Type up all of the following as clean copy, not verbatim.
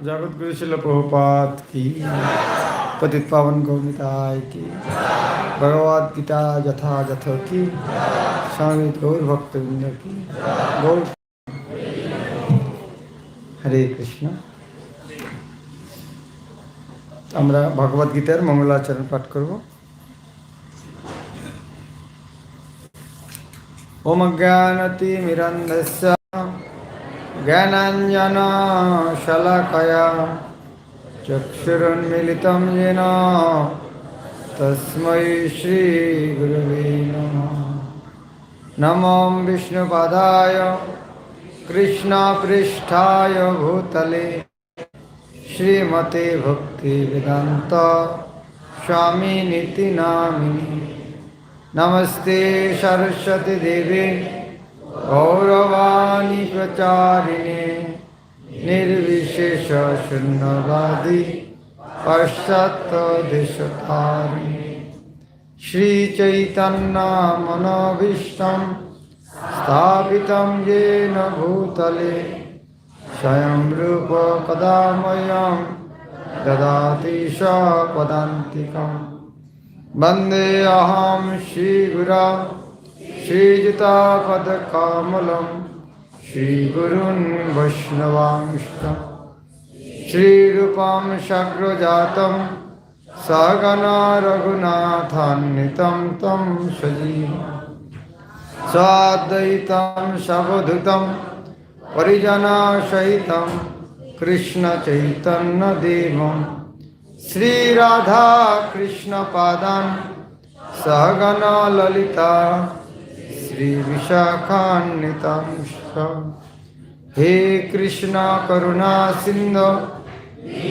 जगतगुरु श्रील प्रभुपाद की, पतित पावन गौनिताय की, भगवद गीता यथायथ की, स्वामी गौर भक्तवृंद की, गौर। हरे कृष्ण। আমরা ভগবদ গীতার মঙ্গলাচরণ পাঠ করব। ওম অজ্ঞানতিমিরন্ধস্য জ্ঞানাঞ্জন শলাকয়া চক্ষুরুন্মিলিतं येन তস্मै শ্রী গুরবে নমঃ। নমো বিষ্ণুপাদায় কৃষ্ণপৃষ্ঠায় ভূতলে श्रीमते भक्ति वेदांत स्वामी नीति नामिनी। नमस्ते सरस्वती देवी गौरवाणी प्रचारिणे निर्विशेष शून्यवादी पाश्चात्य देशतारिणे। श्री चैतन्य मनोभीष्टं स्थापितं येन भूतले स्वयं रूप कदा मह्यं ददाति स्वपदान्तिकं। वन्देऽहं श्रीगुरो श्रीयुतापदकमलं श्रीगुरून् वैष्णवांश्च। श्रीरूपं सग्रजातं सहगना रघुनाथान्वितं तं सजीवं साद्वैतं सवधूतं परिजना सहितं कृष्ण चैतन्य देवं श्री राधा कृष्ण पादान सहगना ललिता श्री विशाखान्वितं। हे कृष्ण करुणा सिंधु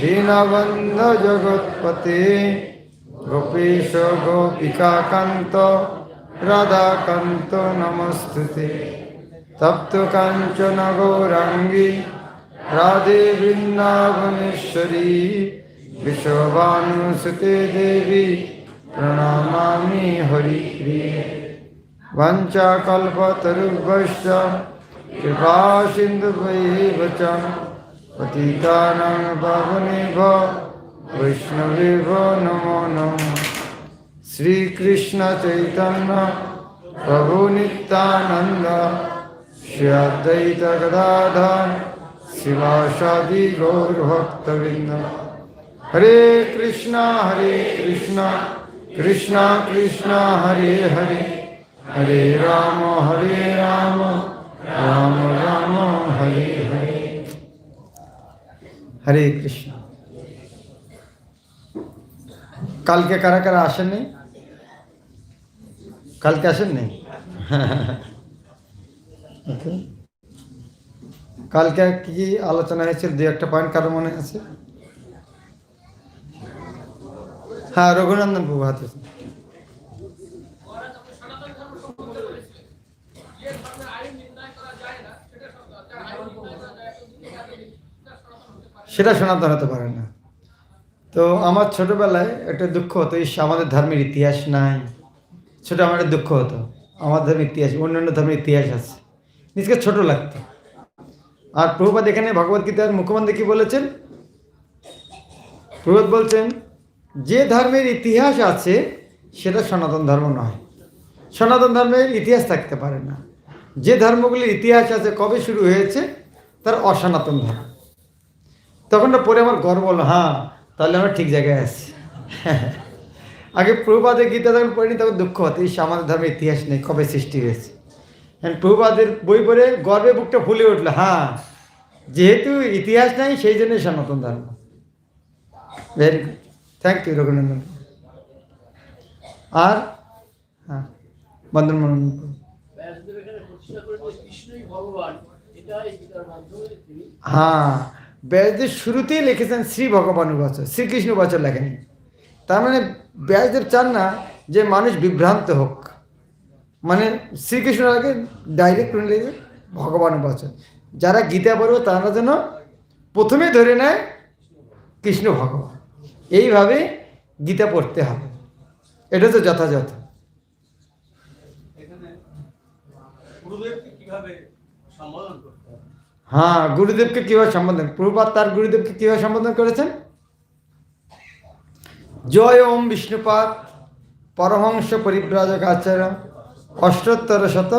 दीनबंधु जगत्पते गोपेश गोपिका कांत राधा कांत नमस्तुते। तप्त कांचन गौरांगी राधे वृंदावनेश्वरी विश्वभानुसुते देवी प्रणमामि हरिप्रिये। वंचाकल्पतरुभ्यश्च कृपा सिन्धुभ्यैव च पतितानां पावनेभ्यो वैष्णवेभ्यो नमो नमः। श्रीकृष्ण चैतन्य प्रभु नित्यानंद श्री अद्वैत गदाधर शिवासादि गौर भक्तवृंद। हरे कृष्णा कृष्णा कृष्णा हरे हरे, हरे राम राम राम हरे हरे। हरे कृष्ण। कल के कारा कारा आसन नहीं, कल के आसन नहीं। কালকে কি আলোচনা হয়েছিল, দুই একটা পয়েন্ট কারো মনে আছে? হ্যাঁ, রঘুনন্দন প্রভু হাতে। সেটা সনাতন হতে পারে না। তো আমার ছোটবেলায় একটা দুঃখ হতো, আমাদের ধর্মের ইতিহাস নাই। ছোট আমার একটা দুঃখ হতো, আমার ধর্মের ইতিহাস, অন্যান্য ধর্মের ইতিহাস আছে, নিজকে ছোট লাগতো। আর প্রভুপাদ এখানে ভগবদ্গীতার মুখমন্ত্রী কি বলেছেন? প্রভুপাদ বলছেন যে ধর্মের ইতিহাস আছে সেটা সনাতন ধর্ম নয়। সনাতন ধর্মের ইতিহাস থাকতে পারে না। যে ধর্মগুলির ইতিহাস আছে, কবে শুরু হয়েছে, তার অসনাতন ধর্ম। তখন পরে আমার গর্ব হলো, হ্যাঁ তাহলে আমরা ঠিক জায়গায় আছি। আগে প্রভুপাদের গীতা যখন পড়িনি তখন দুঃখ হতো, আমাদের ধর্মের ইতিহাস নেই, কবে সৃষ্টি হয়েছে। প্রভুপাদের বই পড়ে গর্বে বুকটা ফুলে উঠলো, হ্যাঁ যেহেতু ইতিহাস নাই সেই জন্যই সনাতন ধর্ম। Very good, thank you Raghunandan. আর হ্যাঁ, বন্দন মন্ডল। হ্যাঁ, ব্যাসদেব শুরুতেই লিখেছেন শ্রী ভগবান বচন, শ্রীকৃষ্ণ বচন লেখেনি। তার মানে ব্যাসদেব চান না যে মানুষ বিভ্রান্ত হোক, মানে শ্রীকৃষ্ণ আগে ডাইরেক্ট ভগবান বচন। যারা গীতা পড়বে তারা যেন প্রথমে ধরে নেয় কৃষ্ণ ভগবান। এইভাবে গীতা পড়তে হবে, এটা তো যথাযথ। হ্যাঁ, গুরুদেবকে কীভাবে সম্বোধন, প্রভুপাদ তার গুরুদেবকে কীভাবে সম্বোধন করেছেন? জয় ওম বিষ্ণুপাদ পরমহংস পরিব্রাজক আচার্য অষ্টোত্তর শত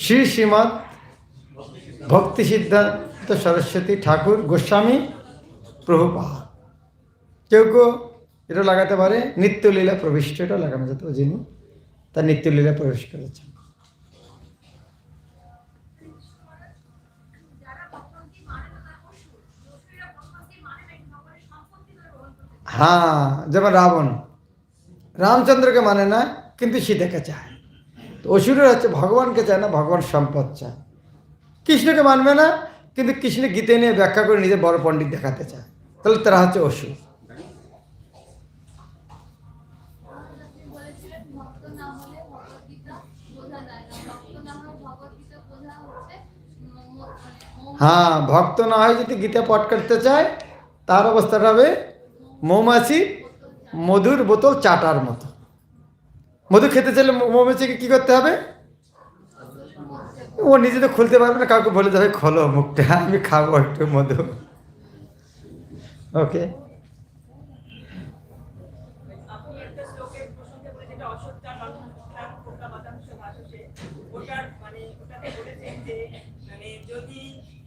শ্রী শ্রীমৎ ভক্তি সিদ্ধান্ত সরস্বতী ঠাকুর গোস্বামী প্রভুপাদ। কেউ কেউ এটা লাগাতে পারে নিত্যলীলা প্রবিষ্ট, এটা লাগানো যেত, যিনি তার নিত্যলীলা প্রবেশ করেছেন। হ্যাঁ, যেমন রাবণ রামচন্দ্রকে মানে না, কিন্তু সীতাকে চায়। তো অসুরের হচ্ছে ভগবানকে চায় না, ভগবান সম্পদ চায়। কৃষ্ণকে মানবে না, কিন্তু কৃষ্ণ গীতে নিয়ে ব্যাখ্যা করে নিজে বড় পণ্ডিত দেখাতে চায়, তাহলে তারা হচ্ছে অসুর। হ্যাঁ, ভক্ত না হয় যদি গীতা পাঠ করতে চায়, তার অবস্থাটা হবে মৌমাছি মধুর বোতল চাটার মতো। মধু খেতে চাইলে মৌমাছিকে কী করতে হবে? ও নিজে তো খুলতে পারবে না, কাউকে বলে দেবে খোলো মুখটা, আমি খাবো একটু মধু। ওকে,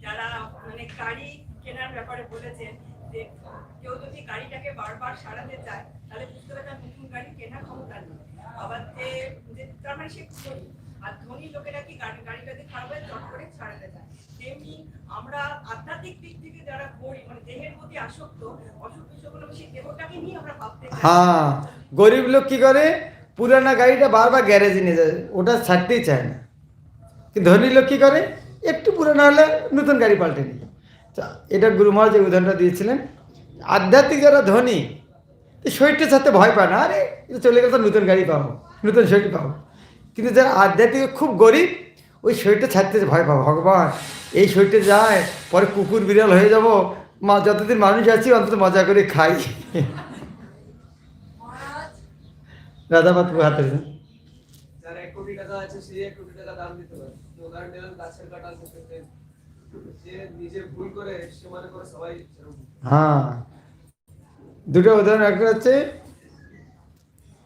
যারা মানে গাড়ি কেনার ব্যাপারে বলেছেন যে কেউ যদি গাড়িটাকে বারবার সারাতে চায় তাহলে বুঝতে হবে তার নতুন গাড়ি কেনার ক্ষমতা নেই। আবার তার মানে সে ধনী, আর ধনী লোকেরা কি গাড়িটাকে খারাপ হয়ে চট করে ছাড়াতে চায়। তেমনি আমরা আধ্যাত্মিক দিক থেকে যারা গরিব, মানে দেহের প্রতি আসক্ত, অসুখ বিসুখ সেই দেহটাকে নিয়ে আমরা ভাবতে চাই। হ্যাঁ, গরিব লোক কি করে, পুরানা গাড়িটা বারবার গ্যারেজে নিয়ে যায়, ওটা ছাড়তেই চায় না। কিন্তু ধনী লোক কী করে, একটু পুরনো হলে নতুন গাড়ি পাল্টে নিই। এটা গুরু মহারাজ যে উদাহরণটা দিয়েছিলেন, আধ্যাত্মিক যারা ধনী শরীরটা ছাড়তে ভয় পায় না, আরে এটা চলে গেলে তো নতুন গাড়ি পাবো, নতুন শরীর পাবো। কিন্তু যারা আধ্যাত্মিক খুব গরিব, ওই শরীরটা ছাড়তে ভয় পাবো, ভগবান এই শরীরটা যায়, পরে কুকুর বিড়াল হয়ে যাব, যতদিন মানুষ আছি অন্তত মজা করে খাই। রাধাপাত হাতে যার 1 কোটি টাকা আছে সে 1 কোটি টাকা দান দিতে পারে। তো উদাহরণ দিলাম গাছের কাঁঠাল খেতে, যে নিজে ভুল করে সে মনে করে সবাই এরকম। হ্যাঁ, দুটো উদাহরণ। একটা হচ্ছে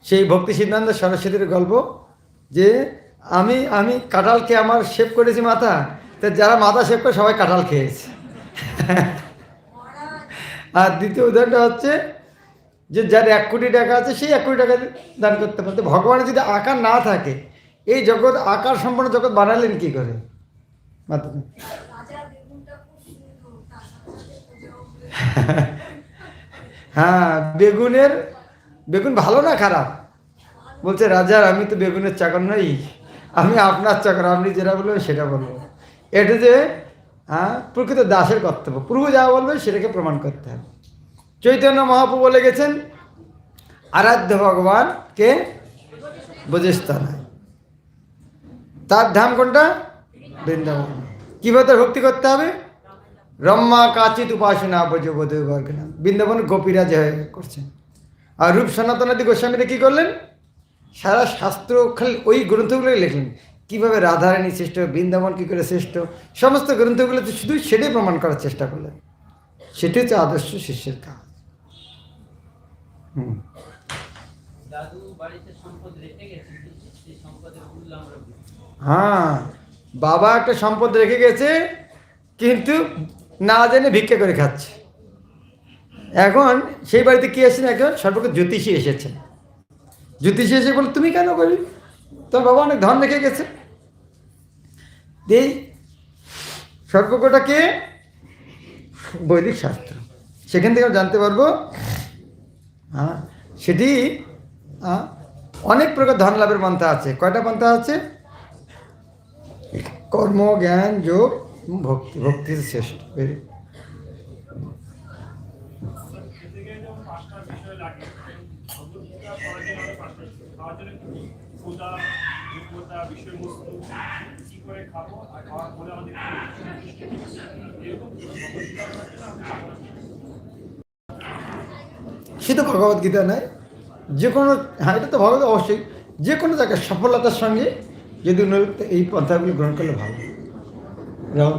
সেই ভক্তি সিদ্ধান্ত সরস্বতীর গল্প, যে আমি আমি কাঁঠাল খেয়ে আমার শেভ করেছি মাথা, তো যারা মাথা শেভ করে সবাই কাঁঠাল খেয়েছে। আর দ্বিতীয় উদাহরণটা হচ্ছে যে যার 1 কোটি টাকা আছে সেই 1 কোটি টাকা দান করতে পারতো। ভগবানের যদি আকার না থাকে, এই জগৎ আকার সম্পন্ন জগৎ বানালেন কি করে? হ্যাঁ, বেগুন ভালো না খারাপ? বলছে রাজার, আমি তো বেগুনের চাকর নই, আমি আপনার চাকর, আপনি যেটা বলবেন সেটা বলবো। এটা যে প্রকৃত দাসের কর্তব্য, প্রভু যা বলবে সেটাকে প্রমাণ করতে হবে। চৈতন্য মহাপ্রভু বলে গেছেন, আরাধ্য ভগবানকে বোঝিস না, তার ধাম কোনটা? বৃন্দাবন। কীভাবে তার ভক্তি করতে হবে? রম্মা কাচিত উপাসনা বোধ বর্গনা, বৃন্দাবন গোপীরা যে করছেন। আর রূপ সনাতনাদি গোস্বামীরা কী করলেন? সারা শাস্ত্র খালি ওই গ্রন্থগুলোই লিখলেন, কীভাবে রাধারানী শ্রেষ্ঠ, বৃন্দাবন কী করে শ্রেষ্ঠ, সমস্ত গ্রন্থগুলোতে শুধু সেটাই প্রমাণ করার চেষ্টা করলেন। সেটি হচ্ছে আদর্শ শিষ্যের কাজ। হ্যাঁ, বাবা একটা সম্পদ রেখে গেছে, কিন্তু না জেনে ভিক্ষা করে খাচ্ছে। এখন সেই বাড়িতে কি আসেন, এখন সর্বকে জ্যোতিষী এসেছেন। জ্যোতিষী এসে বলে, তুমি কেন করি, তোমার বাবা অনেক ধন রেখে গেছে। এই সর্বকটা কে? বৈদিক শাস্ত্র, সেখান থেকে জানতে পারবো। হ্যাঁ, সেটি অনেক প্রকার ধন লাভের পন্থা আছে। কয়টা পন্থা আছে? কর্ম, জ্ঞান, যোগ, ভক্তি। ভক্তি শ্রেষ্ঠ। শুধু ভগবদ্গীতা নয়, যে কোনো, হ্যাঁ এটা তো ভগবত অবশ্যই, যে কোনো জায়গায় সফলতার সঙ্গে যদি এই পন্থাগুলি গ্রহণ করলে ভালো। রাও।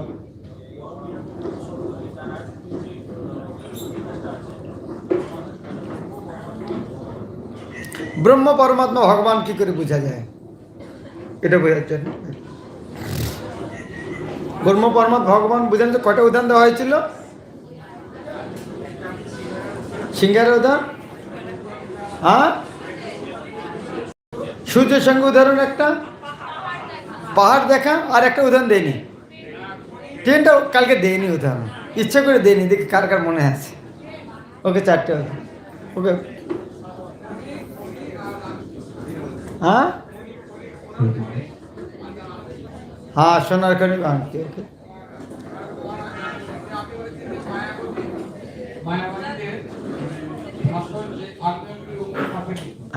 ব্রহ্ম পরমাত্মা ভগবান কি করে বোঝা যায়, এটা বোঝার জন্য ব্রহ্ম পরমাত্মা ভগবান বোঝানো কটা উদাহরণ দেওয়া হয়েছিল? সিংহের উদাহরণ, হ্যাঁ, সূর্যের সঙ্গে উদাহরণ একটা, পাহাড় দেখা, আর একটা উদাহরণ দেয়নি, ট্রেনটা কালকে দেয়নি উদাহরণ, ইচ্ছা করে দেয়নি, দেখি কার কার মনে আছে। ওকে, চারটে উদাহরণ। ওকে, হ্যাঁ হ্যাঁ, সোনার খনি বাঁধতে। ওকে,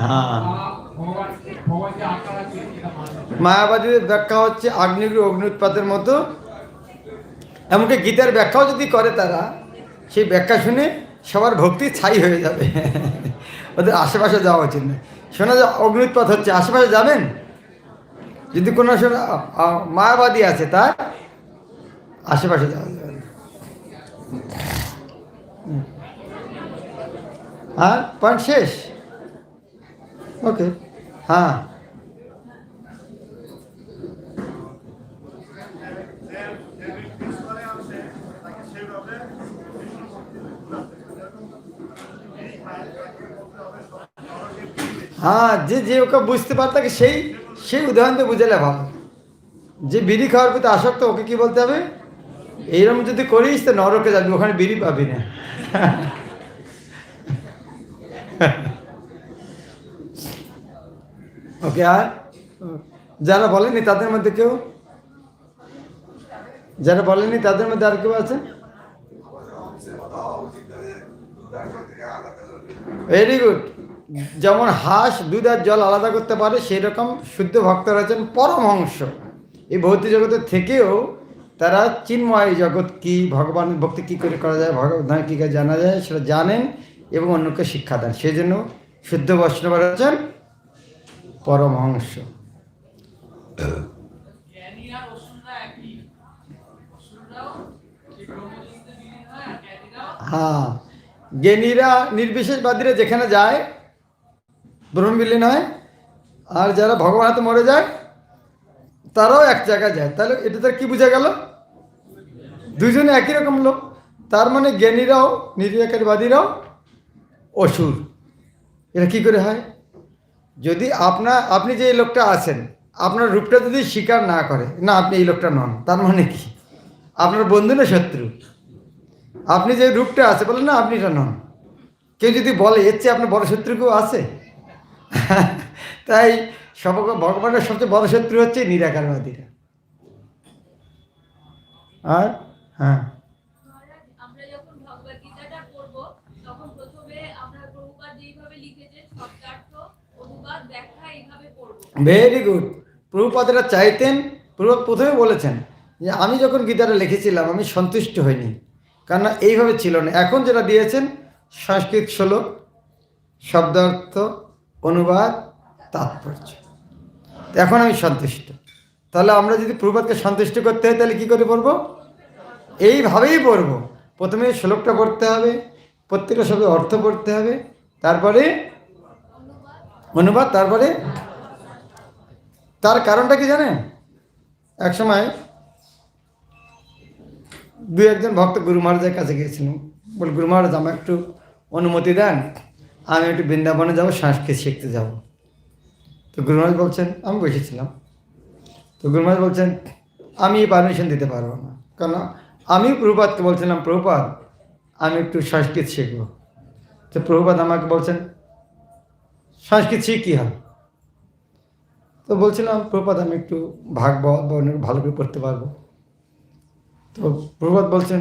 হ্যাঁ, মায়াবাদীদের ব্যাখ্যা হচ্ছে আগ্নেয়গিরি অগ্নি উৎপাতের মতো। এমনকি গীতার ব্যাখ্যাও যদি করে তারা, সেই ব্যাখ্যা শুনে সবার ভক্তি ছাই হয়ে যাবে। ওদের আশেপাশে যাওয়া উচিত না। শোনা যায় অগ্নি উৎপাত হচ্ছে, আশেপাশে যাবেন? যদি কোনো শোনা মায়াবাদী আছে তার আশেপাশে যাওয়া যাবে না। হ্যাঁ, পয়েন্ট শেষ। ওকে, হ্যাঁ, হ্যাঁ, যে যে ওকে বুঝতে পারে তাকে সেই সেই উদাহরণ দিয়ে বুঝালে ভালো। যে বিড়ি খাওয়ার প্রতি আসক্ত, ওকে কি বলতে হবে? এইরকম যদি করিস তো নরকে যাবি, ওখানে বিড়ি পাবি না। ওকে, আর যারা বলেনি তাদের মধ্যে কেউ, যারা বলেনি তাদের মধ্যে আর কেউ আছে? Very good. যেমন হাঁস দুধ আর জল আলাদা করতে পারে, সেই রকম শুদ্ধ ভক্ত রয়েছেন পরমহংস। এই ভৌতিক জগতের থেকেও তারা চিন্ময় জগৎ কি, ভগবানের ভক্তি কী করে করা যায়, ভগবান কী করে জানা যায় সেটা জানেন এবং অন্যকে শিক্ষা দেন। সেই জন্য শুদ্ধ বৈষ্ণব রয়েছেন পরমহংস। হ্যাঁ, জ্ঞানীরা নির্বিশেষবাদীরা যেখানে যায় ব্রহ্মবিলীন হয়, আর যারা ভগবান হাতে মরে যায় তারাও এক জায়গায় যায়। তাহলে এটা তার কি বোঝা গেল? দুজনে একই রকম লোক। তার মানে জ্ঞানীরাও নির্বিকারবাদীরাও অসুর। এটা কি করে হয়? যদি আপনি যে এই লোকটা আছেন, আপনার রূপটা যদি স্বীকার না করে, না আপনি এই লোকটা নন, তার মানে কি? আপনার বন্ধু না শত্রু? আপনি যে রূপটা আছে বলেন না আপনি এটা নন, কেউ যদি বলে এর চেয়ে আপনার বড় শত্রু কেউ আছে? তাই ভগবানের সবচেয়ে বড় শত্রু হচ্ছে নিরাকারবাদীরা। আর হ্যাঁ, আমরা যখন ভগবত গীতাটা পড়ব তখন প্রথমে আমরা প্রভুপাদ যেইভাবে লিখেছেন শব্দার্থ অনুবাদ ব্যাখ্যা এইভাবে পড়ব। Very good. প্রভুপাদ এটা চাইতেন। প্রভুপাদ প্রথমে বলেছেন যে আমি যখন গীতাটা লিখেছিলাম আমি সন্তুষ্ট হইনি, কেননা এইভাবে ছিল না। এখন যেটা দিয়েছেন সংস্কৃত শ্লোক, শব্দার্থ, অনুবাদ, তাৎপর্য, এখন আমি সন্তুষ্ট। তাহলে আমরা যদি প্রভুপাদকে সন্তুষ্ট করতে হয় তাহলে কী করে পড়ব? এইভাবেই পড়ব। প্রথমে শ্লোকটা পড়তে হবে, প্রত্যেকটা শব্দের অর্থ পড়তে হবে, তারপরে অনুবাদ, তারপরে তার কারণটা কি জানেন? এক সময় দু একজন ভক্ত গুরু মহারাজের কাছে গিয়েছিলেন, বল গুরু মহারাজ আমার একটু অনুমতি দেন, আমি একটু বৃন্দাবনে যাবো, সংস্কৃত শিখতে যাব। তো গুরু মহারাজ বলছেন, আমি বসেছিলাম, তো গুরু মহারাজ বলছেন আমি পারমিশন দিতে পারবো না, কারণ আমি প্রভুপাদকে বলছিলাম প্রভুপাদ আমি একটু সংস্কৃত শিখব। তো প্রভুপাদ আমাকে বলছেন সংস্কৃত শিখ কী হয়? তো বলছিলাম প্রভুপাদ আমি একটু ভাগবত বা অন্য ভালো করে পড়তে পারবো। তো প্রভুপাদ বলছেন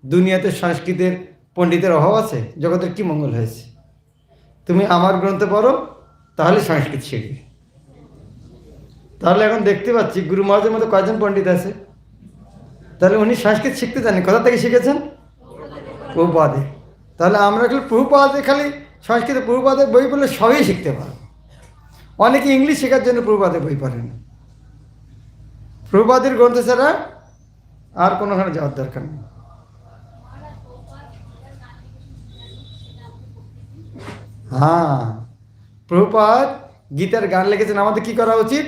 দুনিয়াতে সংস্কৃতের পণ্ডিতের অভাব আছে, জগতের কি মঙ্গল হয়েছে, তুমি আমার গ্রন্থ পড়ো তাহলে সংস্কৃত শিখবে। তাহলে এখন দেখতে পাচ্ছি গুরু মহারাজের মতো কয়জন পণ্ডিত আছে, তাহলে উনি সংস্কৃত শিখতে জানেন, কোথা থেকে শিখেছেন? প্রভুপাদে। তাহলে আমরা খালি প্রভুপাদে, খালি সংস্কৃত প্রভুপাদের বই পড়লে সবই শিখতে পারবো। অনেকে ইংলিশ শেখার জন্য প্রভুপাদের বই পড়ে না। প্রভুপাদের গ্রন্থ ছাড়া আর কোনোখানে যাওয়ার দরকার নেই। হ্যাঁ, প্রভুপাদ গীতার গান লিখেছেন, আমাদের কি করা উচিত?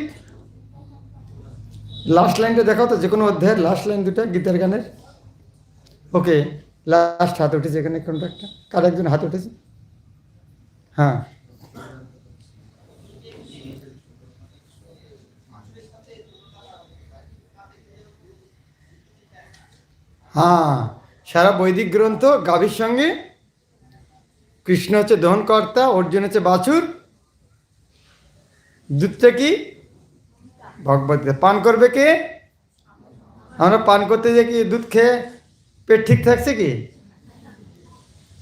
লাস্ট লাইনটা দেখাও তো, যে কোনো অধ্যায়ের লাস্ট লাইন দুটা গীতার গানের। ওকে, লাস্ট হাত উঠেছে এখানে, কোনটা একটা, কার একজন হাত উঠেছে? হ্যাঁ, হ্যাঁ, সারা বৈদিক গ্রন্থ গাভীর সঙ্গে, কৃষ্ণ হচ্ছে দহনকর্তা, অর্জুন হচ্ছে বাছুর, দুধটা কি? ভগবদ্গীতা। পান করবে কে? আমরা পান করতে যাই কি দুধ খেয়ে পেট ঠিক থাকছে কি?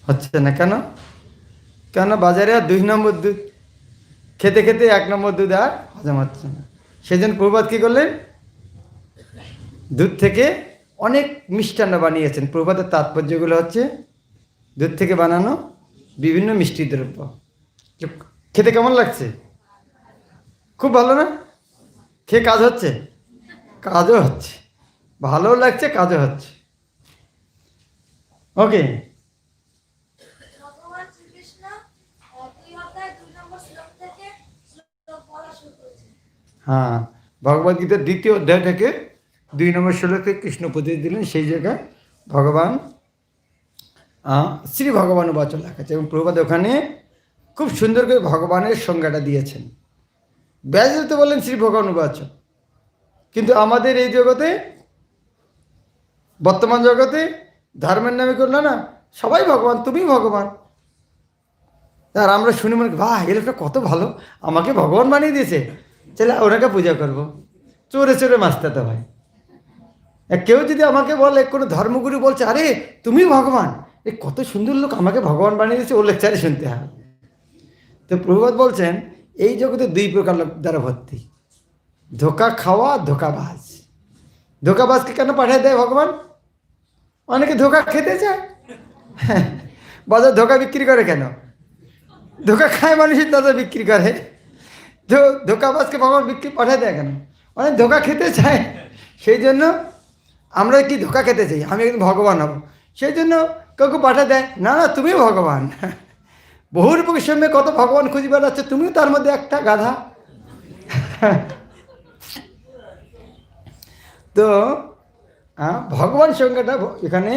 হচ্ছে না। কেন? কেন? বাজারে আর 2 নম্বর দুধ খেতে খেতে 1 নম্বর দুধ আর হজম হচ্ছে না। সেজন্য প্রভুপাদ কী করলেন? দুধ থেকে অনেক মিষ্টান্ন বানিয়েছেন। প্রভুপাদের তাৎপর্যগুলো হচ্ছে দুধ থেকে বানানো বিভিন্ন মিষ্টি দ্রব্য। খেতে কেমন লাগছে? খুব ভালো না? খেয়ে কাজ হচ্ছে? কাজও হচ্ছে, ভালো লাগছে, কাজও হচ্ছে। ওকে, ভগবান শ্রীকৃষ্ণ 2 অধ্যায় 2 নম্বর শ্লোক থেকে শ্লোক বলা শুরু করেছেন। হ্যাঁ, ভগবদ্গীতার 2য় অধ্যায় থেকে 2 নম্বর শ্লোকে কৃষ্ণ উপদেশ দিলেন। সেই জায়গায় ভগবান শ্রী ভগবান বাচন লেখা আছে, এবং প্রভুপাদ ওখানে খুব সুন্দর করে ভগবানের সংজ্ঞাটা দিয়েছেন। ব্যাসদেব তো বললেন শ্রী ভগবান বাচন, কিন্তু আমাদের এই জগতে, বর্তমান জগতে ধর্মের নামে করলো না, সবাই ভগবান, তুমি ভগবান। আর আমরা শুনি মনে, বাহ, এই লোকটা কত ভালো, আমাকে ভগবান বানিয়ে দিয়েছে, চলে ওনাকে পূজা করব। চোরে চোরে মাস্তাতে ভাই, কেউ যদি আমাকে বলে, কোনো ধর্মগুরু বলছে, আরে তুমি ভগবান, এ কত সুন্দর লোক, আমাকে ভগবান বানিয়ে দিয়েছে, ওর লেকচারে শুনতে হয়। তো প্রভুপাদ বলছেন, এই জগতে 2 প্রকার লোক দ্বারা ভর্তি, ধোকা খাওয়া, ধোকাবাজ। ধোকাবাজকে কেন পাঠিয়ে দেয় ভগবান? অনেকে ধোকা খেতে চায়, বাজার ধোকা বিক্রি করে কেন? ধোকা খায় মানুষের, দাদা বিক্রি করে। তো ধোকাবাজকে ভগবান পাঠিয়ে দেয় কেন? অনেক ধোকা খেতে চায়, সেই জন্য আমরা কি ধোকা খেতে চাই, আমি একদিন ভগবান হব, সেই জন্য কাউকে পাঠিয়ে দেয়, না না তুমিও ভগবান। বহুর পরিশ্রমে কত ভগবান খুঁজে বেড়াচ্ছে, তুমিও তার মধ্যে একটা গাধা। তো ভগবান সংজ্ঞাটা এখানে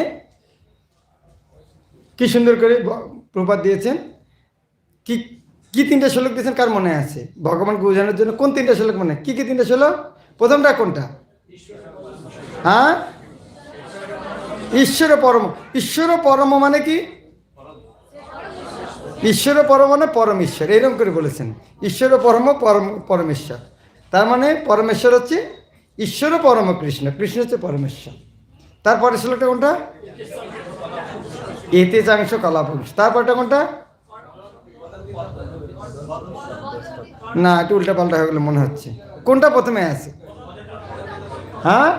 কি সুন্দর করে প্রপাত দিয়েছেন। কি কি 3টা শ্লোক দিয়েছেন, কার মনে আছে? ভগবানকে বোঝানোর জন্য কোন 3টা শ্লোক মনে? কি 3টা শ্লোক? প্রথমটা কোনটা? হ্যাঁ, ঈশ্বর পরম। ঈশ্বর পরম মানে কি? ঈশ্বর পরম মানে পরমেশ্বর, এরকম করে বলেছেন। ঈশ্বর পরম, পরমেশ্বর, তার মানে পরমেশ্বর হচ্ছে ঈশ্বর, পরম কৃষ্ণ, কৃষ্ণ হচ্ছে পরমেশ্বর। তারপরে শ্লোকটা কোনটা? এতে চাংশ কলাপংশ। তারপরটা কোনটা? না, একটু উল্টা পাল্টা হয়ে গেলে মনে হচ্ছে। কোনটা প্রথমে আছে? হ্যাঁ,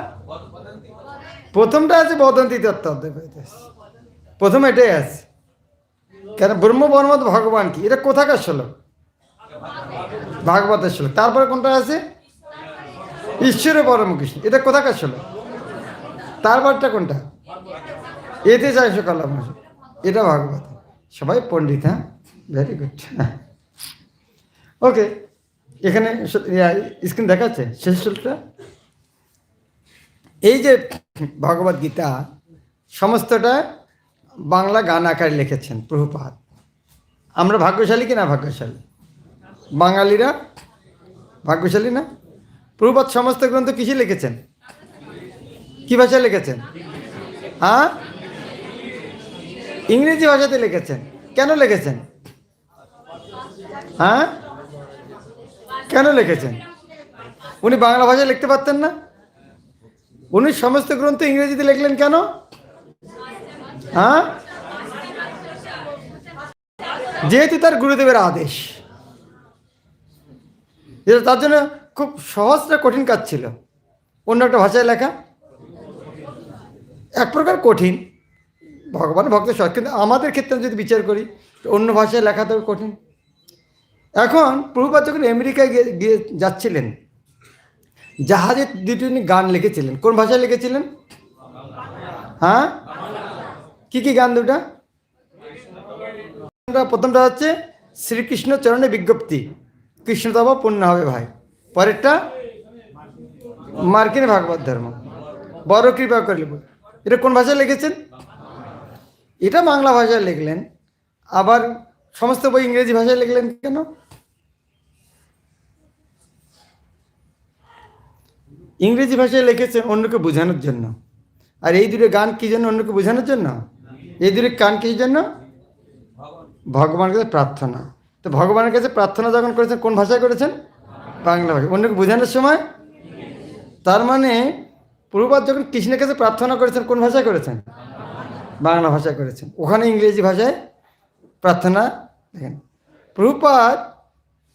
প্রথমটা আছে বদন্তি তত্ত্ব, প্রথমে এটাই আছে। কেন? ব্রহ্ম বর্মদ ভগবান কি, এটা কোথাকার শ্লোক? ভাগবতের শ্লোক। তারপরে কোনটা আছে? ঈশ্বরে পরম কৃষ্ণ, এটা কোথাকার শ্লোক? তারপরটা কোনটা? এতে চাই সকাল, এটা ভাগবত। সবাই পণ্ডিত, হ্যাঁ, ভেরি গুড। ওকে, এখানে স্ক্রিন দেখাচ্ছে শেষ শ্লোকটা। এই যে ভগবদ গীতা সমস্তটা বাংলা গান আকারে লিখেছেন প্রভুপাদ। আমরা ভাগ্যশালী কি না ভাগ্যশালী? বাঙালিরা ভাগ্যশালী না? প্রভুপাদ সমস্ত গ্রন্থ কিসে লিখেছেন? কি ভাষায় লিখেছেন? হ্যাঁ, ইংরেজি ভাষাতে লিখেছেন। কেন লিখেছেন? হ্যাঁ, কেন লিখেছেন? উনি বাংলা ভাষায় লিখতে পারতেন না? উনি সমস্ত গ্রন্থ ইংরেজিতে লিখলেন কেন? হ্যাঁ, যেহেতু তার গুরুদেবের আদেশ, তার জন্য খুব সহজটা কঠিন কাজ ছিল। অন্য একটা ভাষায় লেখা এক প্রকার কঠিন, ভগবান ভক্ত সহজ, কিন্তু আমাদের ক্ষেত্রে যদি বিচার করি, অন্য ভাষায় লেখা তো কঠিন। এখন প্রভুপাদ যখন আমেরিকায় গিয়ে যাচ্ছিলেন, জাহাজে 2টি গান লিখেছিলেন। কোন ভাষায় লিখেছিলেন? হ্যাঁ, কি কি গান দুটা? প্রথমটা হচ্ছে শ্রীকৃষ্ণ চরণে বিজ্ঞপ্তি, কৃষ্ণ তব পূর্ণ হবে ভাই। পরেরটা মার্কিন ভাগবত ধর্ম, বড় কৃপা করলে। এটা কোন ভাষায় লিখেছেন? এটা বাংলা ভাষায় লিখলেন, আবার সমস্ত বই ইংরেজি ভাষায় লিখলেন কেন? ইংরেজি ভাষায় লিখেছেন অন্যকে বোঝানোর জন্য, আর এই দুটো গান কি জন্য? অন্যকে বোঝানোর জন্য। এই দুটো গান কি জন্য? ভগবানের কাছে প্রার্থনা। তো ভগবানের কাছে প্রার্থনা যখন করেছেন কোন ভাষায় করেছেন? বাংলা ভাষা। অন্যকে বোঝানোর সময়, তার মানে প্রভুপাদ যখন কৃষ্ণের কাছে প্রার্থনা করেছেন কোন ভাষায় করেছেন? বাংলা ভাষায় করেছেন। ওখানে ইংরেজি ভাষায় প্রার্থনা। দেখেন প্রভুপাদ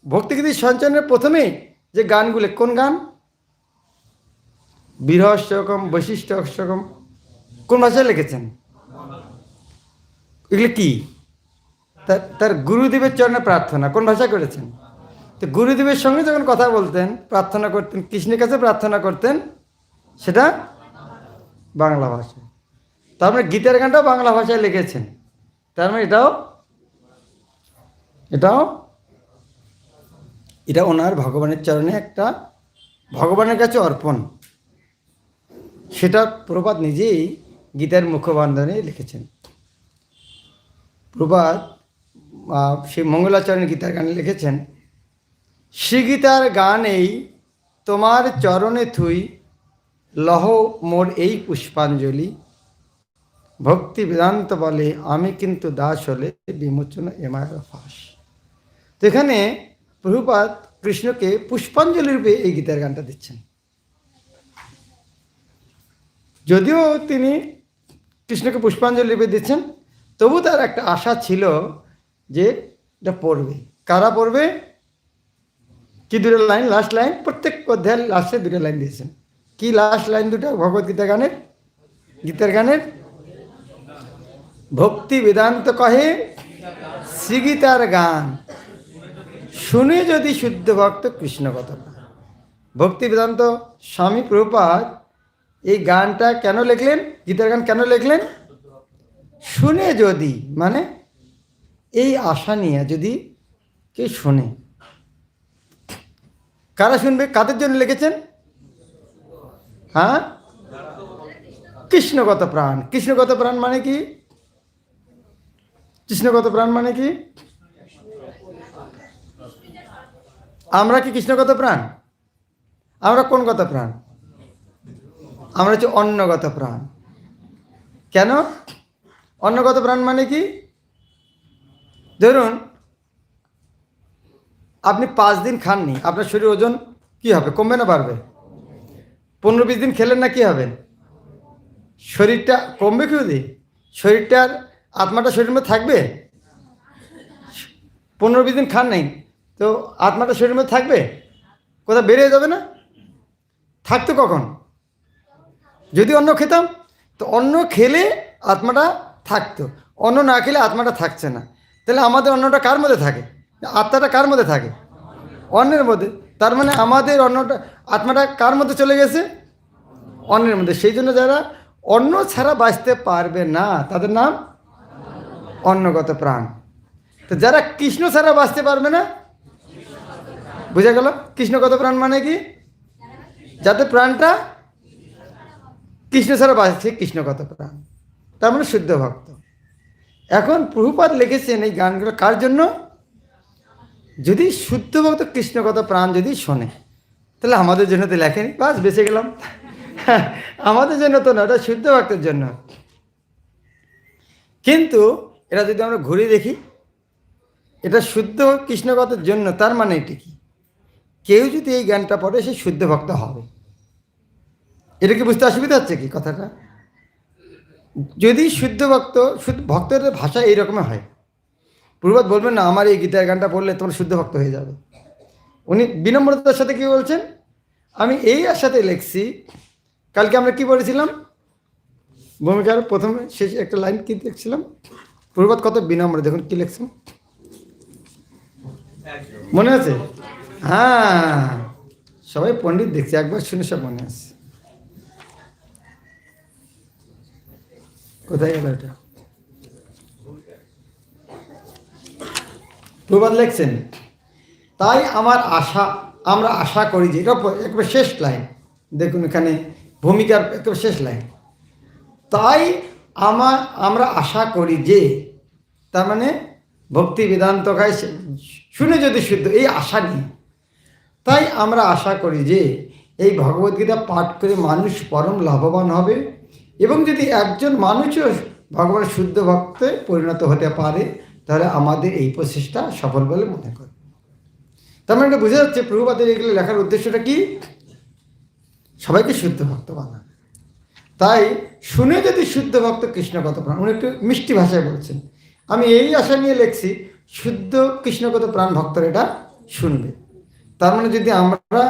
ভক্তিগীতি সঞ্চয়নের প্রথমেই যে গানগুলো, কোন গান? বীরহস্যকম, বৈশিষ্ট্যকম, কোন ভাষায় লিখেছেন? এগুলো কি? তার গুরুদেবের চরণে প্রার্থনা কোন ভাষায় করেছেন? তো গুরুদেবের সঙ্গে যখন কথা বলতেন, প্রার্থনা করতেন, কৃষ্ণের কাছে প্রার্থনা করতেন, সেটা বাংলা ভাষায়। তার মানে গীতার গানটাও বাংলা ভাষায় লিখেছেন। তার মানে এটা ওনার ভগবানের চরণে একটা ভগবানের কাছে অর্পণ। সেটা প্রভুপাদ নিজেই গীতার মুখবন্ধনে লিখেছেন। প্রভুপাদ সেই মঙ্গলাচরণের গীতার গানে লিখেছেন, শ্রীগীতার গান এই তোমার চরণে থুই, লহ মোর এই পুষ্পাঞ্জলি, ভক্তি বেদান্ত বলে আমি কিন্তু দাস হলে বিমোচন এমায়ের ফাঁস। তো এখানে প্রভুপাদ কৃষ্ণকে পুষ্পাঞ্জলি রূপে এই গীতার গানটা দিচ্ছেন। যদিও তিনি কৃষ্ণকে পুষ্পাঞ্জলি রূপে দিচ্ছেন, তবু তার একটা আশা ছিল যে এটা পড়বে। কারা পড়বে? কি দুটো লাইন, লাস্ট লাইন, প্রত্যেক অধ্যায়ের লাস্টে দুটো লাইন দিয়েছেন। কি লাস্ট লাইন দুটো ভগবদ্গীতা গানের, গীতার গানের? ভক্তি বেদান্ত কহে শ্রীগীতার গান, শুনে যদি শুদ্ধ ভক্ত কৃষ্ণ কথা। ভক্তি বেদান্ত স্বামী প্রভুপাদ এই গানটা কেন লিখলেন? গীতার গান কেন লিখলেন? শুনে যদি, মানে এই আশা নিয়ে যদি কে শোনে। কারা শুনবে? কাদের জন্য লিখেছেন? হ্যাঁ, কৃষ্ণগত প্রাণ। কৃষ্ণগত প্রাণ মানে কি? কৃষ্ণগত প্রাণ মানে কি? আমরা কি কৃষ্ণগত প্রাণ? আমরা কোন গত প্রাণ? আমরা হচ্ছে অন্নগত প্রাণ। কেন অন্নগত প্রাণ মানে কি? ধরুন আপনি 5 দিন খাননি, আপনার শরীর ওজন কি হবে? কমবে না বাড়বে? 15-20 দিন খেলেন না, কি হবে? শরীরটা কমবে কি? যদি শরীরটার আত্মাটা শরীরের মধ্যে থাকবে? 15-20 দিন খান নাই, তো আত্মাটা শরীরের মধ্যে থাকবে? কোথাও বেরিয়ে যাবে না? থাকতো কখন? যদি অন্ন খেতাম, তো অন্ন খেলে আত্মাটা থাকতো, অন্ন না খেলে আত্মাটা থাকছে না। তাহলে আমাদের অন্নটা কার মধ্যে থাকে? আত্মাটা কার মধ্যে থাকে? অন্নের মধ্যে। তার মানে আমাদের অন্নটা, আত্মাটা কার মধ্যে চলে গেছে? অন্নের মধ্যে। সেই জন্য যারা অন্ন ছাড়া বাঁচতে পারবে না তাদের নাম অন্নগত প্রাণ। তো যারা কৃষ্ণ ছাড়া বাঁচতে পারবে না, বুঝা গেল? কৃষ্ণগত প্রাণ মানে কি? যাদের প্রাণটা কৃষ্ণ ছাড়া বাঁচছে, কৃষ্ণগত প্রাণ, তার মানে শুদ্ধ ভক্ত। এখন প্রভুপাদ লিখেছেন এই গানগুলো কার জন্য? যদি শুদ্ধ ভক্ত কৃষ্ণগত প্রাণ যদি শোনে, তাহলে আমাদের জন্য তো লেখেনি, বাস বেঁচে গেলাম। আমাদের জন্য তো না, ওটা শুদ্ধ ভক্তের জন্য। কিন্তু এটা যদি আমরা ঘুরে দেখি, এটা শুদ্ধ কৃষ্ণগতের জন্য, তার মানে এটি কি? কেউ যদি এই গানটা পড়ে সে শুদ্ধ ভক্ত হবে। এটা কি বুঝতে অসুবিধা হচ্ছে কি কথাটা? যদি শুদ্ধ ভক্ত, শুদ্ধ ভক্তের ভাষা এইরকমের হয়, প্রভুপাদ বলবেন না আমার এই গীতার গানটা পড়লে তোমার শুদ্ধ ভক্ত হয়ে যাবে। উনি বিনম্রতার সাথে কি বলছেন? আমি এই আশাতে লিখছি। কালকে আমরা কি পড়েছিলাম? ভূমিকার প্রথমে শেষ একটা লাইন কি দেখছিলাম? প্রভুপাদ কত বিনম্র, দেখুন কি লিখছেন, মনে আছে? হ্যাঁ, সবাই পণ্ডিত দেখছি, একবার শুনে সব মনে আছে। কোথায় গেল এটা? প্রবাদ লেখছেন, তাই আমরা আশা করি যে, এটা একবার শেষ লাইন, দেখুন এখানে ভূমিকার একবার শেষ লাইন, তাই আমরা আশা করি যে, তার মানে ভক্তি বেদান্ত গায় শুনে যদি শুদ্ধ, এই আশা নিয়ে, তাই আমরা আশা করি যে এই ভগবদ্গীতা পাঠ করে মানুষ পরম লাভবান হবে, এবং যদি একজন মানুষও ভগবানের শুদ্ধ ভক্তে পরিণত হতে পারে, তাহলে আমাদের এই প্রচেষ্টা সফল বলে মনে করি। তার মানে এটা বোঝা যাচ্ছে প্রভুপাদের এগুলো লেখার উদ্দেশ্যটা কি? সবাইকে শুদ্ধ ভক্ত বানানো। তাই শুনে যদি শুদ্ধ ভক্ত কৃষ্ণগত প্রাণ, উনি একটু মিষ্টি ভাষায় বলছেন, আমি এই আশা নিয়ে লিখছি শুদ্ধ কৃষ্ণগত প্রাণ ভক্তরা এটা শুনবে। তার মানে যদি আমরা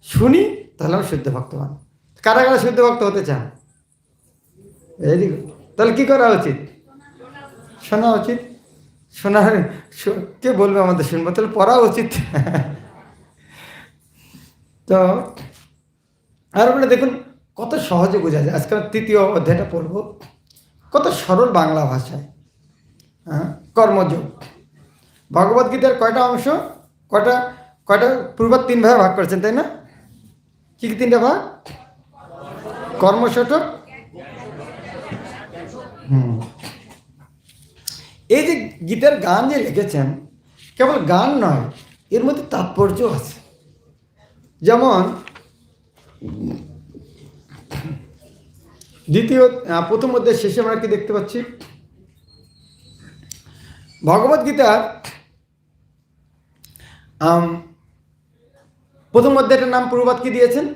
শুনি তাহলে আমরা শুদ্ধ ভক্ত বানাবো। কারা কারা শুদ্ধ ভক্ত হতে চান? Very good. তাহলে কি করা উচিত? শোনা উচিত। কে বলবে আমাদের শুনবো? তাহলে পড়া উচিত। তো আর মানে দেখুন কত সহজে বোঝা যায়। আজকাল তৃতীয় অধ্যায়টা পড়বো, কত সরল বাংলা ভাষায়। কর্মযোগ। ভগবদ্গীতার কয়টা অংশ? কয়টা পূর্ব 3 ভাগে ভাগ করেছেন, তাই না? কি 3টা ভাগ? কর্মশটক। এই যে গীতার গান যে লিখেছেন, কেবল গান নয়, এর মধ্যে তাৎপর্য আছে। যেমন প্রথম অধ্যায়ের শেষে আমরা কি দেখতে পাচ্ছি? ভগবদ্গীতার প্রথম অধ্যায়টার নাম প্রভুপাদ কি দিয়েছেন?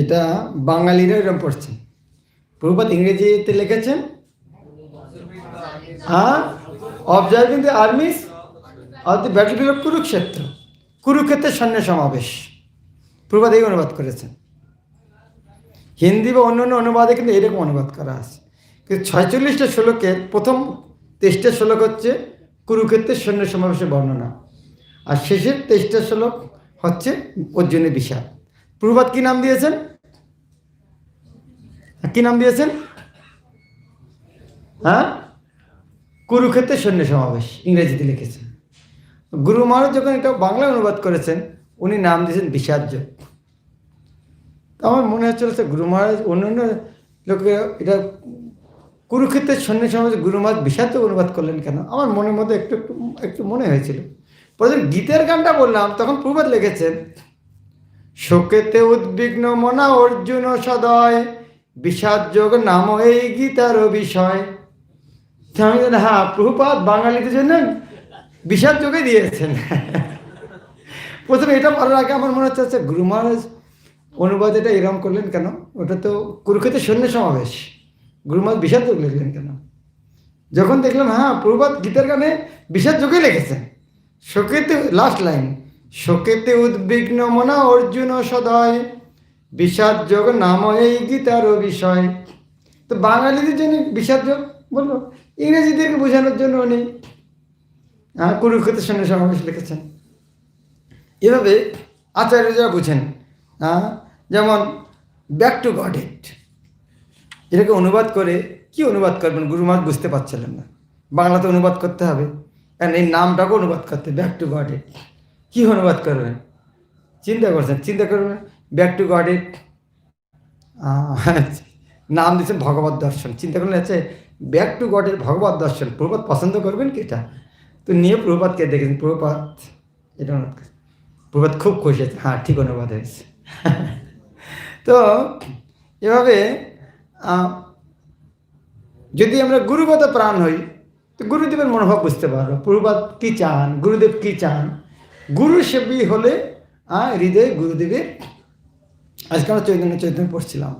এটা বাঙালিরা এরকম পড়ছে। প্রভুপাদ ইংরেজিতে লিখেছেন observing the armies of the battlefield of Kurukshetra, কুরুক্ষেত্রের সৈন্য সমাবেশ। প্রভুপাদ এই অনুবাদ করেছেন। হিন্দি বা অন্য অনুবাদে কিন্তু এরকম অনুবাদ করা আছে। কিন্তু 46টা শ্লোকের প্রথম 23টা শ্লোক হচ্ছে কুরুক্ষেত্রের সৈন্য সমাবেশের বর্ণনা, আর শেষের 23টা শ্লোক হচ্ছে অর্জুনের বিষাদ। প্রভুপাদ কি নাম দিয়েছেন? কি নাম দিয়েছেন? কুরুক্ষেত্রের সৈন্য সমাবেশ ইংরেজিতে লিখেছেন। গুরু মহারাজ যখন এটা বাংলায় অনুবাদ করেছেন, উনি নাম দিয়েছেন বিষাদযোগ। আমার মনে হচ্ছিল গুরু মহারাজ অন্যান্য লোকে এটা কুরুক্ষেত্রের সৈন্য সমাবেশ গুরু মহারাজ বিষাদযোগ অনুবাদ করলেন কেন? আমার মনের মধ্যে একটু মনে হয়েছিল। পরে যখন গীতের গানটা বললাম তখন প্রভুপাদ লিখেছেন, শোকেতে উদ্বিগ্ন মনা অর্জুন সদয়, বিষাদযোগ নাম এই গীতার বিষয়। আমি জানি প্রভুপাদ বাঙালিদের জন্য বিষাদযোগে দিয়েছেন। প্রথমে এটা পড়ার আগে আমার মনে হচ্ছে গুরু মহারাজ অনুবাদ এটা এরকম করলেন কেন? ওটা তো কুরুক্ষেত্রের সৈন্য সমাবেশ, গুরু মহারাজ বিষাদযোগ লিখলেন কেন? যখন দেখলাম প্রভুপাদ গীতার গানে বিষাদযোগে লিখেছেন। শোকেতে লাস্ট লাইন, শোকেতে উদ্বিগ্ন মনা অর্জুন সদয়, বিষাদযোগ নাম এই গীতার বিষয়। তো বাঙালিদের জন্য বিষাদযোগ বললো, ইংরেজিদেরকে বোঝানোর জন্য উনি কুরুক্ষেত্রের সৈন্য সমাবেশ লিখেছেন। এভাবে আচার্যরা বুঝেন। যেমন ব্যাক টু গড ইট, এটাকে অনুবাদ করে কি অনুবাদ করবেন? গুরু মহারাজ বুঝতে পারছিলেন না, বাংলাতে অনুবাদ করতে হবে, কারণ এই নামটাকে অনুবাদ করতে, ব্যাক টু গড ইট। কী অনুবাদ করবেন? চিন্তা করবেন ব্যাক টু গড ইট, নাম দিচ্ছেন ভগবত দর্শন। চিন্তা করলেন আছে ব্যাক টু গডের ভগবত দর্শন, প্রভুপাদ পছন্দ করবেন কি এটা? তো নিয়ে প্রভুপাদকে দেখেছেন, প্রভুপাদ এটা অনুবাদ করেছে। প্রভুপাদ খুব খুশি হয়েছে, ঠিক অনুবাদ হয়েছে। তো এভাবে যদি আমরা গুরুগত প্রাণ হই, তো গুরুদেবের মনোভাব বুঝতে পারবো। প্রভুপাদ কী চান, গুরুদেব কী চান। গুরু সেবী হলে হৃদয়ে গুরুদেবের। আজকে আমরা চৈতন্য পড়ছিলাম,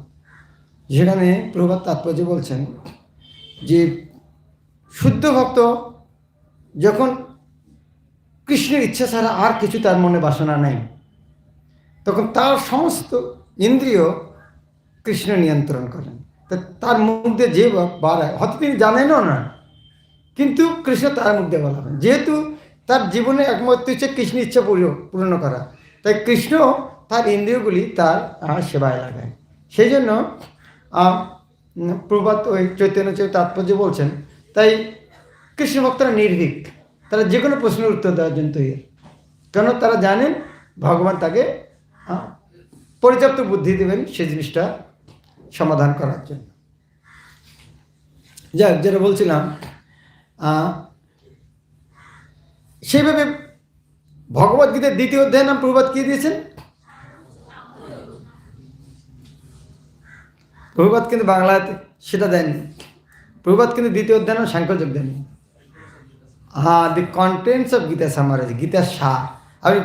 যেখানে প্রভুপাদ তাৎপর্য বলছেন যে শুদ্ধ ভক্ত যখন কৃষ্ণের ইচ্ছা ছাড়া আর কিছু তার মনে বাসনা নেই, তখন তার সমস্ত ইন্দ্রিয় কৃষ্ণ নিয়ন্ত্রণ করেন। তার মুখ দিয়ে যে বাড়ায়, হয়তো তিনি জানেনও না, কিন্তু কৃষ্ণ তার মুখ দিয়ে বলাবেন। যেহেতু তার জীবনে একমাত্র ইচ্ছা কৃষ্ণের ইচ্ছা পূর্ণ করা, তাই কৃষ্ণ তার ইন্দ্রিয়গুলি তার সেবায় লাগায়। সেই জন্য প্রভাত ওই চৈতন্য তাৎপর্য বলছেন, তাই কৃষ্ণ ভক্তরা নির্ভীক, তারা যে কোনো প্রশ্নের উত্তর দেওয়ার জন্য তৈরি, কেন তারা জানেন ভগবান তাকে পর্যাপ্ত বুদ্ধি দেবেন সেই জিনিসটা সমাধান করার জন্য। যাক, যেটা বলছিলাম, সেইভাবে ভগবদ্গীতার দ্বিতীয় অধ্যায়ের নাম প্রভাত কি দিয়েছেন? প্রভাত কিন্তু বাংলাতে সেটা দেননি। প্রভাত কিন্তু দ্বিতীয় অধ্যায় নাম সাংখ্যযোগ দেননি। দি কন্টেন্টস অফ গীতা সামারাইজ, গীতার সার। আপনি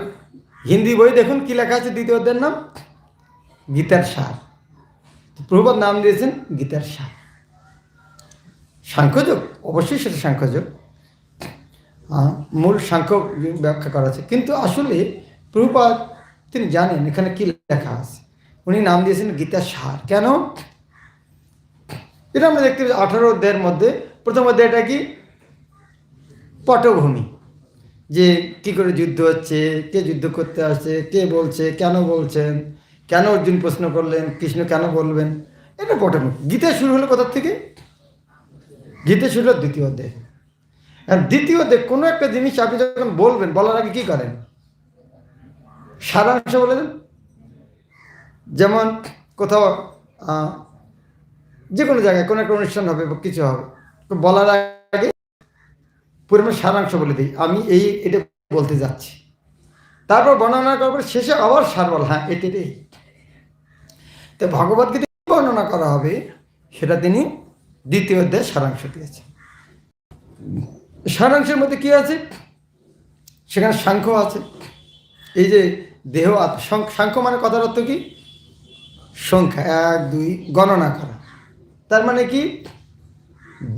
হিন্দি বই দেখুন কি লেখা আছে দ্বিতীয় অধ্যায়ের নাম গীতার সার। প্রভাত নাম দিয়েছেন গীতার সার। সাংখ্যযোগ অবশ্যই সেটা সাংখ্যযোগ, মূল সাংখ্য ব্যাখ্যা করা আছে, কিন্তু আসলে প্রভুপাদ তিনি জানেন এখানে কি লেখা আছে, উনি নাম দিয়েছেন গীতার সার। কেন? এটা আমরা দেখতে পাচ্ছি 18 অধ্যায়ের মধ্যে প্রথম অধ্যায়টা কি? পটভূমি, যে কি করে যুদ্ধ হচ্ছে, কে যুদ্ধ করতে আসছে, কে বলছে, কেন বলছেন, কেন অর্জুন প্রশ্ন করলেন, কৃষ্ণ কেন বলবেন, এটা পটভূমি। গীতা শুরু হলো কোথার থেকে? গীতা শুরু হলো দ্বিতীয় অধ্যায়। আর দ্বিতীয় অধ্যায় কোনো একটা জিনিস আপনি যখন বলবেন, বলার আগে কি করেন? সারাংশ বলে দেন। যেমন কোথাও যে কোনো জায়গায় কোনো একটা অনুষ্ঠান হবে বা কিছু হবে, তো বলার আগে পুরো সারাংশ বলে দিই, আমি এটা বলতে যাচ্ছি, তারপর বর্ণনা করার পর শেষে আবার সার বল, হ্যাঁ এটাই। তো ভগবদ্গীতা বর্ণনা করা হবে সেটা তিনি দ্বিতীয় অধ্যায়ে সারাংশ দিয়েছেন। সারাংশের মধ্যে কি আছে? সেখানে সাংখ্য আছে। এই যে দেহ সাংখ্য মানে কথার অর্থ কি? সংখ্যা, 1 2 গণনা করা। তার মানে কি?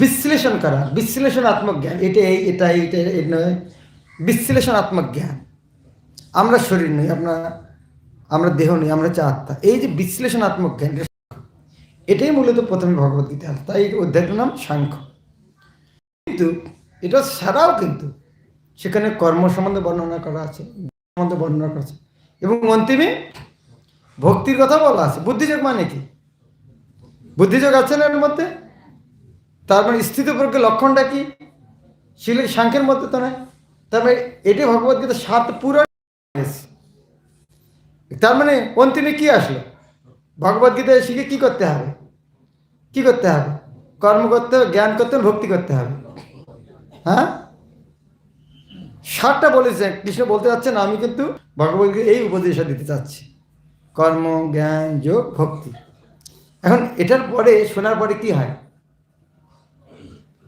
বিশ্লেষণ করা, বিশ্লেষণাত্মক জ্ঞান। এটা নয়, বিশ্লেষণাত্মক জ্ঞান। আমরা শরীর নই, আমরা দেহ নই, আমরা হচ্ছে আত্মা। এই যে বিশ্লেষণাত্মক জ্ঞান, এটাই মূলত প্রথমে ভগবদ্গীতা। তাই অধ্যায়টার নাম সাংখ্য। কিন্তু এটা ছাড়াও কিন্তু সেখানে কর্ম সম্বন্ধে বর্ণনা করা আছে, সম্বন্ধে বর্ণনা করা আছে, এবং অন্তিমে ভক্তির কথা বলা আছে। বুদ্ধিযোগ মানে কি? বুদ্ধিযোগ আছে না এর মধ্যে? তার মানে স্থিতপ্রজ্ঞ লক্ষণটা কি? শিল সাংখ্যের মধ্যে তো নয়। তার মানে এটাই ভগবদ্গীতা 7 পুরো। তার মানে অন্তিমে কি আসলো? ভগবদ্গীতায় শিখে কি করতে হবে? কি করতে হবে? কর্ম করতে হবে, জ্ঞান করতে হবে, ভক্তি করতে হবে। হ্যাঁ, 7টা বলেছে কৃষ্ণ। বলতে যাচ্ছেন আমি কিন্তু ভগবদ্গীতা এই উপদেশ দিতে চাচ্ছি, কর্ম, জ্ঞান, যোগ, ভক্তি। এখন এটার পরে শোনার পরে কি হয়?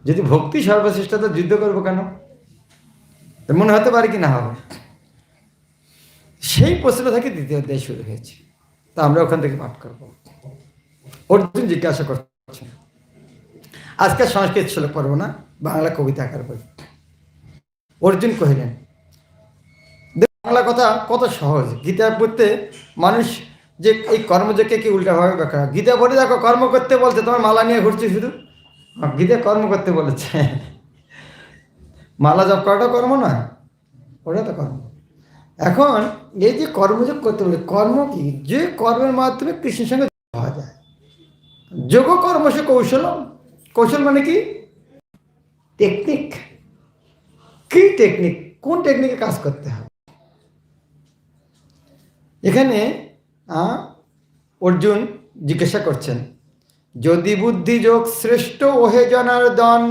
যদি ভক্তি সর্বশ্রেষ্ঠ, তো যুদ্ধ করবো কেন? মনে হতে পারে কি না হবে? সেই প্রশ্ন থেকে দ্বিতীয় অধ্যায় শুরু হয়েছে। তা আমরা ওখান থেকে পাঠ করবো। অর্জুন জিজ্ঞাসা করছেন, আজকে সংস্কৃত শ্লোক পড়বো না, বাংলা কবিতা আকার বই। অর্জুন কহিলেন, বাংলা কথা কত সহজ। গীতা পড়তে মানুষ যে এই কর্মযোগকে কি উল্টাভাবে ব্যাখ্যা। গীতা পড়ে দেখো কর্ম করতে বলছে, তোমার মালা নিয়ে ঘুরছে শুধু। গীতা কর্ম করতে বলেছে। মালা জপ করাটা কর্ম নয়, ওটা তো কর্ম। এখন এই যে কর্মযোগ করতে বলে, কর্ম কি? যে কর্মের মাধ্যমে কৃষ্ণের সঙ্গে হওয়া যায়। যোগ কর্মসে কৌশল। কৌশল মানে কি? টেকনিক। কি টেকনিক? কোন টেকনিকে কাজ করতে হবে? এখানে অর্জুন জিজ্ঞাসা করছেন, যদি বুদ্ধিযোগ শ্রেষ্ঠ ওহে জনার্দন,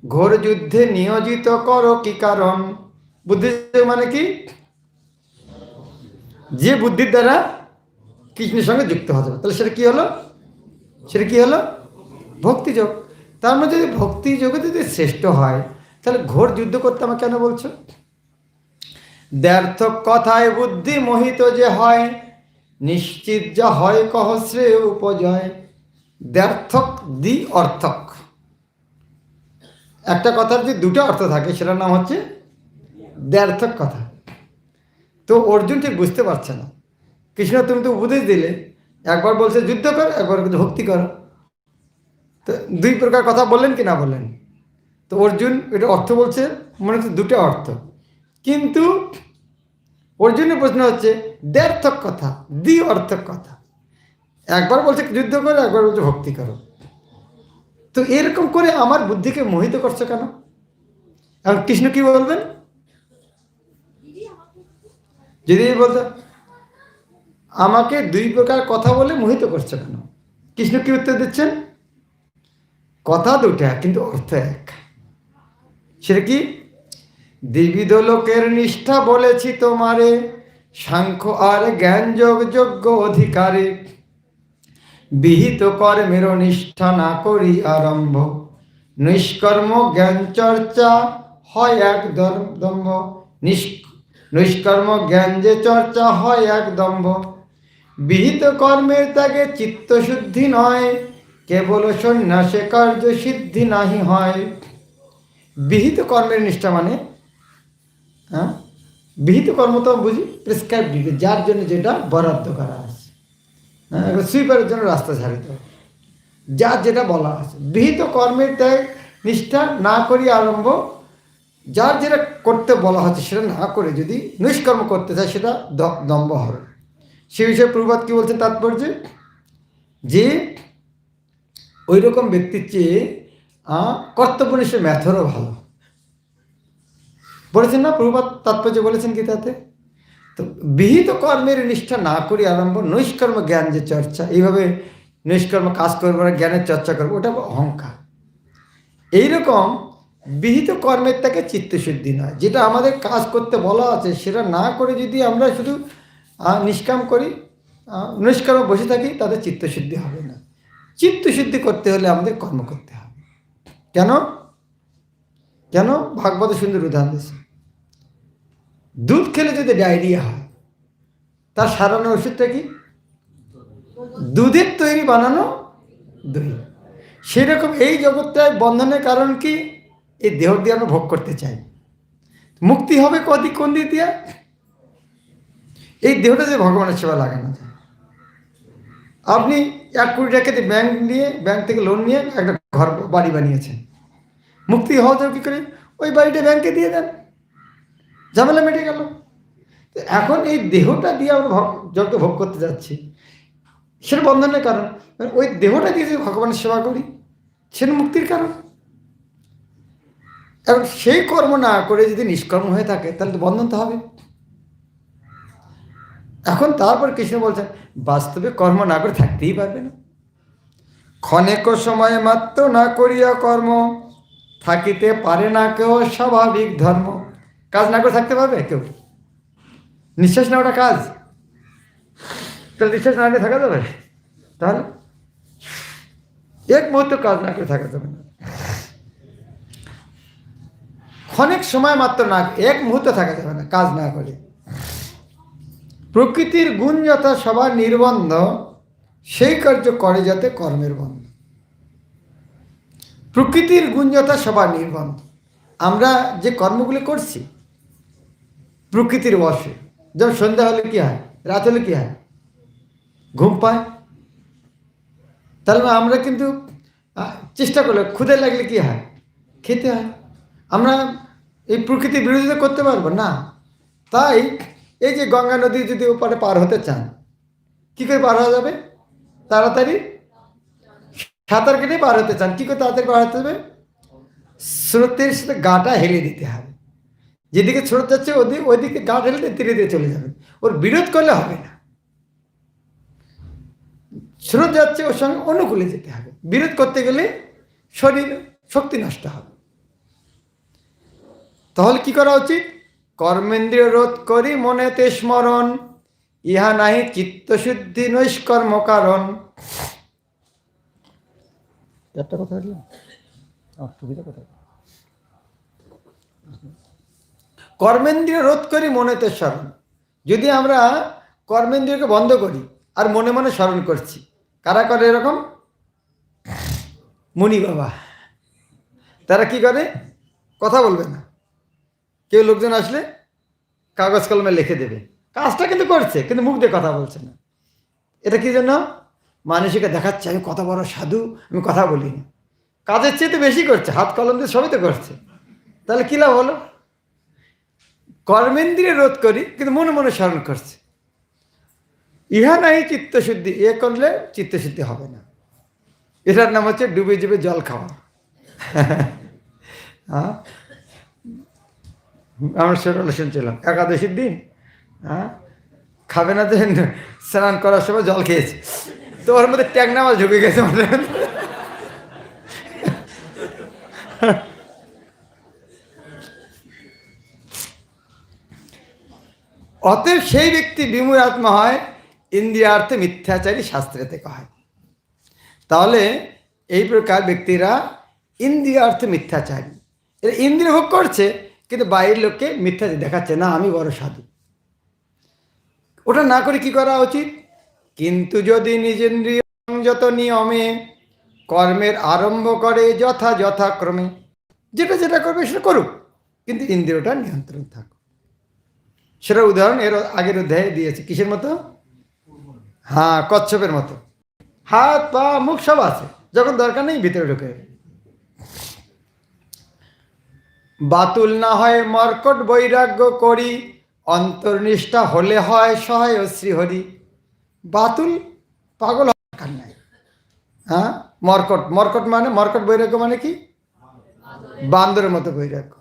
ঘোর যুদ্ধে নিয়োজিত করো কি কারণ? বুদ্ধিযোগ মানে কি? যে বুদ্ধির দ্বারা কৃষ্ণের সঙ্গে যুক্ত হতে হবে। তাহলে সেটা কি হলো? সেটা কি হলো? ভক্তিযোগ। তার মধ্যে যদি ভক্তিযোগে যদি শ্রেষ্ঠ হয়, তাহলে ঘোর যুদ্ধ করতে আমাকে কেন বলছো? দ্ব্যর্থক কথায় বুদ্ধি মোহিত যে হয়, নিশ্চিত যা হয় কহ শ্রেয় উপজয়। দ্ব্যর্থক দ্বি অর্থক। একটা কথার যে দুটো অর্থ থাকে সেটার নাম হচ্ছে দ্ব্যর্থক কথা। তো অর্জুন ঠিক বুঝতে পারছে না। কৃষ্ণ তুমি তো উপদেশ দিলে, একবার বলছে যুদ্ধ কর, একবার ভক্তি করো। তো 2 প্রকার কথা বললেন কি না বললেন? তো অর্জুন এটা অর্থ বলছে, মনে হচ্ছে দুটো অর্থ। কিন্তু অর্জুনের প্রশ্ন হচ্ছে দ্ব্যর্থক কথা, দ্বি অর্থক কথা। একবার বলছে যুদ্ধ করো, একবার বলছে ভক্তি করো। তো এরকম করে আমার বুদ্ধিকে মোহিত করছো কেন? এখন কৃষ্ণ কি বলবেন? যদি বলতো আমাকে দুই প্রকার কথা বলে মোহিত করছো কেন, কৃষ্ণ কি উত্তর দিচ্ছেন? কথা দুটা কিন্তু অর্থ এক। সেটা কি? দ্বিবিধ লোকের নিষ্ঠা বলেছি তোমারে, সাংখ্য আর জ্ঞান যোগ যোগ্য অধিকারে। বিহিত কর্মের নিষ্ঠা না করি আরম্ভ, নিষ্কর্ম জ্ঞান চর্চা হয় এক দম্ভ। নিষ্কর্ম জ্ঞান যে চর্চা হয় এক দম্ভ। বিহিত কর্মের ত্যাগে চিত্তশুদ্ধি নয়, কেবল সন্ন্যাসে কার্য সিদ্ধি নাহি হয়। বিহিত কর্মের নিষ্ঠা মানে, হ্যাঁ, বিহিত কর্ম তো বুঝি প্রেসক্রাইব ডিউটি, যার জন্য যেটা বরাদ্দ করা আছে। হ্যাঁ, সুইপারের জন্য রাস্তা ছাড়িত, যার যেটা বলা আছে। বিহিত কর্মের ত্যাগ নিষ্ঠা না করি আরম্ভ, যার যেটা করতে বলা হচ্ছে সেটা না করে যদি নিষ্কর্ম করতে চায় সেটা দম্ভ হবে। সে বিষয়ে প্রভুপাদ কি বলছেন তাৎপর্যে? যে ওই রকম ব্যক্তির চেয়ে কর্তব্যনিষ্ঠ ম্যাথরও ভালো বলেছেন না প্রভুপাদ, তাৎপর্য বলেছেন গীতাতে। তো বিহিত কর্মের নিষ্ঠা না করি আরম্ভ, নৈষ্কর্ম জ্ঞান যে চর্চা, এইভাবে নৈষ্কর্ম কাজ করবো না, জ্ঞানের চর্চা করবো, ওটা অহংকার। এইরকম বিহিত কর্মের থেকে চিত্তশুদ্ধি নয়, যেটা আমাদের কাজ করতে বলা আছে সেটা না করে যদি আমরা শুধু নিষ্কাম করি, নিষ্কর্ম বসে থাকি, তাদের চিত্তশুদ্ধি হবে না। চিত্তশুদ্ধি করতে হলে আমাদের কর্ম করতে হবে। কেন? কেন? ভাগবত সুন্দর উদাহরণ দিয়েছে। দুধ খেলে যদি ডায়রিয়া হয়, তার সারানোর ওষুধটা কি? দুধের তৈরি বানানো দই। সেরকম এই জগৎটায় বন্ধনের কারণ কি? এই দেহ দিয়ে আমরা ভোগ করতে চাই। মুক্তি হবে কোন দিক দিয়ে? এই দেহটা যে ভগবানের সেবা লাগানো যায়। আপনি 1 কোটি টাকা দিয়ে ব্যাংক থেকে লোন নিয়ে একটা বাড়ি বানিয়েছেন, মুক্তি হওয়া যাবে কী করে? ওই বাড়িটা ব্যাংকে দিয়ে দেন, ঝামেলা মেটে গেল। এখন এই দেহটা দিয়ে আমরা যত ভোগ করতে যাচ্ছি সেটা বন্ধনের কারণ। ওই দেহটা দিয়ে যদি ভগবানের সেবা করি সেটা মুক্তির কারণ। এখন সেই কর্ম না করে যদি নিষ্কর্ম হয়ে থাকে তাহলে তো বন্ধন তো হবে। এখন তারপর কৃষ্ণ বলছেন বাস্তবে কর্ম না করে থাকতেই পারবে না। ক্ষণেক সময় মাত্র না করিয়া কর্ম, থাকিতে পারে না কেউ স্বাভাবিক ধর্ম। কাজ না করে থাকতে পারবে কেউ? নিঃশ্বাস নেওয়াটা কাজ, তাহলে নিঃশ্বাস না নিয়ে থাকা যাবে? তাহলে এক মুহূর্ত কাজ না করে থাকা যাবে না। ক্ষণিক সময় মাত্র না, এক মুহূর্ত থাকা যাবে না কাজ না করে। প্রকৃতির গুণ যথা সবার নির্বন্ধ, সেই কার্য করে যাতে কর্মের বন্ধ। প্রকৃতির গুণ যথা সবার নির্বন্ধ, আমরা যে কর্মগুলি করছি প্রকৃতির বশে। যেমন সন্ধ্যা হলে কী হয়, রাত হলে কী হয়? ঘুম পায়। তাহলে আমরা কিন্তু চেষ্টা করলে ক্ষুধা লাগলে কী হয়? খেতে হয়। আমরা এই প্রকৃতির বিরোধিতা করতে পারবো না। তাই এই যে গঙ্গা নদী যদি ওপারে পার হতে চান, কী করে পার হওয়া যাবে? তাড়াতাড়ি সাঁতার কেটে পার হতে চান, কী করে তাড়াতাড়ি পার হতে হবে? স্রোতের সাথে গাটা হেলে দিতে হবে। যেদিকে স্রোত যাচ্ছে ওইদিকে গা ঢেলে ধীরে ধীরে চলে যাবে। ওর বিরোধ করলে হবে না। স্রোত যাচ্ছে ওর সঙ্গে অনুকূলে যেতে হবে। বিরোধ করতে গেলে শরীর শক্তি নষ্ট হবে। তাহলে কি করা উচিত? কর্মেন্দ্রিয় রোধ করি মনেতে স্মরণ, ইহা নাহি চিত্তশুদ্ধি নৈষ্কর্ম কারণ। একটা কথা সুবিধা কথা, কর্মেন্দ্রিয় রোধ করি মনেতে স্মরণ। যদি আমরা কর্মেন্দ্রিয়কে বন্ধ করি আর মনে মনে স্মরণ করছি, কারা করে এরকম? মুনি বাবা। তারা কি করে? কথা বলবে না। কেউ লোকজন আসলে কাগজ কলমে লিখে দেবে, কাজটা কিন্তু করছে কিন্তু মুখ দিয়ে কথা বলছে না। এটা কি জন্য? মানুষকে দেখাচ্ছে আমি কত বড় সাধু, আমি কথা বলি না। কাজের চেয়ে তো বেশি করছে, হাত কলম দিয়ে সবই তো করছে। তাহলে কী লাভ হলো? কর্মেন্দ্রিয় রোধ করি কিন্তু মনে মনে স্মরণ করছে। ইহা নাই চিত্তশুদ্ধি, এ করলে চিত্তশুদ্ধি হবে না। এটার নাম হচ্ছে ডুবে ডুবে জল খাওয়া। হ্যাঁ, আমরা সেটা শুনছিলাম একাদশীর দিন, হ্যাঁ, খাবে না তো স্নান করার সময় জল খেয়েছে, তো ওর মধ্যে ট্যাংনা মাছ ঢুকে গেছে। অতএব সেই ব্যক্তি বিমূঢ় আত্মা হয়, ইন্দ্রিয়ার্থে মিথ্যাচারী শাস্ত্রেতে কয়। তাহলে এই প্রকার ব্যক্তিরা ইন্দ্রিয়ার্থে মিথ্যাচারী, এরা ইন্দ্রিয় ভোগ করছে কিন্তু বাইরের লোককে মিথ্যা দেখাচ্ছে, না আমি বড় সাধু। ওটা না করে কি করা উচিত? কিন্তু যদি নিজেন্দ্রিয় সংযত নিয়মে কর্মের আরম্ভ করে যথাক্রমে, যেটা যেটা করবে সেটা করুক, কিন্তু ইন্দ্রিয়টা নিয়ন্ত্রণ থাকুক। সেটা উদাহরণ এর আগের অধ্যায়ে দিয়েছে। কিসের মতো? হ্যাঁ, কচ্ছপের মতো, হাত পা মুখ সব আছে, যখন দরকার নেই ভিতরে ঢুকে। বাতুল না হয় মর্কট বৈরাগ্য করি, অন্তর্নিষ্ঠা হলে হয় সহায় শ্রীহরি। বাতুল পাগল দরকার নাই। হ্যাঁ, মর্কট মানে, মর্কট বৈরাগ্য মানে কি? বান্দরের মতো বৈরাগ্য।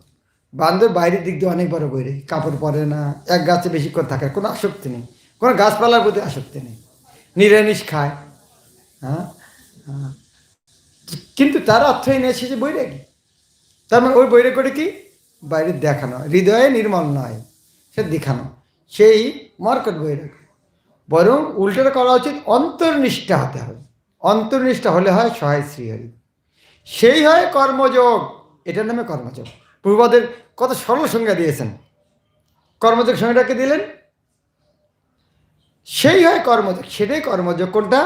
বান্দর বাইরের দিক দিয়ে অনেক বড় বৈরাগী, কাপড় পরে না, এক গাছে বেশিক্ষণ থাকে, কোনো আসক্তি নেই, কোনো গাছপালার প্রতি আসক্তি নেই, নিরামিষ খায়। হ্যাঁ, কিন্তু তার অর্থই নেই সে যে বৈরাগী। তার মানে ওই বৈরাগ্যটা কি? বাইরে দেখানো, হৃদয়ে নির্মল নয়, সে দেখানো, সেই মর্কট বৈরাগ্য। বরং উল্টোটা করা উচিত, অন্তর্নিষ্ঠা হতে হবে। অন্তর্নিষ্ঠা হলে হয় সহায় শ্রীহরি, সেই হয় কর্মযোগ। এটার নামে কর্মযোগ। পূর্বদের কত সরল সংজ্ঞা দিয়েছেন, কর্মযোগ সংজ্ঞাটাকে দিলেন, সেই হয় কর্মযোগ। সেটাই কর্মযোগ। কোনটা?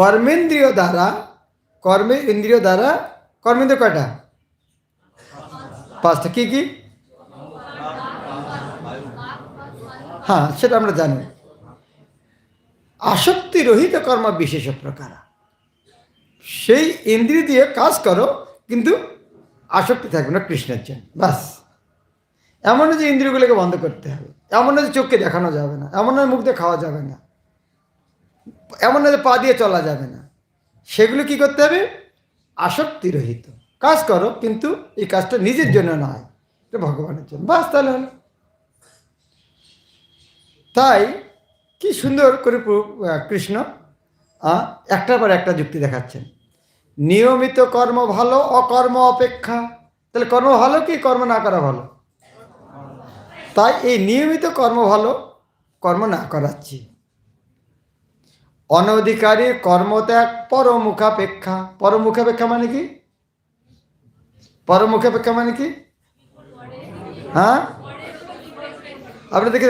কর্মেন্দ্রিয় দ্বারা, ইন্দ্রিয় দ্বারা, কর্মেন্দ্রিয় কয়টা? 5টা। কি কি? হ্যাঁ, সেটা আমরা জানি। আসক্তি রহিত কর্ম বিশেষ প্রকার। সেই ইন্দ্রিয় দিয়ে কাজ করো, কিন্তু আসক্তি থাকবে না কৃষ্ণের জন্য, বাস। এমন না যে ইন্দ্রিয়গুলোকে বন্ধ করতে হবে, এমন না যে চোখকে দেখানো যাবে না, এমন না মুখ দিয়ে খাওয়া যাবে না, এমন না যে পা দিয়ে চলা যাবে না। সেগুলো কি করতে হবে? আসক্তি রহিত কাজ করো, কিন্তু এই কাজটা নিজের জন্য নয়, এটা ভগবানের জন্য, বাস। তাহলে হলো। তাই কি সুন্দর করে কৃষ্ণ একটার পর একটা যুক্তি দেখাচ্ছেন। নিয়মিত কর্ম ভালো অকর্ম অপেক্ষা। তাহলে কর্ম ভালো কি কর্ম না করা ভালো? তাই এই নিয়মিত কর্ম ভালো, কর্ম না করাচ্ছি। অনধিকারী কর্মত্যাগ পরমুখাপেক্ষা। পরমুখাপেক্ষা মানে কি? পরমুখাপেক্ষা মানে কি? হ্যাঁ, আপনি দেখে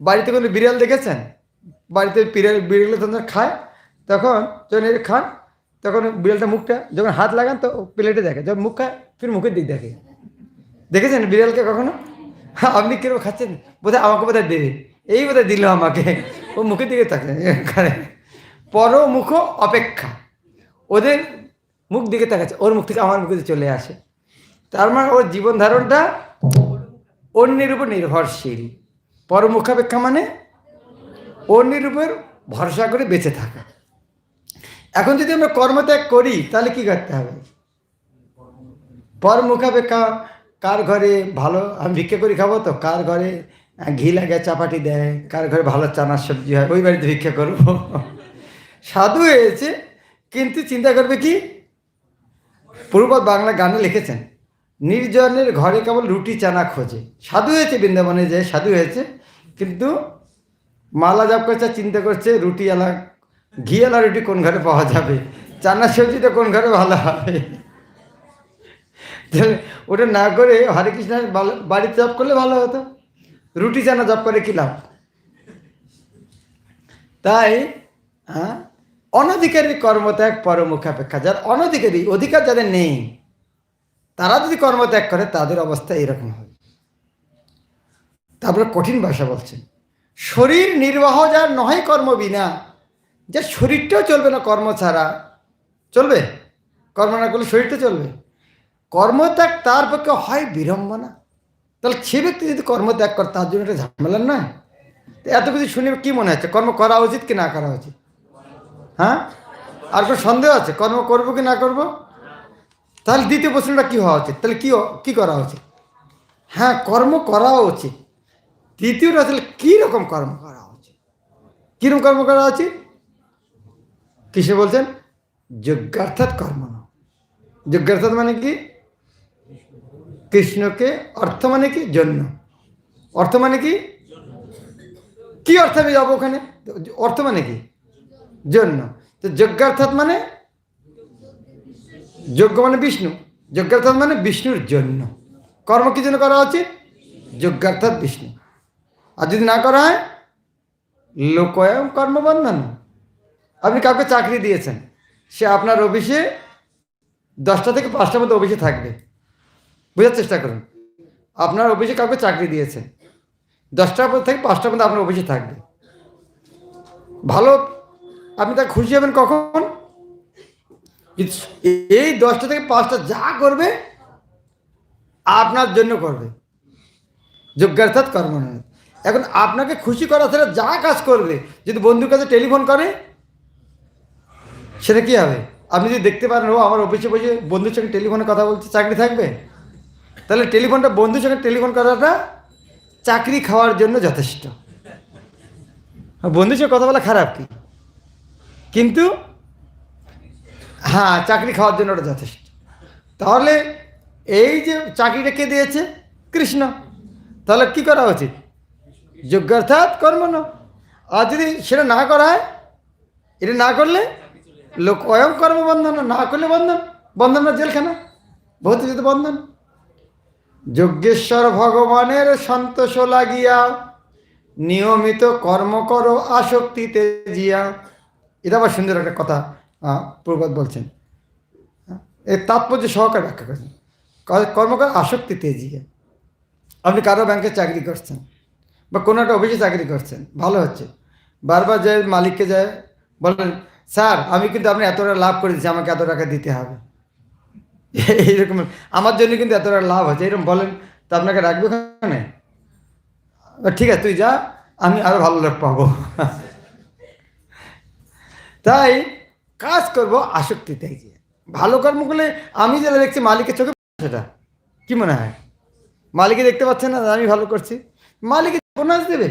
বাড়িতে কোনো বিড়াল দেখেছেন? বাড়িতে বিড়াল তখন খায়, তখন যখন খান, তখন বিড়ালটা মুখটা যখন হাত লাগান তো প্লেটে দেখে, যখন মুখ খায় ফির মুখের দিক দেখে। দেখেছেন বিড়ালকে কখনো? আপনি কিরকম খাচ্ছেন? বোধহয় আমাকে বোধহয় দেবে, এই বোধহয় দিল আমাকে, ও মুখের দিকে থাকে। পরমুখ অপেক্ষা, ওদের মুখ দিকে তাকাচ্ছে, ওর মুখ থেকে আমার মুখে চলে আসে। তার মানে ওর জীবন ধারণটা অন্যের উপর নির্ভরশীল। পরমুখাপেক্ষা মানে অন্যের উপর ভরসা করে বেঁচে থাকা। এখন যদি আমরা কর্মত্যাগ করি তাহলে কি করতে হবে? পরমুখাপেক্ষা। কার ঘরে ভালো, আমি ভিক্ষা করে খাবো তো, কার ঘরে ঘি লাগে চাপাটি দেয়, কার ঘরে ভালো চানার সবজি হয়, ওই বাড়িতে ভিক্ষা করবো। সাধু হয়েছে কিন্তু চিন্তা করবে কি? পূর্ববৎ বাংলা গানে লিখেছেন, নির্জনের ঘরে কেবল রুটি চানা খোঁজে। সাধু হয়েছে, বৃন্দাবনে যায় সাধু হয়েছে, কিন্তু মালা জপ করছে, চিন্তা করছে রুটিওয়ালা, ঘিওয়ালা রুটি কোন ঘরে পাওয়া যাবে, চানা সবজিটা কোন ঘরে ভালো হবে। ওটা না করে হরে কৃষ্ণ বাড়িতে জপ করলে ভালো হতো, রুটি চানা জপ করে কি লাভ? তাই অনধিকারী কর্মত্যাগ পরমুখাপেক্ষা। যার অনধিকারী, অধিকার যাদের নেই, তারা যদি কর্মত্যাগ করে তাদের অবস্থা এরকম হবে। তারপরে কঠিন ভাষা বলছেন, শরীর নির্বাহ যার নয় কর্ম বিনা। যার শরীরটাও চলবে না কর্ম ছাড়া, চলবে? কর্ম না করলে শরীরটা চলবে? কর্মত্যাগ তার পক্ষে হয় বিড়ম্বনা। তাহলে সে ব্যক্তি যদি কর্মত্যাগ করে তার জন্য একটা ঝামেলার নয়? তো এত কিছু শুনে কি মনে হচ্ছে কর্ম করা উচিত কি না করা উচিত? হ্যাঁ, আর কোনো সন্দেহ আছে কর্ম করব কি না করব? তাহলে দ্বিতীয় প্রশ্নটা কি হওয়া উচিত? তাহলে কি করা উচিত? হ্যাঁ, কর্ম করা উচিত। তৃতীয়টা তাহলে কীরকম কর্ম করা উচিত? কীরকম কর্ম করা উচিত? কিসে বলছেন? যজ্ঞার্থাৎ কর্ম না। যজ্ঞার্থাৎ মানে কি? কৃষ্ণকে, অর্থ মানে কি? জন্য। অর্থ মানে কি? কি অর্থে আমি যাবো ওখানে? অর্থ মানে কি? জন্য। তো যজ্ঞার্থাৎ মানে, যজ্ঞ মানে বিষ্ণু, যজ্ঞার্থাৎ মানে বিষ্ণুর জন্য। কর্ম কি জন্য করা উচিত? যজ্ঞার্থাৎ বিষ্ণু। আর যদি না করা হয়, লোকয়ং কর্মবন্ধন। আপনি কাউকে চাকরি দিয়েছেন, সে আপনার অফিসে 10টা থেকে 5টার মধ্যে অফিসে থাকবে। বোঝার চেষ্টা করুন, আপনার অফিসে কাউকে চাকরি দিয়েছেন, 10টা থেকে 5টার মধ্যে আপনার অফিসে থাকবে। ভালো, আপনি তাকে খুশি হবেন কখন? এই 10টা থেকে 5টা যা করবে আপনার জন্য করবে, যজ্ঞার্থাৎ কর্ম নয়। এখন আপনাকে খুশি করা ছাড়া যা কাজ করবে, যদি বন্ধুর কাছে টেলিফোন করে সেটা কী হবে? আপনি যদি দেখতে পারেন ও আমার অফিসে বসে বন্ধুর সঙ্গে টেলিফোনে কথা বলছে, চাকরি থাকবে? তাহলে টেলিফোনটা, বন্ধুর সঙ্গে টেলিফোন করাটা চাকরি খাওয়ার জন্য যথেষ্ট। বন্ধুর সঙ্গে কথা বলা খারাপ কি, কিন্তু হ্যাঁ, চাকরি খাওয়ার জন্য ওটা যথেষ্ট। তাহলে এই যে চাকরিটা কে দিয়েছে? কৃষ্ণ। তাহলে কি করা উচিত? যজ্ঞার্থাৎ কর্ম না। আর যদি সেটা না করা হয়, এটা না করলে লোক অয়ং কর্মবন্ধন, না করলে বন্ধন। বন্ধন না জেলখানা, ভৌতিক বন্ধন। যজ্ঞেশ্বর ভগবানের সন্তোষ লাগিয়া নিয়মিত কর্ম করো আসক্তিতে জিয়া। এটা আবার সুন্দর একটা কথা প্রবাদ বলছেন, এর তাৎপর্য সহকারে ব্যাখ্যা করেছেন। কর্ম করো আসক্তিতে জিয়া। আপনি কারো ব্যাংকে চাকরি করছেন বা কোনো একটা অফিসে চাকরি করছেন, ভালো হচ্ছে, বারবার যায় মালিককে যায় বলেন, স্যার আমি কিন্তু আপনি এত টাকা লাভ করে দিচ্ছি, আমাকে এত টাকা দিতে হবে, এইরকম আমার জন্য কিন্তু এত টাকা লাভ হচ্ছে, এরকম বলেন, তো আপনাকে রাখবে ওখানে? ঠিক আছে তুই যা, আমি আরো ভালো লোক পাবো। তাই কাজ করবো আসক্তিতে গিয়ে। ভালো কর্ম করলে আমি যেটা দেখছি মালিকের চোখে, সেটা কি মনে হয়? মালিকে দেখতে পাচ্ছেন না আমি ভালো করছি, মালিকে বোনাস দেবে,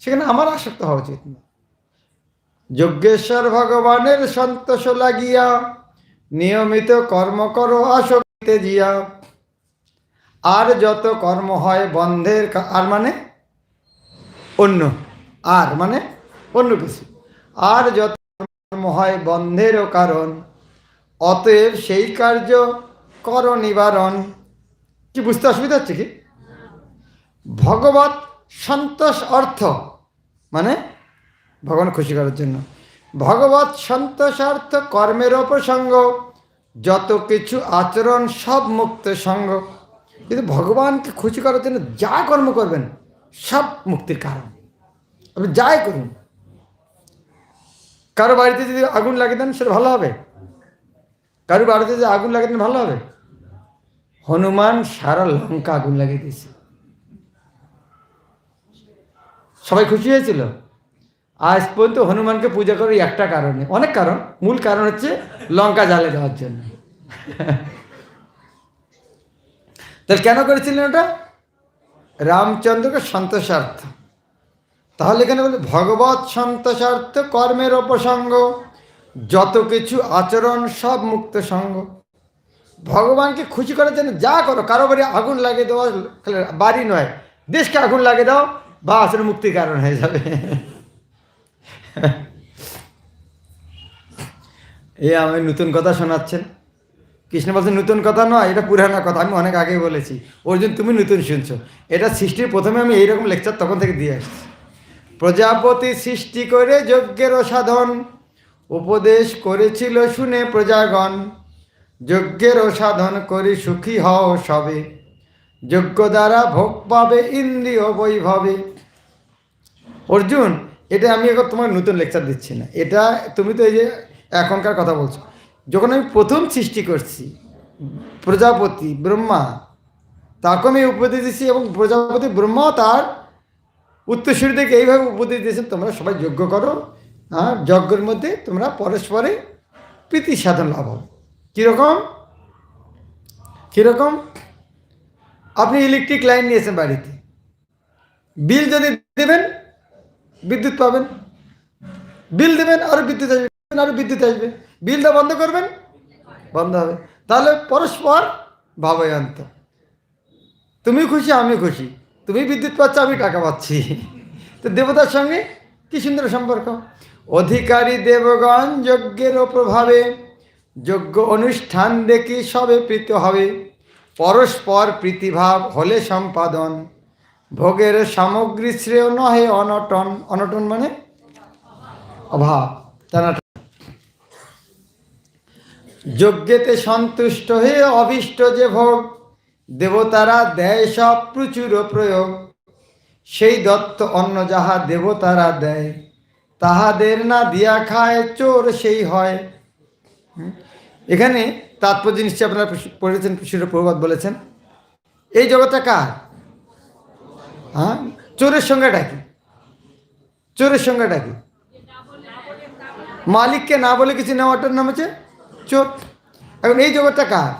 সেখানে আমার আসক্ত হওয়া উচিত না। যজ্ঞেশ্বর ভগবানের সন্তোষ লাগিয়া নিয়মিত কর্ম করো আসক্তিতে জিয়া। আর যত কর্ম হয় বন্ধের, আর মানে অন্য, আর মানে অন্য কিছু, আর যত কর্ম হয় বন্ধেরও কারণ, অতএব সেই কার্য কর নিবারণ। কি বুঝতে অসুবিধা হচ্ছে কি? ভগবত সন্তোষ অর্থ মানে ভগবান খুশি করার জন্য, ভগবত সন্তোষার্থ কর্মের প্রসঙ্গ, যত কিছু আচরণ সব মুক্ত সঙ্গ। কিন্তু ভগবানকে খুশি করার জন্য যা কর্ম করবেন সব মুক্তির কারণ। আপনি যাই করুন, কারো বাড়িতে যদি আগুন লাগিয়ে দেন সেটা ভালো হবে? কারো বাড়িতে যদি আগুন লাগিয়ে দেন ভালো হবে? হনুমান সারা লঙ্কা আগুন লাগিয়ে দিয়েছে, সবাই খুশি হয়েছিল। আজ পর্যন্ত হনুমানকে পূজা করে একটা কারণে, অনেক কারণ, মূল কারণ হচ্ছে লঙ্কা জ্বালে দেওয়ার জন্য। তাহলে কেন করেছিলেন ওটা? রামচন্দ্রকে সন্তোষার্থ। তাহলে এখানে বলে ভগবত সন্তোষার্থ কর্মের প্রসঙ্গ, যত কিছু আচরণ সব মুক্ত সঙ্গ। ভগবানকে খুশি করার জন্য যা করো, কারো বাড়ি আগুন লাগিয়ে দেওয়া, বাড়ি নয় দেশকে আগুন লাগিয়ে দাও, বা আসলে মুক্তির কারণ হয়ে যাবে। আমি নতুন কথা শোনাচ্ছেন, কৃষ্ণ বলছেন নতুন কথা নয়, এটা পুরানো কথা, আমি অনেক আগেই বলেছি। অর্জুন তুমি নতুন শুনছো, এটা সৃষ্টির প্রথমে আমি এইরকম লেকচার তখন থেকে দিয়ে আসছি। প্রজাপতি সৃষ্টি করে যজ্ঞের সাধন, উপদেশ করেছিল শুনে প্রজাগণ। যজ্ঞের সাধন করি সুখী হও সবে, যজ্ঞ দ্বারা ভোগ পাবে ইন্দ্রিয় বৈভবে। অর্জুন এটা আমি এখন তোমার নতুন লেকচার দিচ্ছি না, এটা তুমি তো এই যে এখনকার কথা বলছো। যখন আমি প্রথম সৃষ্টি করছি প্রজাপতি ব্রহ্মা, তাকে আমি উপদেশ দিচ্ছি, এবং প্রজাপতি ব্রহ্মা তার উত্তরসূরি থেকে এইভাবে উপদেশ দিয়েছেন, তোমরা সবাই যজ্ঞ করো, আর যজ্ঞের মধ্যে তোমরা পরস্পরে প্রীতি সাধন লাভ হবে। কীরকম কীরকম? আপনি ইলেকট্রিক লাইন নিয়েছেন বাড়িতে, বিল যদি দেবেন বিদ্যুৎ পাবেন, বিল দেবেন আরও বিদ্যুৎ আসবে, আরও বিদ্যুৎ আসবে, বিলটা বন্ধ করবেন বন্ধ হবে। তাহলে পরস্পর ভাবায়ন্ত, তুমি খুশি আমি খুশি, তুমি বিদ্যুৎ পাচ্ছ আমি টাকা পাচ্ছি। তো দেবতার সঙ্গে কি সুন্দর সম্পর্ক। অধিকারী দেবগণ যজ্ঞের প্রভাবে যজ্ঞ অনুষ্ঠান দেখি সবে প্রীত হবে, পরস্পর প্রীতিভাব হলে সম্পাদন, ভোগের সামগ্রী শ্রেয় নহে অনটন। অনটন মানে অভাব, টানাটানি। যজ্ঞেতে সন্তুষ্ট হয়ে অভীষ্ট যে ভোগ, দেবতারা দেয় সব প্রচুর প্রয়োগ, সেই দত্ত অন্ন যাহা দেবতারা দেয়, তাহাদের না দিয়া খায় চোর সেই হয়। এখানে তাৎপর্য নিশ্চয় আপনারা পড়েছেন, শিল প্রভুপাদ বলেছেন এই জগৎটা কার? হ্যাঁ, চোরের সংজ্ঞাটা কি? চোরের সংজ্ঞাটা কি? মালিককে না বলে কিছু নেওয়াটার নাম হচ্ছে চোর। এখন এই জগৎটা কার?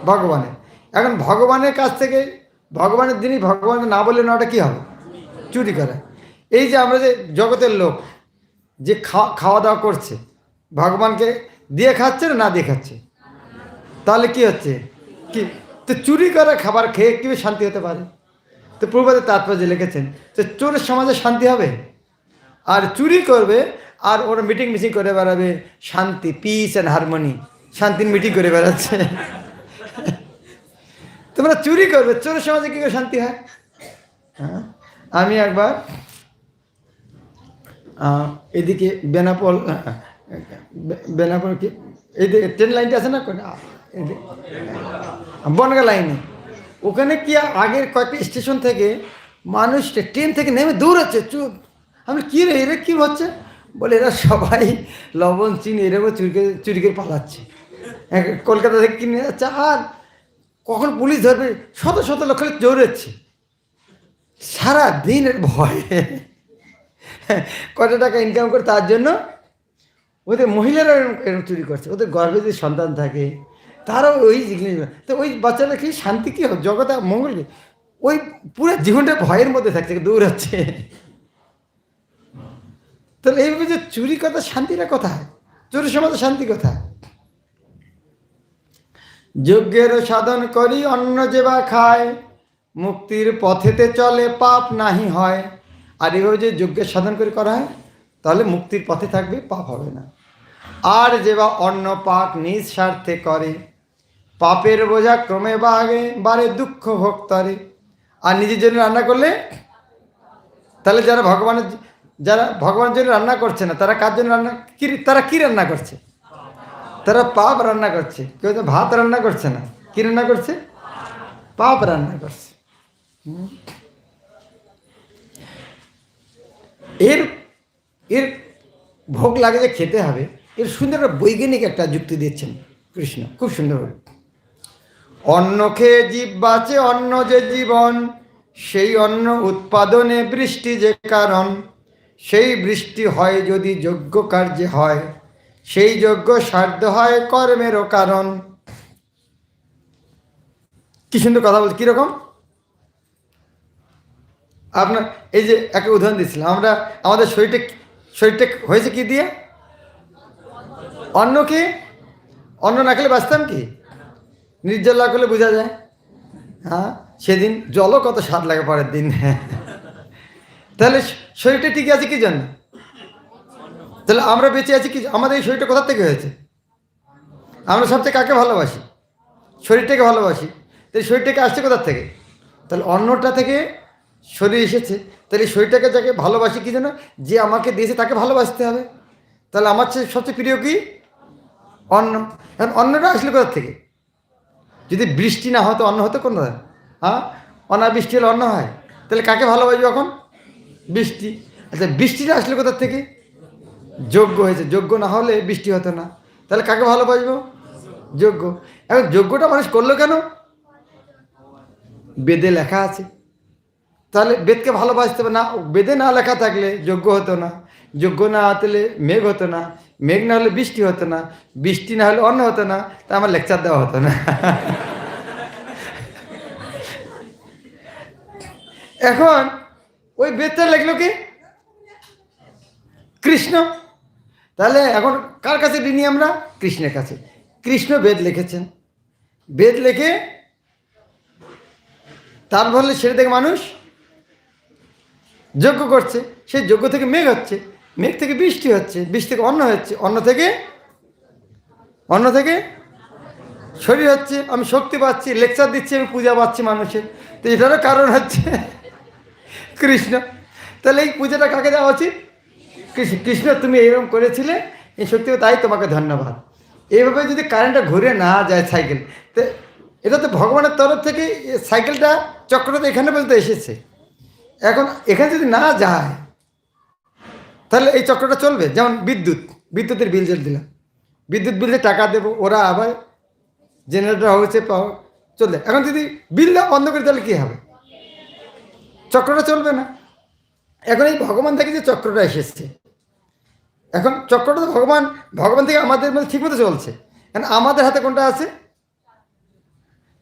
ভগবানের। এখন ভগবানের কাছ থেকে, ভগবানের দিনই ভগবানকে না বলে নেওয়াটা কী হবে? চুরি করা। এই যে আমরা যে জগতের লোক যে খাওয়া দাওয়া করছে, ভগবানকে দিয়ে খাচ্ছে না দিয়ে খাচ্ছে? তাহলে কি হচ্ছে? কি তো চুরি করা খাবার খেয়ে কীভাবে শান্তি হতে পারে? তো প্রভুপাদের তাৎপর্য লিখেছেন যে চোরের সমাজে শান্তি হবে, আর চুরি করবে আর ওরা মিটিং মিটিং করে বেড়াবে, শান্তি, পিস অ্যান্ড হারমোনি, শান্তির মিটিং করে বেড়াচ্ছে। তোমরা চুরি করবে, চোরের সমাজে কী করে শান্তি হয়? হ্যাঁ, আমি একবার এদিকে বেনাপোল কি এদিকে ট্রেন লাইনটা আছে না বনগা লাইনে, ওখানে কি আগের কয়েকটা স্টেশন থেকে মানুষ ট্রেন থেকে নেমে দৌড়াচ্ছে চুপ। আমি কী রে, এরা কী হচ্ছে? বলে এরা সবাই লবণ চিনি এরকম চুরি করে পালাচ্ছে, কলকাতা থেকে কিনে যাচ্ছে, আর কখন পুলিশ ধরবে শত শত লোক দৌড়াচ্ছে সারা দিনের ভয়ে। কত টাকা ইনকাম করে তার জন্য ওদের মহিলারা এরকম চুরি করছে, ওদের গর্ভে যদি সন্তান থাকে তারাও ওই জিনিস। তো ওই বাচ্চারা কি শান্তি কী হবে? জগতে মঙ্গল কি? ওই পুরো জীবনটা ভয়ের মধ্যে থাকছে, দৌড়াচ্ছে। তাহলে এইভাবে যে চুরি কথা, শান্তিটা কোথায়? চোরের সমাজে শান্তি কোথায়? যজ্ঞের সাধন করি অন্ন যেবা খায়, মুক্তির পথেতে চলে পাপ নাহি হয়। আর এইভাবে যে যজ্ঞের সাধন করে করা হয় তাহলে মুক্তির পথে থাকবে, পাপ হবে না। আর যেবা অন্ন পাক নিজ স্বার্থে করে, পাপের বোঝা ক্রমে বারে দুঃখ ভোগ তরে। আর নিজের জন্য রান্না করলে তাহলে যারা ভগবানের জন্য রান্না করছে না, তারা কার জন্য রান্না? তারা কি রান্না করছে? তারা পাপ রান্না করছে। কেউ তো ভাত রান্না করছে না, কি রান্না করছে? পাপ রান্না করছে। এর এর ভোগ লাগে যে খেতে হবে, এর সুন্দর বৈজ্ঞানিক একটা যুক্তি দিচ্ছেন কৃষ্ণ, খুব সুন্দর। অন্ন খেয়ে জীব বাঁচে, অন্ন যে জীবন, সেই অন্ন উৎপাদনে বৃষ্টি যে কারণ, সেই বৃষ্টি হয় যদি যজ্ঞ কার্যে হয়, সেই যজ্ঞ সাধ্য হয় কর্মেরও কারণ। কি সুন্দর কথা বলছে। কীরকম? আপনার এই যে একটা উদাহরণ দিচ্ছিলাম, আমাদের শরীরটা হয়েছে কি দিয়ে? অন্ন খেয়ে। অন্ন না খেলে বাঁচতাম কি? নির্জল না করলে বোঝা যায়। হ্যাঁ, সেদিন জলও কত স্বাদ লাগে পরের দিন। তাহলে শরীরটা টিকে আছে কি জন্য? তাহলে আমরা বেঁচে আছি কি? আমাদের এই শরীরটা কোথা থেকে হয়েছে? আমরা সবচেয়ে কাকে ভালোবাসি? শরীরটাকে ভালোবাসি। তাই শরীরটাকে আসছে কোথার থেকে? তাহলে অন্নটা থেকে শরীর এসেছে। তাহলে শরীরটাকে যাকে ভালোবাসি কি জন্য? যে আমাকে দিয়েছে তাকে ভালোবাসতে হবে। তাহলে আমার সবচেয়ে প্রিয় কি? অন্ন। এখন অন্নটা আসলে কোথার থেকে? যদি বৃষ্টি না হতো অন্ন হতো কোন? হ্যাঁ, অনাবৃষ্টি হলে অন্ন হয়। তাহলে কাকে ভালোবাসবো এখন? বৃষ্টি। আচ্ছা, বৃষ্টিটা আসলে কোথার থেকে? যজ্ঞ হয়েছে। যজ্ঞ না হলে বৃষ্টি হতো না। তাহলে কাকে ভালোবাসবো? যজ্ঞ। এখন যজ্ঞটা মানুষ করলো কেন? বেদে লেখা আছে, তাহলে বেদকে ভালোবাসতে হবে না, বেদে না লেখা থাকলে যজ্ঞ হতো না, যজ্ঞ না হলে মেঘ হতো না, মেঘ না হলে বৃষ্টি হতো না, বৃষ্টি না হলে অন্ন হতো না, তা আমার লেকচার দেওয়া হতো না। এখন ওই বেদটা লেখলো কি? কৃষ্ণ। তাহলে এখন কার কাছে ঋণী আমরা? কৃষ্ণের কাছে। কৃষ্ণ বেদ লিখেছেন, বেদ লিখে তার বললে সেটা থেকে মানুষ যজ্ঞ করছে, সেই যজ্ঞ থেকে মেঘ হচ্ছে, মেঘ থেকে বৃষ্টি হচ্ছে, বৃষ্টি থেকে অন্ন হচ্ছে, অন্ন থেকে শরীর হচ্ছে, আমি শক্তি পাচ্ছি, লেকচার দিচ্ছি, আমি পূজা পাচ্ছি মানুষের। তো এটারও কারণ হচ্ছে কৃষ্ণ। তাহলে এই পূজাটা কাকে দেওয়া উচিত? কৃষ্ণ, তুমি এইরকম করেছিলে, এই শক্তি, তাই তোমাকে ধন্যবাদ। এইভাবে যদি কারেন্টটা ঘুরে না যায় সাইকেল, তো এটা তো ভগবানের তরফ থেকে সাইকেলটা চক্রটা এখানে পর্যন্ত এসেছে। এখন এখানে যদি না যায় তাহলে এই চক্রটা চলবে। যেমন বিদ্যুতের বিল যে দিলাম, বিদ্যুৎ বিলে টাকা দেবো, ওরা আবার জেনারেটর হয়েছে চলবে। এখন যদি বিলটা বন্ধ করে তাহলে কী হবে? চক্রটা চলবে না। এখন এই ভগবান থেকে যে চক্রটা এসেছে, এখন চক্রটা তো ভগবান থেকে আমাদের মধ্যে ঠিকমতো চলছে। এখন আমাদের হাতে কোনটা আছে?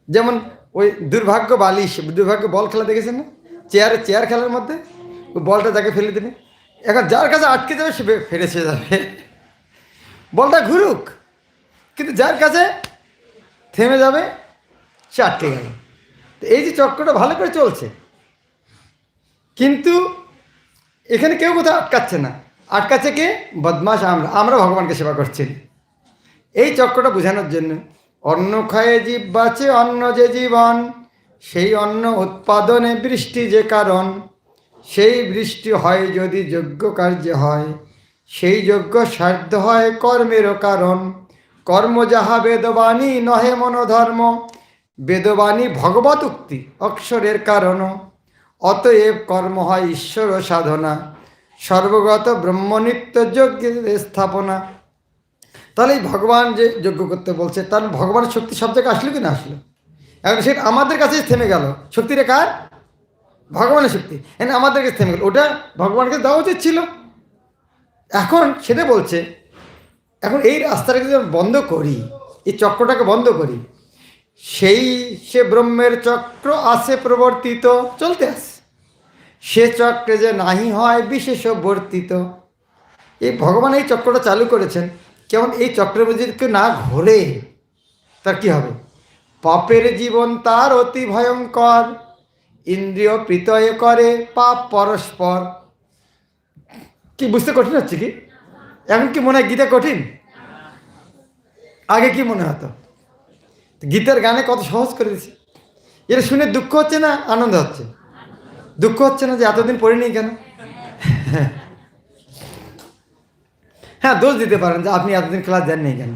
যেমন ওই দুর্ভাগ্য বল খেলা দেখেছেন না? চেয়ার খেলার মধ্যে ওই বলটা যাকে ফেলে দেবে, এখন যার কাছে আটকে যাবে সে ফেরেছে যাবে, বলটা ঘুরুক, কিন্তু যার কাছে থেমে যাবে সে আটকে গেল। তো এই যে চক্রটা ভালো করে চলছে, কিন্তু এখানে কেউ কোথাও আটকাচ্ছে না। আটকাচ্ছে কে? বদমাশ আমরা ভগবানকে সেবা করছি। এই চক্রটা বোঝানোর জন্য, অন্ন খায়ে জীব বাঁচে, অন্ন যে জীবন, সেই অন্ন উৎপাদনে বৃষ্টি যে কারণ, সেই বৃষ্টি হয় যদি যজ্ঞ কার্যে হয়, সেই যজ্ঞ সাধ্য হয় কর্মেরও কারণ। কর্ম যাহা বেদবাণী নহে মনোধর্ম, বেদবাণী ভগবত উক্তি অক্ষরের কারণ। অতএব কর্ম হয় ঈশ্বর সাধনা, সর্বগত ব্রহ্মনিত্য যজ্ঞের স্থাপনা। তাহলে এই ভগবান যে যজ্ঞ করতে বলছে, তার ভগবানের শক্তি সব জায়গায় আসলো কি না আসলো? এখন সেটা আমাদের কাছে থেমে গেল। শক্তিটা কার? ভগবানের শক্তি। হ্যাঁ, আমাদের কাছে থেমে গেল। ওটা ভগবানকে দেওয়া উচিত ছিল। এখন সেটা বলছে, এখন এই রাস্তাটাকে যদি বন্ধ করি, এই চক্রটাকে বন্ধ করি, সেই সে ব্রহ্মের চক্র আসে প্রবর্তিত, চলতে আসে, সে চক্রে যে নাহি হয় বিশেষ বর্তিত। এই ভগবান এই চক্রটা চালু করেছেন। কেমন? এই চক্রের মধ্যে যদি কেউ না ঘোরে তার কি হবে? পাপের জীবন তার অতি ভয়ঙ্কর, ইন্দ্রিয় প্রীতয়ে করে পাপ পরস্পর। কি বুঝতে কঠিন হচ্ছে কি? এখন কি মনে হয় গীতা কঠিন? আগে কি মনে হতো? গীতার গানে কত সহজ করে দিয়েছে। এটা শুনে দুঃখ হচ্ছে না আনন্দ হচ্ছে? দুঃখ হচ্ছে না যে এতদিন পড়িনি কেন? হ্যাঁ, দোষ দিতে পারেন যে আপনি এতদিন ক্লাস দেননি কেন,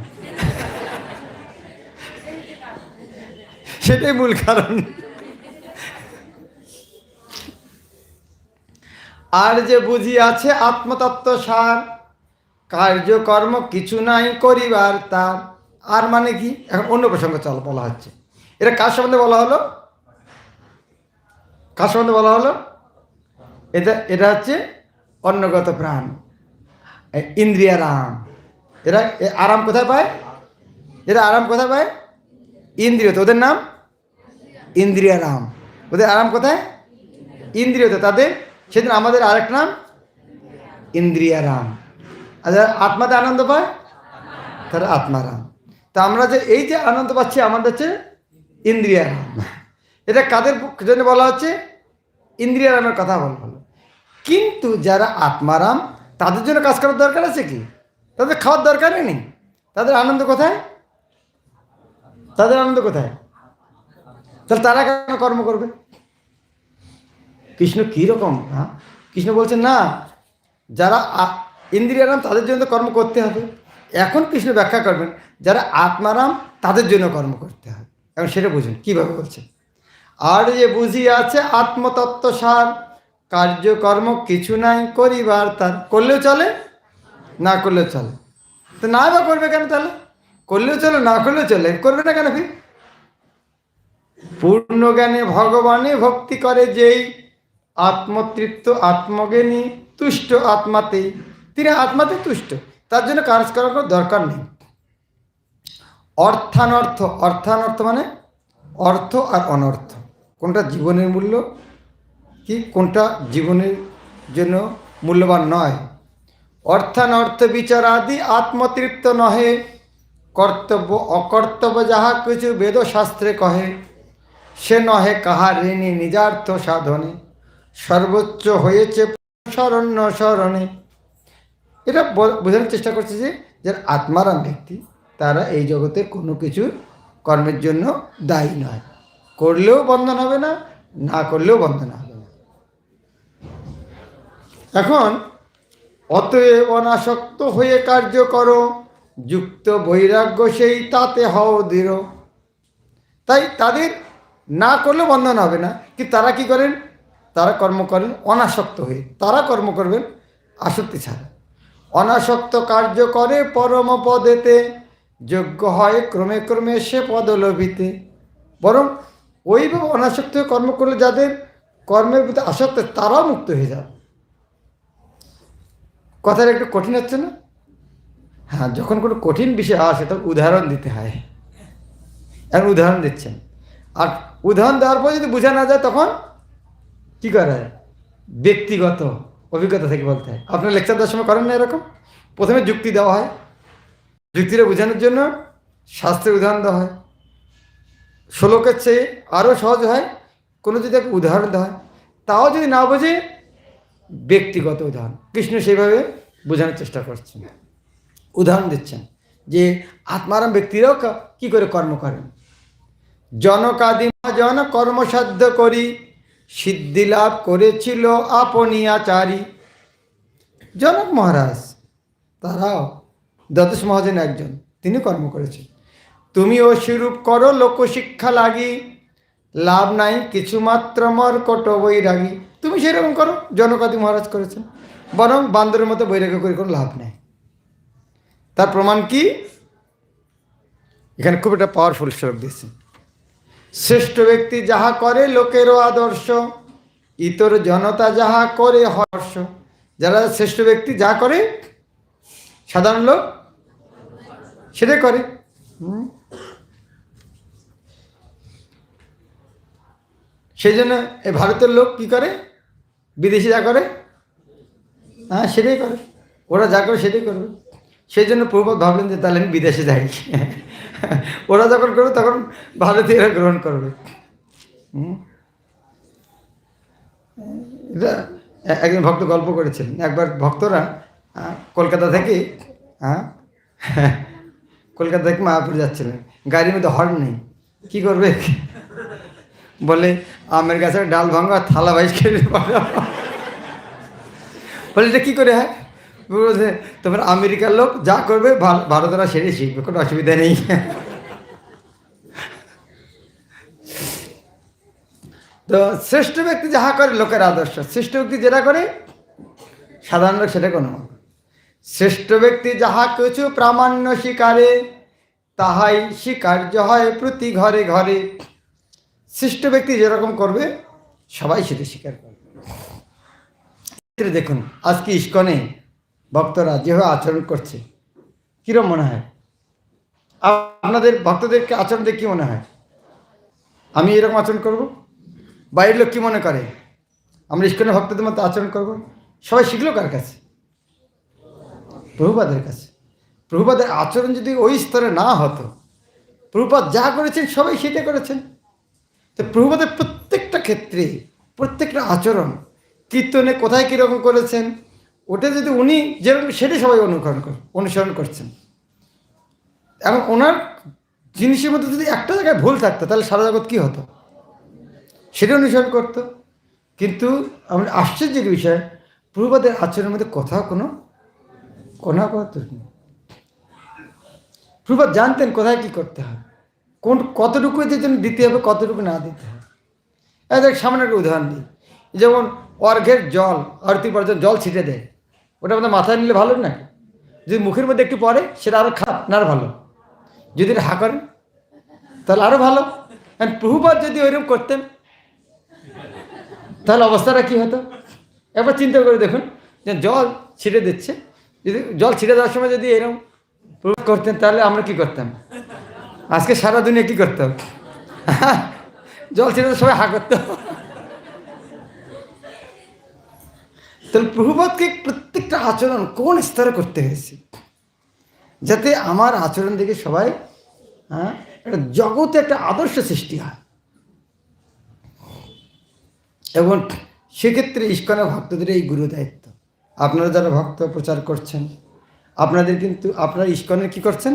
সেটাই মূল কারণ। আর যে বুঝি আছে আত্মতত্ত্ব সার, কার্যকর্ম কিছু নাই করিবার তার। আর মানে কি? এখন অন্য প্রসঙ্গে বলা হচ্ছে। এটা কার সম্বন্ধে বলা হলো? কার সম্বন্ধে বলা হলো? এটা হচ্ছে অন্নগত প্রাণ, ইন্দ্রিয়ারাম। এরা আরাম কোথায় পায়? আরাম কোথায় পায়? ইন্দ্রিয়তে। ওদের নাম ইন্দ্রিয়ারাম। ওদের আরাম কোথায়? ইন্দ্রিয়তে। তাদের সেদিন আমাদের আরেক নাম ইন্দ্রিয়ারাম। আর আত্মাতে আনন্দ পায় তারা আত্মারাম। তা আমরা যে এই যে আনন্দ পাচ্ছি আমাদের হচ্ছে ইন্দ্রিয়ারাম। এটা কাদের জন্য বলা হচ্ছে? ইন্দ্রিয়ারামের কথা বলা হলো। কিন্তু যারা আত্মারাম তাদের জন্য কাজ করার দরকার আছে কি? তাদের খাওয়ার দরকারই নেই। তাদের আনন্দ কোথায়? তাহলে তারা কেন কর্ম করবে? কৃষ্ণ কীরকম? হ্যাঁ, কৃষ্ণ বলছেন না, যারা ইন্দ্রিয়ারাম তাদের জন্য কর্ম করতে হবে। এখন কৃষ্ণ ব্যাখ্যা করবেন যারা আত্মারাম তাদের জন্য কর্ম করতে হবে। এখন সেটা বুঝুন কীভাবে বলছেন। আর যে বুঝি আছে আত্মতত্ত্ব সার, কার্যকর্ম কিছু নাই করিবার তার। করলেও চলে, না করলেও চলে। তো না বা করবে কেন? তাহলে করলেও চলে, না করলেও চলে, করবে না কেন? পূর্ণ জ্ঞানে ভগবানে ভক্তি করে যেই, আত্মতৃপ্ত, আত্মজ্ঞানী, তুষ্ট আত্মাতেই। তিনি আত্মাতে তুষ্ট, তার জন্য কাজ করার কোনো দরকার নেই। অর্থানর্থ, অর্থানর্থ মানে অর্থ আর অনর্থ, কোনটা জীবনের মূল্য কি, কোনটা জীবনের জন্য মূল্যবান নয়। অর্থানর্থ বিচার আদি আত্মতৃপ্ত নহে, কর্তব্য অকর্তব্য যাহা কিছু বেদশাস্ত্রে কহে, সে নহে কাহার ঋণী নিজার্থ সাধনে, সর্বোচ্চ হয়েছে শরণ্য শরণে। এটা বোঝানোর চেষ্টা করছে যে যারা আত্মারাম ব্যক্তি তারা এই জগতে কোনো কিছু কর্মের জন্য দায়ী নয়, করলেও বন্ধন হবে না, না করলেও বন্ধন হবে না। এখন অতএব অনাসক্ত হয়ে কার্য করো, যুক্ত বৈরাগ্য সেই তাতে হও দৃঢ়। তাই তাদের না করলেও বন্ধন হবে না, কি তারা কি করেন, তারা কর্ম করেন অনাসক্ত হয়ে, তারা কর্ম করবেন আসক্তি ছাড়া। অনাসক্ত কার্য করে পরম পদেতে, যোগ্য হয় ক্রমে ক্রমে সে পদলোভিতে। বরং ওইভাবে অনাসক্ত হয়ে কর্ম করলে যাদের কর্মের প্রতি আসক্ত তারাও মুক্ত হয়ে যাবে। কথাটা একটু কঠিন হচ্ছে না? হ্যাঁ, যখন কোনো কঠিন বিষয় আসে তখন উদাহরণ দিতে হয়। এখন উদাহরণ দিচ্ছেন, আর উদাহরণ দেওয়ার পর যদি বোঝা না যায় তখন কী করা হয়, ব্যক্তিগত অভিজ্ঞতা থেকে বলতে হয়। আপনার লেকচার দেওয়ার সময় করেন না এরকম? প্রথমে যুক্তি দেওয়া হয়, যুক্তিটা বোঝানোর জন্য শাস্ত্রের উদাহরণ দেওয়া হয়। শ্লোকের চেয়ে আরও সহজ হয় কোনো যদি একটা উদাহরণ দেওয়া হয়, তাও যদি না বোঝে ব্যক্তিগত উদাহরণ। কৃষ্ণ সেইভাবে বোঝানোর চেষ্টা করছেন, উদাহরণ দিচ্ছেন যে আত্মারাম ব্যক্তিরাও কি করে কর্ম করেন। জনকাদি মহাজন কর্মসাধ্য করি, সিদ্ধি লাভ করেছিল আপনি আচারী। জনক মহারাজ তারাও, দদশ মহাজন একজন, তিনি কর্ম করেছেন। তুমিও সেরূপ করো লোকশিক্ষা লাগি, লাভ নাই কিছুমাত্র মর্কট বৈরাগী। তুমি সেরকম করো, জনকাদি মহারাজ করেছেন, বরং বান্দরের মতো বৈরাগ্য করে কোনো লাভ নেই। তার প্রমাণ কি, এখানে খুব একটা পাওয়ারফুল শ্লোক দিয়েছে। শ্রেষ্ঠ ব্যক্তি যাহা করে লোকেরও আদর্শ, ইতর জনতা যাহা করে হর্ষ। যারা শ্রেষ্ঠ ব্যক্তি যা করে সাধারণ লোক সেটাই করে। সেই জন্য এই ভারতের লোক কি করে, বিদেশি যা করে হ্যাঁ সেটাই করে, ওরা যা করে সেটাই করবে। সেই জন্য প্রভুপাদ ভাবলেন যে তাহলে আমি বিদেশে যাই, ওরা যখন করবে তখন ভারতীয়রা গ্রহণ করবে। এটা একজন ভক্ত গল্প করেছিলেন, একবার ভক্তরা কলকাতা থেকে কলকাতা থেকে মায়াপুর যাচ্ছিলেন, গাড়ির মধ্যে হর্ন নেই, কি করবে, বলে আমের গাছে ডাল ভাঙা থালা বাইশ খেয়ে বলে এটা কী করে হয়, বলছে তোমার আমেরিকার লোক যা করবে ভারতরা সেটাই শিখবে, কোনো অসুবিধা নেই। তো শ্রেষ্ঠ ব্যক্তি যাহা করে লোকের আদর্শ, শ্রেষ্ঠ ব্যক্তি যেটা করে সাধারণ লোক সেটা কোনো। শ্রেষ্ঠ ব্যক্তি যাহা কিছু প্রামাণ্য স্বীকারে, তাহাই স্বীকার্য হয় প্রতি ঘরে ঘরে। শ্রেষ্ঠ ব্যক্তি যেরকম করবে সবাই সেটা স্বীকার করবে। দেখুন আজকে ইস্কনে ভক্তরা যেভাবে আচরণ করছে, কীরকম মনে হয় আপনাদের? ভক্তদেরকে আচরণ দেখে কী মনে হয় আমি এরকম আচরণ করব? বাইরের লোক কী মনে করে আমরা ইস্কনের ভক্তদের মতো আচরণ করব? সবাই শিখলো কার কাছে? প্রভুপাদের কাছে। প্রভুপাদের আচরণ যদি ওই স্তরে না হতো, প্রভুপাদ যা করেছেন সবাই সেটা করেছেন, তো প্রভুপাদের প্রত্যেকটা ক্ষেত্রে প্রত্যেকটা আচরণ কীর্তনে কোথায় কীরকম করেছেন, ওটা যদি উনি যেরকম সেটাই সবাই অনুসরণ করছেন। এখন ওনার জিনিসের মধ্যে যদি একটা জায়গায় ভুল থাকতো তাহলে সারা জগৎ কী হতো, সেটা অনুসরণ করতো। কিন্তু আমার আশ্চর্যের বিষয়, প্রভুপাদের আচরণের মধ্যে কোথাও কোনো ত্রুটি নেই। প্রভুপাদ জানতেন কোথায় কী করতে হয়, কতটুকু এদের জন্য দিতে হবে, কতটুকু না দিতে হবে। দেখ সামনে একটা উদাহরণ দিই, যেমন অর্ঘের জল, আরতির পর জল ছিটে দেয়, ওটা আমাদের মাথায় নিলে ভালো না? যদি মুখের মধ্যে একটু পড়ে সেটা আরও খারাপ না, আর ভালো? যদি এটা হা করেন তাহলে আরও ভালো। প্রভুপাদ যদি ওইরকম করতেন তাহলে অবস্থাটা কী হতো? একবার চিন্তা করে দেখুন, যে জল ছিটে দিচ্ছে, যদি জল ছিটে দেওয়ার সময় যদি এরকম প্রয়োগ করতেন, তাহলে আমরা কি করতাম? আজকে সারা দুনিয়া কি করতাম? জল ছিটে দেওয়ার সবাই হা করতো। তাহলে প্রভুপাদকে প্রত্যেকটা আচরণ কোন স্তরে করতে হয়েছে, যাতে আমার আচরণ দেখে সবাই একটা জগতে একটা আদর্শ সৃষ্টি হয়। এবং সেক্ষেত্রে ইস্কনের ভক্তদের এই গুরু দায়িত্ব। আপনারা যারা ভক্ত প্রচার করছেন, আপনাদের কিন্তু আপনারা ইস্কনের কি করছেন?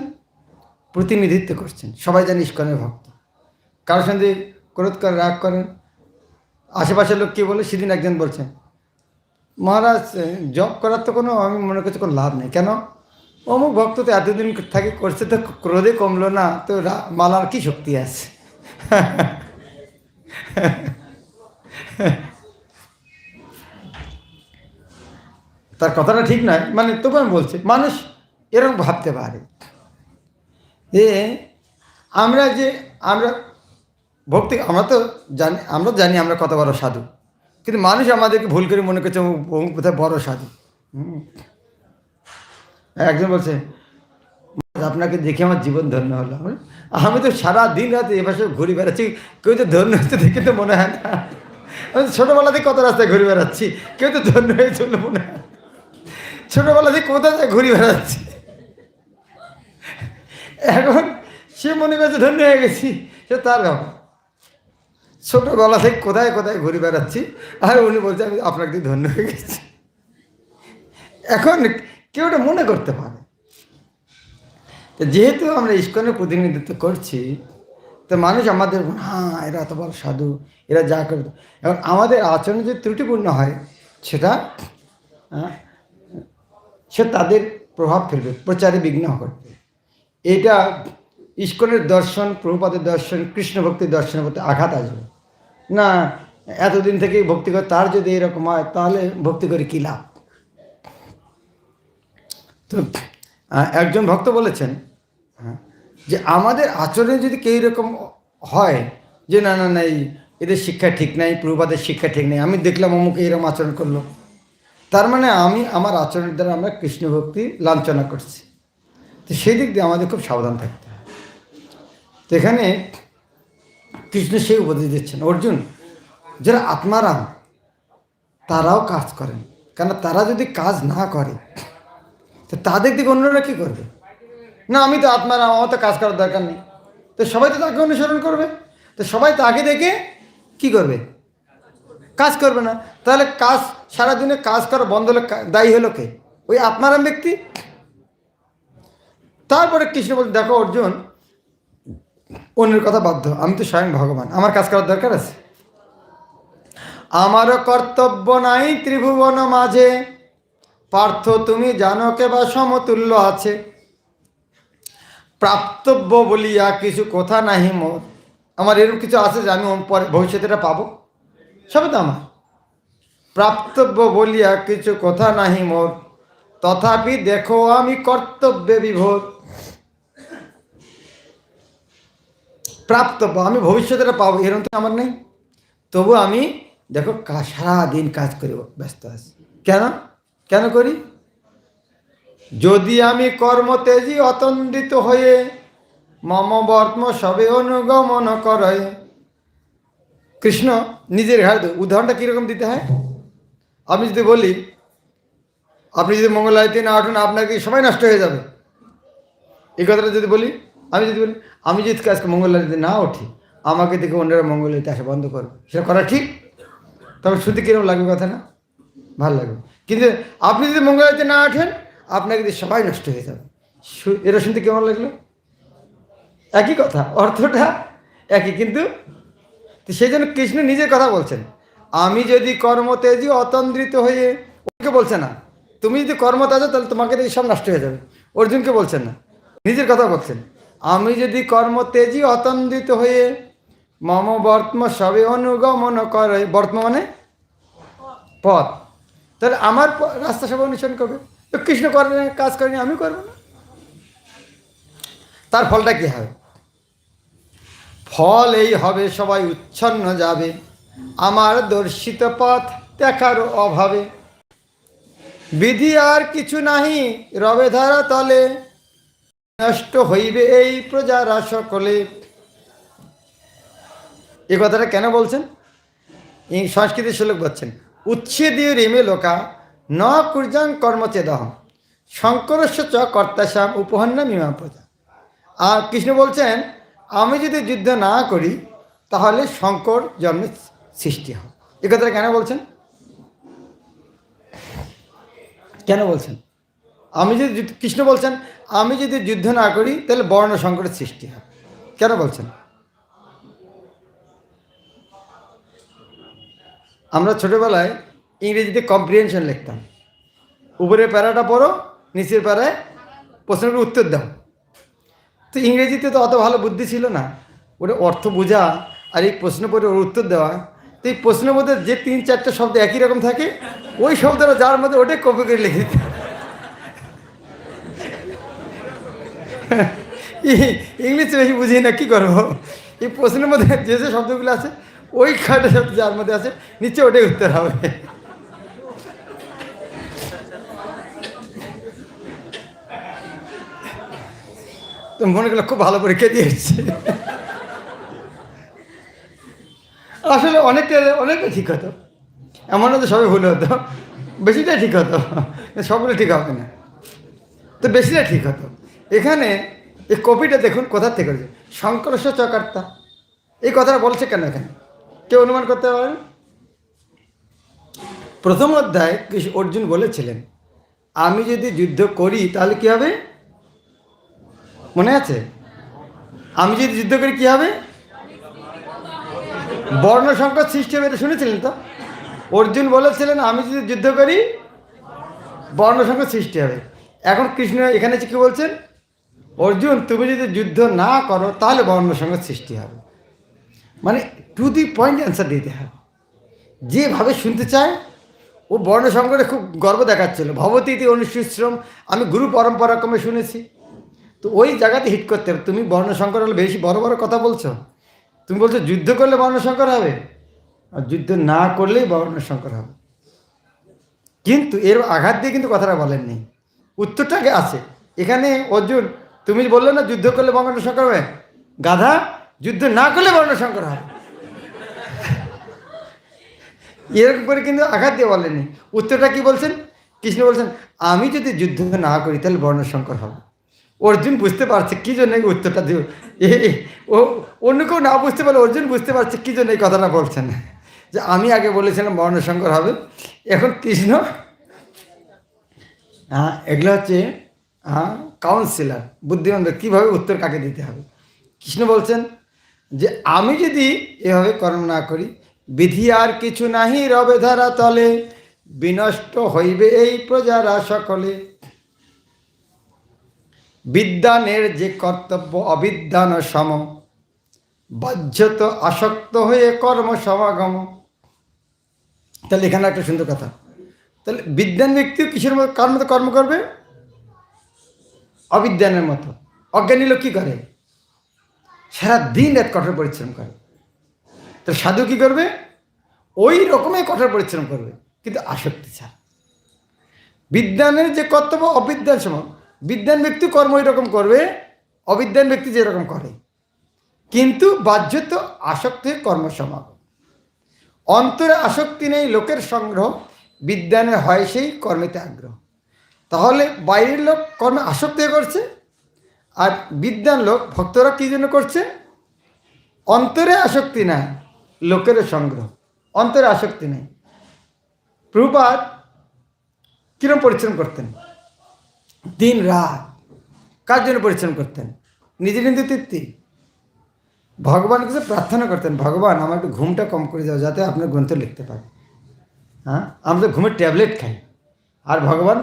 প্রতিনিধিত্ব করছেন। সবাই জানে ইস্কনের ভক্ত। কারোর সঙ্গে ক্রোধ করে রাগ করেন, আশেপাশের লোক কী বলে? সেদিন একজন বলছেন, মহারাজ জব করার তো কোনো, আমি মনে করছি কোনো লাভ নেই। কেন? অমুক ভক্ত তো এতদিন থাকে করছে, তো ক্রোধে কমলো না, তো মালার কি শক্তি আছে? তার কথাটা ঠিক নয়, মানে তবু আমি বলছি, মানুষ এরকম ভাবতে পারে যে আমরা ভক্তি, আমরা জানি আমরা কত বড় সাধু, কিন্তু মানুষ আমাদেরকে ভুল করে মনে করছে অমুক কোথায় বড় সাধু। একজন বলছে, আপনাকে দেখে আমার জীবন ধন্য হলো। আমি তো সারা দিন রাতে এপাশে ঘুরে বেড়াচ্ছি, কেউ তো ধন্য হয়েছে দেখে তো মনে হয় না। আমি ছোটোবেলা থেকে কত রাস্তায় ঘুরে বেড়াচ্ছি, কেউ তো ধন্য হয়েছে বলে মনে হয়। ছোটোবেলা থেকে কোথায় ঘুরে বেড়াচ্ছি, এখন সে মনে করছে ধন্য হয়ে গেছি, সে তার ব্যাপার। ছোটোবেলা থেকে কোথায় কোথায় ঘুরে বেড়াচ্ছি, আর উনি বলছে আমি আপনাকে ধন্য হয়ে গেছি। এখন কেউ ওটা মনে করতে পারে। তো যেহেতু আমরা ইস্কনের প্রতিনিধিত্ব করছি, তো মানুষ আমাদের এরা এত বড় সাধু, এরা যা করে, এখন আমাদের আচরণ যদি ত্রুটিপূর্ণ হয়, সে তাদের প্রভাব ফেলবে, প্রচারে বিঘ্ন করবে। এটা ইস্কনের দর্শন, প্রভুপাদের দর্শন, কৃষ্ণ ভক্তির দর্শনের প্রতি আঘাত আসবে না। এতদিন থেকেই ভক্তি করে, তার যদি এরকম হয়, তাহলে ভক্তি করে কী লাভ? তো একজন ভক্ত বলেছেন যে আমাদের আচরণে যদি কেউ এরকম হয় যে না না নাই, এদের শিক্ষা ঠিক নাই, প্রভুপাদের শিক্ষা ঠিক নেই, আমি দেখলাম অমুক এরকম আচরণ করলো, তার মানে আমি আমার আচরণের দ্বারা আমরা কৃষ্ণ ভক্তি লাঞ্ছনা করছি। তো সেই দিক দিয়ে আমাদের খুব সাবধান থাকতে হয়। তো এখানে কৃষ্ণ সেই উপদেশ দিচ্ছেন, অর্জুন, যারা আত্মারাম তারাও কাজ করেন, কেন তারা যদি কাজ না করে তো তাদের দিকে অন্যরা কী করবে? না আমি তো আত্মারাম, আমার তো কাজ করার দরকার নেই, তো সবাই তো তাকে অনুসরণ করবে, তো সবাই তাকে দেখে কী করবে? কাজ করবে না। তাহলে কাজ, সারাদিনে কাজ করা বন্ধ হলে দায়ী হলো কে? ওই আত্মারাম ব্যক্তি। তারপরে কৃষ্ণ বলতে, দেখো অর্জুন, অন্যের কথা বাধ্য, আমি তো স্বয়ং ভগবান, আমার কাজ করার দরকার আছে? আমারও কর্তব্য নাই ত্রিভুবন মাঝে, পার্থ তুমি জানো কে বা সমতুল্য আছে, প্রাপ্তব্য বলিয়া কিছু কথা নাহি মোর। আমার এরকম কিছু আছে যে আমি পরে ভবিষ্যতে এটা পাবো, সবই তো আমার। প্রাপ্তব্য বলিয়া কিছু কথা নাহি মোর, তথাপি দেখো আমি কর্তব্যে বিভোর। প্রাপ্তব্য, আমি ভবিষ্যতে এটা পাবো এরকম তো আমার নেই, তবু আমি দেখো সারাদিন কাজ করে ব্যস্ত আছি। কেন করি? যদি আমি কর্মতেজি অতন্ডিত হয়ে মম বর্ম সবে অনুগমন করে। কৃষ্ণ নিজের ঘাড়ে উদাহরণটা কীরকম দিতে হয়? আমি যদি বলি আপনি যদি মঙ্গল আরতি না ওঠেন আপনার কি সবাই নষ্ট হয়ে যাবে, এই কথাটা যদি বলি, আমি যদি আজকে মঙ্গল আরতি না উঠি, আমাকে দেখে অন্যরা মঙ্গল আরতি আসা বন্ধ করবে, সেটা করা ঠিক? তবে শুনতে কীরকম লাগবে কথা না? ভালো লাগবে। কিন্তু আপনি যদি মঙ্গল আরতি না ওঠেন, আপনাকে দিয়ে সবাই নষ্ট হয়ে যাবে, এটা শুনতে কেমন লাগলো? একই কথা, অর্থটা একই, কিন্তু সেই জন্য কৃষ্ণ নিজের কথা বলছেন, আমি যদি কর্মতেজি অতন্দ্রিত হয়ে, ওকে বলছে না তুমি যদি কর্মতেজ তাহলে তোমাকে দিয়ে সব নষ্ট হয়ে যাবে, অর্জুনকে বলছেন না, নিজের কথা বলছেন, আমি যদি কর্মতেজি অতন্দ্রিত হয়ে মম বর্তম সবে অনুগমন করে, বর্তম মানে পথ, তাহলে আমার রাস্তা সবাই অনুসরণ করবে। তো কৃষ্ণ করে কাজ করেনি, আমি করবো না, তার ফলটা কী হবে? ফল এই হবে সবাই উচ্ছন্ন যাবে, আমার দর্শিত পথ দেখার অভাবে, বিধি আর কিছু নাহি রবে ধারা তলে, নষ্ট হইবে এই প্রজারা সকলে। এই কথাটা কেন বলছেন? এই সংস্কৃত শ্লোক বলছেন, উচ্ছেদীয় রেমে লোকা ন কুর্যাং কর্মচেদহ শঙ্করস্য চ কর্তাসাম উপহন্না মীমা প্রজা। আর কৃষ্ণ বলছেন, আমি যদি যুদ্ধ না করি তাহলে শঙ্কর জন্মের সৃষ্টি হয়। এই কথাটা কেন বলছেন? কেন বলছেন? আমি যদি কৃষ্ণ বলছেন আমি যদি যুদ্ধ না করি তাহলে বর্ণ সংকটের সৃষ্টি হয়। কেন বলছেন? আমরা ছোটবেলায় ইংরেজিতে কম্প্রিহেনশন লিখতাম, উপরের প্যারাটা পড়ো, নিচের প্যারায় প্রশ্নের উত্তর দাও। তো ইংরেজিতে তো অত ভালো বুদ্ধি ছিল না, ওটা অর্থ বোঝা আর এই প্রশ্ন পড়ে ওর উত্তর দেওয়া। তো এই প্রশ্নের মধ্যে যে 3-4টা শব্দ একই রকম থাকে, ওই শব্দটা যার মধ্যে ওটাই কপি করে লিখে দিতে। ইংলিশ বেশি বুঝি না, কী করবো? এই প্রশ্নের মধ্যে যে যে শব্দগুলো আছে ওই খাটা শব্দ যার মধ্যে আছে নিচে ওটাই উত্তর হবে। তো মনে করলো খুব ভালো পরীক্ষা দিয়েছে। আসলে অনেকটা ঠিক হতো, এমন হতো সবই ভুল হতো, বেশিটাই ঠিক হতো, সবগুলো ঠিক হবে না, তো বেশিটা ঠিক হতো। এখানে এই কপিটা দেখুন কোথার থেকে হয়েছে, শঙ্করস্য চ কর্তা। এই কথাটা বলছে কেন এখানে? কেউ অনুমান করতে পারেন? প্রথম অধ্যায় অর্জুন বলেছিলেন, আমি যদি যুদ্ধ করি তাহলে কি হবে? মনে আছে? আমি যদি যুদ্ধ করি কি হবে? বর্ণ সংকট সৃষ্টি হবে, এটা শুনেছিলেন তো? অর্জুন বলেছিলেন আমি যদি যুদ্ধ করি বর্ণ সংকট সৃষ্টি হবে। এখন কৃষ্ণ এখানে কি বলছেন? অর্জুন তুমি যদি যুদ্ধ না করো তাহলে বর্ণ সংকট সৃষ্টি হবে। মানে টু দি পয়েন্ট অ্যান্সার দিতে হবে। যেভাবে শুনতে চায় ও বর্ণ সংকটে খুব গর্ব দেখাচ্ছিল, ভবতীতি অনুশ্রম, আমি গুরু পরম্পরা ক্রমে শুনেছি। তো ওই জায়গাতে হিট করতে হবে। তুমি বর্ণ সংকর হলে বেশি বড় বড় কথা বলছো, তুমি বলছো যুদ্ধ করলে বর্ণ সংকর হবে, আর যুদ্ধ না করলেই বর্ণ সংকর হবে। কিন্তু এর আঘাত দিয়ে কিন্তু কথাটা বলেননি, উত্তরটাকে আছে এখানে। অর্জুন তুমি বললে না যুদ্ধ করলে বর্ণ সংকর হবে, গাধা, যুদ্ধ না করলে বর্ণ সংকর হবে। এরকম করে কিন্তু আঘাত দিয়ে বলেননি। উত্তরটা কি বলছেন? কৃষ্ণ বলছেন আমি যদি যুদ্ধ না করি তাহলে বর্ণ সংকর হবে। অর্জুন বুঝতে পারছে কী জন্য এই উত্তরটা দিও, ও অন্য কেউ না বুঝতে পারলে অর্জুন বুঝতে পারছে কী জন্য এই কথাটা বলছেন, যে আমি আগে বলেছিলাম বর্ণসংকর হবে। এখন কৃষ্ণ এগুলো হচ্ছে কাউন্সিলার, বুদ্ধিমানদের কীভাবে উত্তর কাকে দিতে হবে। কৃষ্ণ বলছেন যে আমি যদি এভাবে কর্ম না করি, বিধি আর কিছু নাহি রবে ধারা তলে, বিনষ্ট হইবে এই প্রজারা সকলে। বিদ্যানের যে কর্তব্য অবিদ্যান সম, বাহ্যত আসক্ত হয়ে কর্ম সমাগম। তাহলে এখানে একটা সুন্দর কথা, তাহলে বিদ্যান ব্যক্তিও কিসের মতো কার মতো কর্ম করবে? অবিদ্যানের মতো। অজ্ঞানী লোক কী করে? সারা দিন রাত কঠোর পরিশ্রম করে। তাহলে সাধু কী করবে? ওই রকমই কঠোর পরিশ্রম করবে, কিন্তু আসক্তি ছাড়া। বিদ্যানের যে কর্তব্য অবিদ্যান সম, বিদ্যান ব্যক্তি কর্ম এরকম করবে, অবিদ্যান ব্যক্তি যেরকম করে, কিন্তু বাহ্যত আসক্ত হয়ে কর্মসমাগম। অন্তরে আসক্তি নেই, লোকের সংগ্রহ, বিদ্যানের হয় সেই কর্মেতে আগ্রহ। তাহলে বাইরের লোক কর্মে আসক্তি করছে, আর বিদ্যান লোক ভক্তরা কী জন্য করছে? অন্তরে আসক্তি নাই, লোকের সংগ্রহ, অন্তরে আসক্তি নেই। প্রভুপাদ কিরম পরিশ্রম করতেন? দিন রাত কার জন্য পরিশ্রম করতেন? নিজের কিন্তু তৃপ্তি। ভগবানকে কাছে প্রার্থনা করতেন, ভগবান আমার একটু ঘুমটা কম করে দাও যাতে আপনার গ্রন্থ লিখতে পারে। আমরা তো ঘুমের ট্যাবলেট খাই, আর ভগবান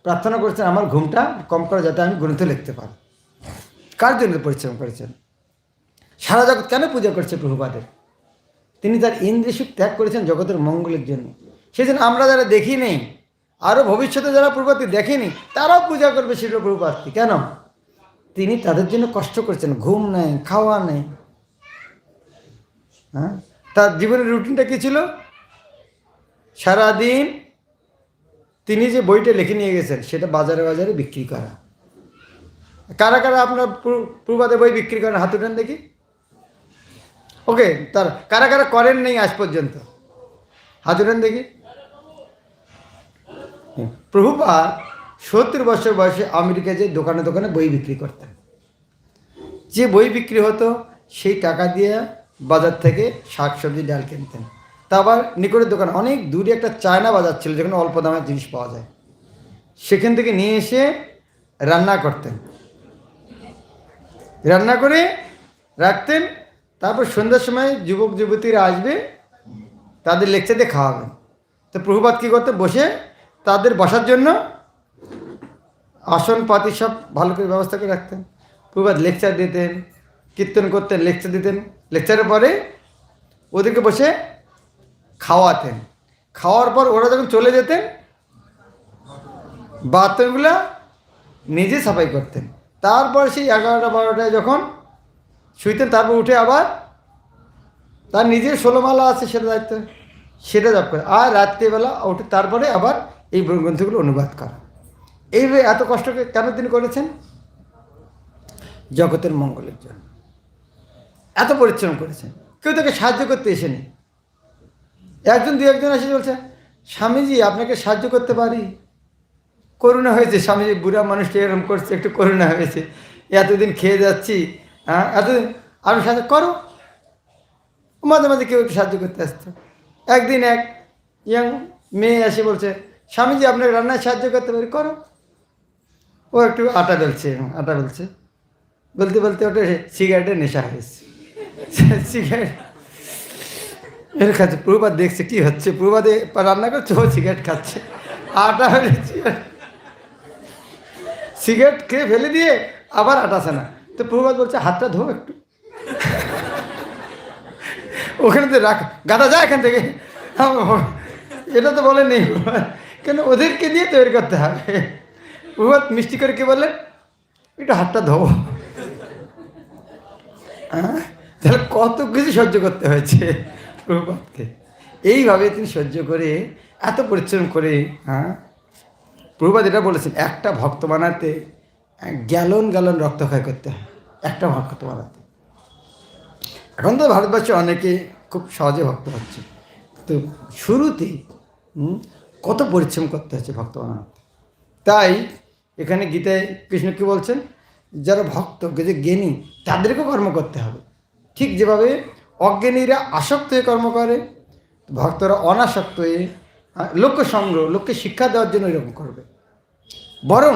প্রার্থনা করছেন আমার ঘুমটা কম করে যাতে আমি গ্রন্থ লিখতে পারি। কার জন্য পরিশ্রম করেছেন? সারা জগৎ কেন পূজা করছে প্রভুপাদের? তিনি তার ইন্দ্রিয় সুখ ত্যাগ করেছেন জগতের মঙ্গলের জন্য। সেজন্য আমরা যারা দেখি নেই, আরও ভবিষ্যতে যারা প্রভুপাদকে দেখেনি তারাও পূজা করবে শিল প্রভুপাদকে। কেন? তিনি তাদের জন্য কষ্ট করছেন, ঘুম নেই, খাওয়া নেই, তার জীবনের রুটিনটা কী ছিল? সারাদিন তিনি যে বইটা লিখে নিয়ে গেছেন সেটা বাজারে বাজারে বিক্রি করা। কারা কারা আপনার প্রভাতে বই বিক্রি করেন? হাত উঠান দেখি। ওকে, তার কারা কারা করেন নেই আজ পর্যন্ত? হাত উঠান দেখি। প্রভুপাদ 70 বছর বয়সে আমেরিকায় যে দোকানে দোকানে বই বিক্রি করতেন। যে বই বিক্রি হতো সেই টাকা দিয়ে বাজার থেকে শাকসবজি ডাল কিনতেন। তা আবার নিকটের দোকান, অনেক দূরে একটা চায়না বাজার ছিল যেখানে অল্প দামের জিনিস পাওয়া যায়, সেখান থেকে নিয়ে এসে রান্না করতেন, রান্না করে রাখতেন। তারপর সন্ধ্যার সময় যুবক যুবতীরা আসবে, তাদের লেকচার দিয়ে খাওয়াবেন। তো প্রভুপাদ কী করতে? বসে তাদের বসার জন্য আসন পাতি সব ভালো করে ব্যবস্থা করে রাখতেন। প্রভুপাদ লেকচার দিতেন, কীর্তন করতেন, লেকচার দিতেন। লেকচারের পরে ওদেরকে বসে খাওয়াতেন। খাওয়ার পর ওরা যখন চলে যেতেন, বাথরুমগুলো নিজে সাফাই করতেন। তারপর সেই 11টা 12টায় যখন শুইতেন, তারপর উঠে আবার তার নিজের 16 মালা আছে সেটা দায়িত্ব, সেটা জপ করে, আর রাত্রিবেলা উঠে তারপরে আবার এই গ্রন্থগুলো অনুবাদ করা। এইভাবে এত কষ্ট কেন তিনি করেছেন? জগতের মঙ্গলের জন্য এত পরিশ্রম করেছেন। কেউ তাকে সাহায্য করতে এসেনি। একজন দু একজন এসে বলছে, স্বামীজি আপনাকে সাহায্য করতে পারি, করুণা হয়েছে, স্বামীজি বুড়া মানুষটা এরকম করছে, একটু করুণা হয়েছে, এতদিন খেয়ে যাচ্ছি, হ্যাঁ এতদিন আপনি সাহায্য করো। মাঝে মাঝে কেউ একটু সাহায্য করতে আসতো। একদিন এক ইয়াং মেয়ে এসে বলছে, স্বামীজি আপনাকে রান্নায় সাহায্য করতে পারি, করো। ও একটু আটা বেলছে, বলতে বলতে ওটা সিগারেটের নেশা হয়েছে। সিগারেট এর খাচ্ছে। প্রভুপাদ দেখছে কি হচ্ছে, প্রভুপাদে রান্না করছে, ও সিগারেট খাচ্ছে, আটা হয়েছে, সিগারেট খেয়ে ফেলে দিয়ে আবার আটাছে না। তো প্রভুপাদ বলছে, হাতটা ধো একটু, ওখানে তো রাখ, গাদা যায় এখান থেকে। এটা তো বলে নেই, কেন ওদেরকে দিয়ে তৈরি করতে হবে। প্রভুপাদ মিষ্টি করে কি বললেন, একটু হাতটা ধো। হ্যাঁ, তাহলে কত কিছু সহ্য করতে হয়েছে প্রভুপাদকে। এইভাবে তিনি সহ্য করে, এত পরিশ্রম করে, হ্যাঁ, প্রভুপাদ এটা বলেছেন, একটা ভক্ত বানাতে গ্যালন গ্যালন রক্তক্ষয় করতে হয় একটা ভক্ত বানাতে। এখন তো ভারতবর্ষে অনেকে খুব সহজে ভক্ত হচ্ছে, তো শুরুতে কত পরিশ্রম করতে হচ্ছে ভক্ত বানাতে। তাই এখানে গীতায় কৃষ্ণ কী বলছেন, যারা ভক্ত, যে জ্ঞানী, তাদেরকেও কর্ম করতে হবে। ঠিক যেভাবে অজ্ঞানীরা আসক্ত হয়ে কর্ম করে, ভক্তরা অনাসক্ত হয়ে লোককে সংগ্রহ, লোককে শিক্ষা দেওয়ার জন্য এরকম করবে। বরং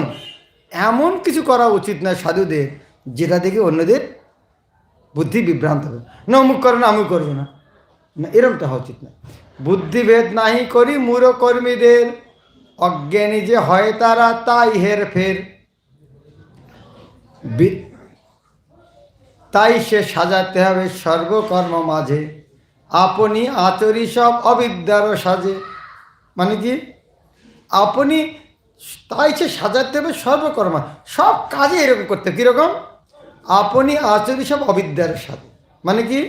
এমন কিছু করা উচিত নয় সাধুদের যেটা দেখে অন্যদের বুদ্ধি বিভ্রান্ত হবে, না অমুক করো না আমি করবো না, না এরকমটা হওয়া উচিত না। বুদ্ধিভেদ নাহি করি মূঢ় কর্মীদের, অজ্ঞানী যে হয় তারা তাই হের ফের, তাই সে সাজাতে হবে সর্বকর্ম মাঝে, আপনি আচরি সব অবিদ্যার সাজে। মানে কি, আপনি তাই সে সাজাতে হবে সর্বকর্ম, সব কাজে এরকম করতে। কীরকম? আপনি আচরি সব অবিদ্যার সাজে, মানে কি,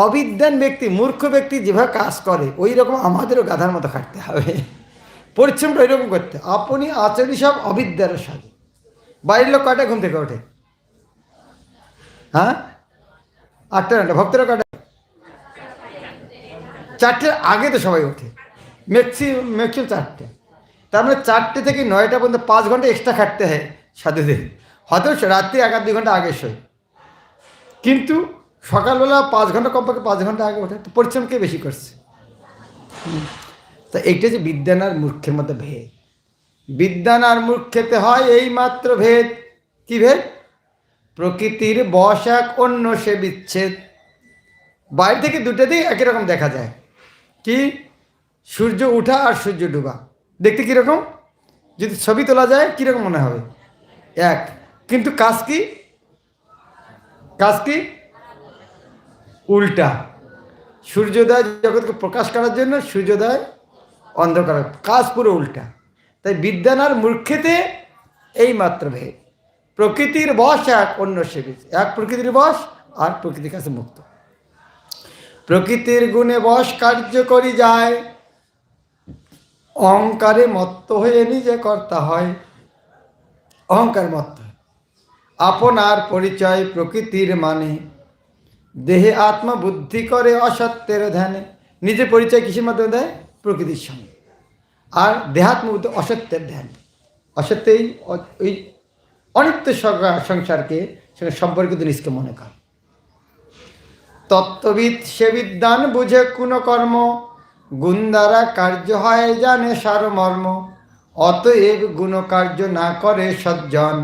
অবিদ্যান ব্যক্তি, মূর্খ ব্যক্তি যেভাবে কাজ করে ওই রকম আমাদেরও গাধার মতো খাটতে হবে, পরিশ্রমটা ওইরকম করতে। আপনি আচরি সব অবিদ্যার সাজে। বাড়ির লোক কয়টা ঘুম থেকে ওঠে? হ্যাঁ, 8টা 9টা। ভক্তরা কয়টা? 4টের আগে তো সবাই ওঠে, ম্যাক্সিমাম 4টে। তার মানে 4টে থেকে 9টা পর্যন্ত 5 ঘন্টা এক্সট্রা খাটতে হয় সাধুদের। হয়তো রাত্রি 1-2 ঘন্টা আগে শোয়, কিন্তু সকালবেলা 5 ঘন্টা, কমপক্ষে 5 ঘন্টা আগে ওঠে। তো পরিশ্রম কে বেশি করছে? তা এইটা যে বিদ্যান আর মূর্খের মধ্যে ভেদ। বিদ্যান আর মূর্খেতে হয় এই মাত্র ভেদ। কি ভেদ? প্রকৃতির বশ এক, অন্য সে বিচ্ছেদ। বাইরে থেকে দুটোতেই একই রকম দেখা যায়। কি? সূর্য ওঠা আর সূর্য ডুবা দেখতে কীরকম? যদি ছবি তোলা যায় কীরকম মনে হবে? এক। কিন্তু কাজ কি? কাজ কি? উল্টা। সূর্যোদয় জগৎকে প্রকাশ করার জন্য, সূর্যোদয় অন্ধকার, কাজ পুরো উল্টা। তাই বিদ্যান আর মূর্খেতে এই মাত্র ভেদ। প্রকৃতির বশ এক, অন্য সে বিচ্ছেদ। এক প্রকৃতির বশ আর প্রকৃতির কাছে মুক্ত। প্রকৃতির গুণে বশ কার্য করি যায়, অহংকারে মত্ত হয়ে নিজে কর্তা হয়। অহংকার মত্ত হয়। আপনার পরিচয় প্রকৃতির মানে, দেহে আত্মা বুদ্ধি করে অসত্যের ধ্যানে। নিজের পরিচয় কিসের মাধ্যমে দেয়? প্রকৃতির সঙ্গে। আর দেহাত্ম বুদ্ধি অসত্যের ধ্যান। অসত্যেই ওই অনিত্য সংসারকে সঙ্গে সম্পর্কিত নিজকে মনে করে। তত্ত্ববিদ সে বিদ্যান বুঝে কোনো কর্ম, গুণ দ্বারা কার্য হয় জানে সারমর্ম। অতএব গুণকার্য না করে সজ্জন,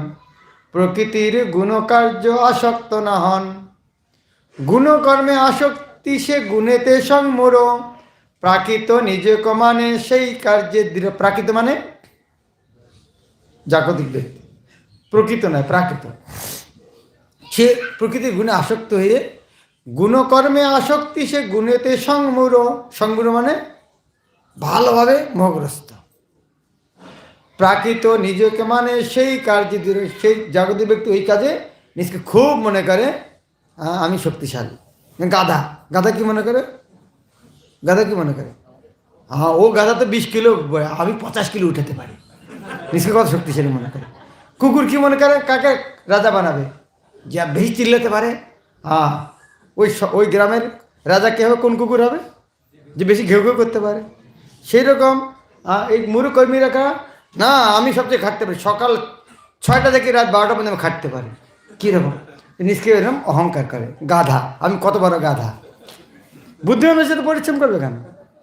প্রকৃতির গুণকার্য আসক্ত না হন। গুণকর্মে আসক্তি সে গুণেতে সংমূঢ়, প্রাকৃত নিজক মানে সেই কার্যে দৃঢ়। প্রাকৃত মানে জাগতিক ব্যক্তি, প্রকৃত নয় প্রাকৃত। সে প্রকৃতির গুণে আসক্ত হয়ে গুণকর্মে আসক্তি সে গুণেতে সংমূঢ়। সংমূঢ় মানে ভালোভাবে মোহগ্রস্ত। প্রাকৃত নিজকে মানে সেই কার্যে দৃঢ়। সেই জাগতিক ব্যক্তি ওই কাজে নিজকে খুব মনে করে আমি শক্তিশালী। গাধা, গাধা কি মনে করে? গাধা কি মনে করে? হ্যাঁ, ও গাধা তো 20 কিলো, আমি 50 কিলো উঠাতে পারি। নিজকে কত শক্তিশালী মনে করে। কুকুর কি মনে করে? কাকে রাজা বানাবে? যা বেশি চিল্লাতে পারে। হ্যাঁ, ওই গ্রামের রাজা কে হবে? কোন কুকুর হবে? যে বেশি ঘেউ ঘেউ করতে পারে। সেই রকম এই মুরুকর্মীরা কারা? না, আমি সবচেয়ে খাটতে পারি, সকাল 6টা থেকে রাত 12টা পর্যন্ত আমি খাটতে পারি। কীরকম? নিজকে এরকম অহংকার করে। গাধা, আমি কত বড় গাধা। বুদ্ধিমান হয়েছে তো পরিশ্রম করবে কেন?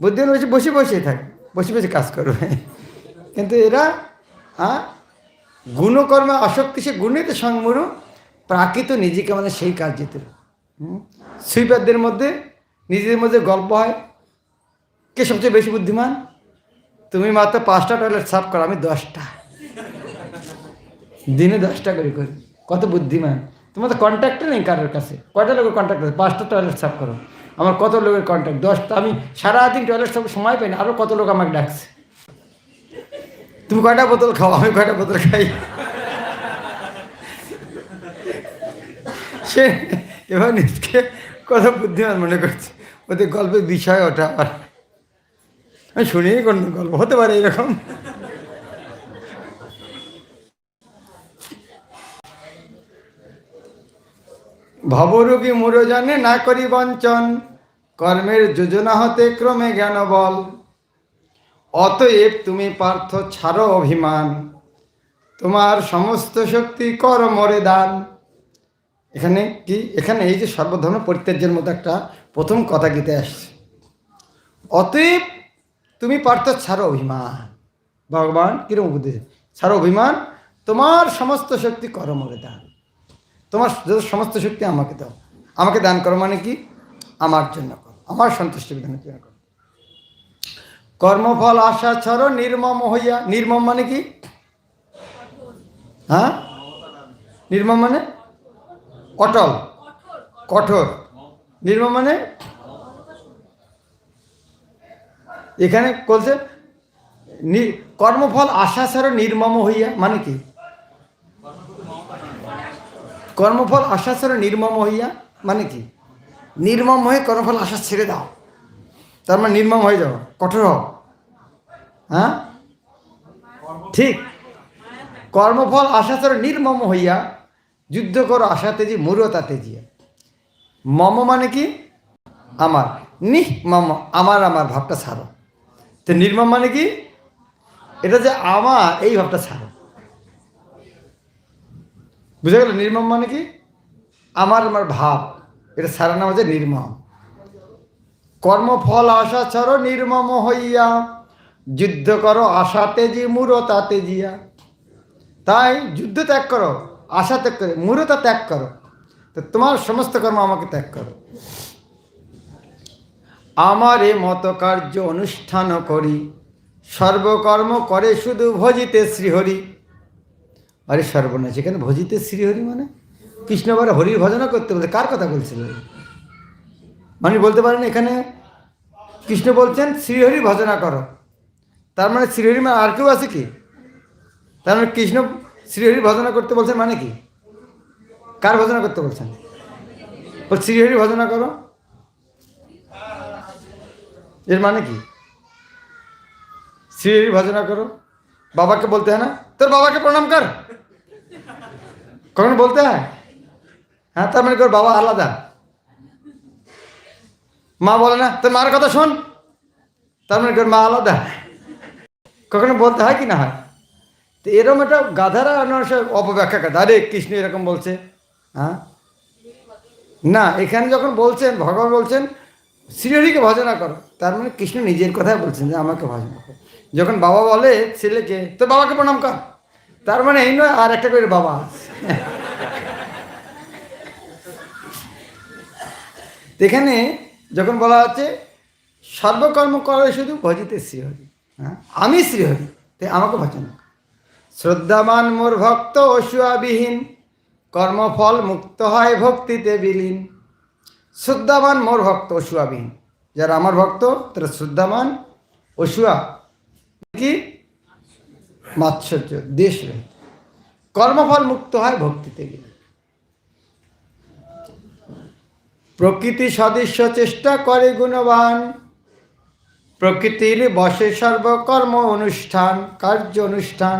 বুদ্ধিমান হয়েছে বসে বসেই থাকে, বসে বসে কাজ করবে। কিন্তু এরা গুণকর্মে আসক্তি সে গুণেতে সংমূঢ়, প্রাকৃত নিজেকে মানে সেই কার্যেতে। সুইপারদের মধ্যে নিজেদের মধ্যে গল্প হয়, কে সবচেয়ে বেশি বুদ্ধিমান? তুমি মাত্র 5টা টয়লেট সাফ করো, আমি 10টা। দিনে 10টা করে করি। কত বুদ্ধিমান! তোমার তো কন্ট্যাক্ট নেই কারোর কাছে। কয়টা লোকের কন্ট্যাক্ট আছে? 5টা টয়লেট সাফ করো। আমার কত লোকের কন্ট্যাক্ট? 10টা। আমি সারাদিন টয়লেট সাফ সময় পাই না, আরও কত লোক আমাকে ডাকছে। তুমি কয়টা বোতল খাও? আমি কয়টা বোতল খাই। সে এবার নিজকে কত বুদ্ধিমান মনে করছে। ওদের গল্পের বিষয় ওটা আবার আমি শুনিনি কোন গল্প, হতে পারে এরকম। ভবরোগী মূঢ় জানে না করি বঞ্চন, কর্মের যোজনা হতে ক্রমে জ্ঞান বল। অতএব তুমি পার্থ ছাড়ো অভিমান, তোমার সমস্ত শক্তি কর মরে দান। এখানে কি? এখানে এই যে সর্বধর্ম পরিত্যাজ্যের মতো একটা প্রথম কথা গীতে আসছে। অতএব তুমি পার্থ ছাড়ো অভিমান। ভগবান কিরকম বুদ্ধি? ছাড়ো অভিমান, তোমার সমস্ত শক্তি কর মরে দান। তোমার সমস্ত শক্তি আমাকে দাও। আমাকে দান করো মানে কি? আমার জন্য করো, আমার সন্তুষ্টি বিধানের জন্য করো। কর্মফল আশা ছাড়ো নির্মম হইয়া। নির্মম মানে কি? হ্যাঁ, নির্মম মানে অটল, কঠোর। নির্মম মানে এখানে বলছে কর্মফল আশা ছাড়ো নির্মম হইয়া মানে কি? কর্মফল আশা ছাড়ো নির্মম হইয়া মানে কি? নির্মম হয়ে কর্মফল আশা ছেড়ে দাও, তার মানে নির্মম হয়ে যাও, কঠোর হও। হ্যাঁ, ঠিক। কর্মফল আশা ছাড়ো নির্মম হইয়া, যুদ্ধ করো আশা তেজি মূঢ়তা তেজিয়া। মম মানে কি? আমার। নিঃ মম, আমার আমার ভাবটা ছাড়ো। তো নির্মম মানে কি? এটা যে আমার, এই ভাবটা ছাড়ো। বুঝে গেল? নির্মম মানে কি? আমার আমার ভাব, এটা ছাড়ানো হচ্ছে নির্মম। কর্মফল আশা ছাড়ো নির্মম হইয়া, যুদ্ধ করো আশা তেজি মূঢ়তা তেজিয়া। তাই যুদ্ধ ত্যাগ করো, আশা ত্যাগ করো, মূঢ়তা ত্যাগ করো। তো তোমার সমস্ত কর্ম আমাকে ত্যাগ করো। আমার এ মত কার্য অনুষ্ঠান করি, সর্বকর্ম করে শুধু ভজিতে শ্রীহরি। আরে সর্বনাশ, এখানে ভজিতে শ্রীহরি মানে কৃষ্ণ আবার হরির ভজনা করতে বলছে। কার কথা বলছিল? মানে বলতে পারেন এখানে কৃষ্ণ বলছেন শ্রীহরি ভজনা করো, তার মানে শ্রীহরি মানে আর কেউ আছে কি? তার মানে কৃষ্ণ শ্রীহরি ভজনা করতে বলছেন মানে কি? কার ভজনা করতে বলছেন? শ্রীহরি ভজনা করো। এর মানে কি? শ্রীহরি ভজনা করো, বাবাকে বলতে হয় না তোর বাবাকে প্রণাম কর? কখন বলতে হয়? হ্যাঁ, তার মানে তোর বাবা আলাদা। মা বলে না তোর মার কথা শোন, তার মানে তোর মা আলাদা। কখনো বলতে হয় কি না হয়? তো এরকম একটা গাধারা অপব্যাখ্যা করে, আরে কৃষ্ণ এরকম বলছে। হ্যাঁ না, এখানে যখন বলছেন ভগবান বলছেন শ্রীহরিকে ভজনা করো, তার মানে কৃষ্ণ নিজের কথাই বলছেন যে আমাকে ভজনা করো। যখন বাবা বলে ছেলেকে তো বাবাকে প্রণাম কর, তার মানে এই নয় আর একটা করে বাবা আছে। এখানে যখন বলা হচ্ছে সর্বকর্ম করে শুধু ভজিতে শ্রীহরি, হ্যাঁ আমি শ্রীহরি, তাই আমাকে ভজনা কর। শ্রদ্ধাবান মোর ভক্ত অসুয়াবিহীন, কর্মফল মুক্ত হয় ভক্তিতে বিলীন। শ্রদ্ধাবান মোর ভক্ত অসুয়াবিহীন, যারা আমার ভক্ত তারা শ্রদ্ধাবান, অসুয়া কি মাৎসর্য দেশ রহিত, কর্মফল মুক্ত হয় ভক্তিতে গেলে। প্রকৃতি সদৃশ্য চেষ্টা করে গুণবান, প্রকৃতির বশে সর্বকর্ম অনুষ্ঠান কার্য অনুষ্ঠান।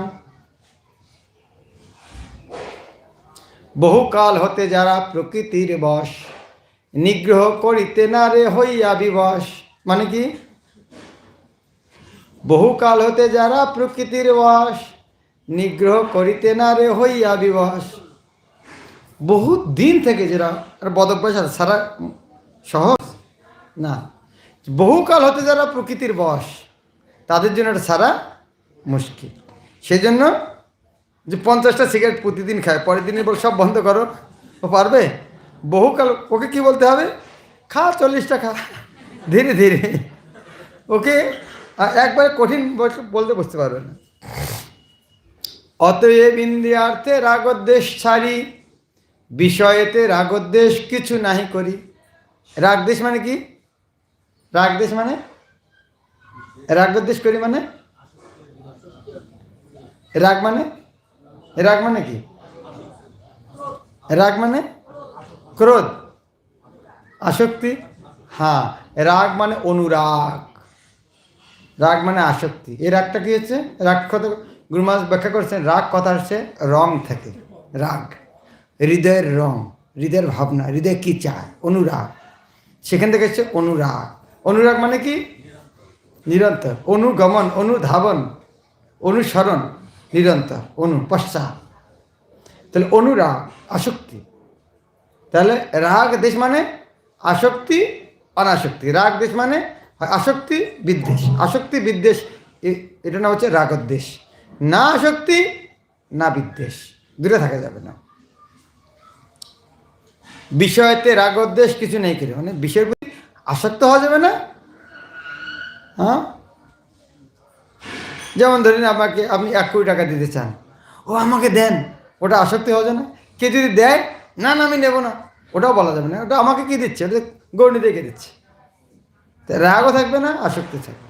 বহুকাল হতে যারা প্রকৃতির বশ, নিগ্রহ করিতে না রে হইয়া বিবশ। মানে কি? বহুকাল হতে যারা প্রকৃতির বশ, নিগ্রহ করিতে না রে হইয়া বিবশ। বহুত দিন থেকে যারা বদভ্যাস আছে, সারা সহজ না, বহুকাল হতে যারা প্রকৃতির বশ, তাদের জন্য এটা সারা মুশকিল। সেজন্য যে 50টা সিগারেট প্রতিদিন খায়, পরের দিনই বল সব বন্ধ করো, ও পারবে? বহুকাল ওকে কি বলতে হবে? খা 40টা খা, ধীরে ধীরে। ওকে একবারে কঠিন বলতে বুঝতে পারবে না। অতএব ইন্দ্রিয়ার্থে রাগদ্বেষ ছাড়ি, বিষয়েতে রাগদ্বেষ কিছু নাহি করি। রাগদ্বেষ মানে কি? রাগদ্বেষ মানে রাগদ্বেষ করি মানে রাগ মানে রাগ মানে কি? রাগ মানে ক্রোধ, আসক্তি। হ্যাঁ, রাগ মানে অনুরাগ, রাগ মানে আসক্তি। এই রাগটা কি হচ্ছে? রাগ কথা গুরু মহারাজ ব্যাখ্যা করছেন, রাগ কথা হচ্ছে রং থেকে, রাগ হৃদয়ের রং, হৃদয়ের ভাবনা, হৃদয় কি চায়, অনুরাগ, সেখান থেকে হচ্ছে অনুরাগ। অনুরাগ মানে কি? নিরন্তর, অনুগমন, অনুধাবন, অনুসরণ, নিরন্তর, পশ্চাৎ। তাহলে অনুরাগ, আসক্তি। তাহলে রাগ দেশ মানে আসক্তি অনাসক্তি, রাগ দেশ মানে আসক্তি বিদ্বেষ, আসক্তি বিদ্বেষ, এটা না হচ্ছে রাগদ্বেষ। না আসক্তি না বিদ্বেষ, দূরে থাকা যাবে না। বিষয়তে রাগদ্বেষ কিছু নেই করে, মানে বিষয়ের প্রতি আসক্ত হওয়া যাবে না। হ্যাঁ, যেমন ধরেন আপনাকে, আপনি 1 কোটি টাকা দিতে চান, ও আমাকে দেন, ওটা আসক্তি হওয়া যায় না। কে যদি দেয়, না না আমি নেবো না, ওটাও বলা যাবে না, ওটা আমাকে কি দিচ্ছে, ওটা গৌরী দিয়ে দিচ্ছে। রাগও থাকবে না, আসক্তি থাকবে।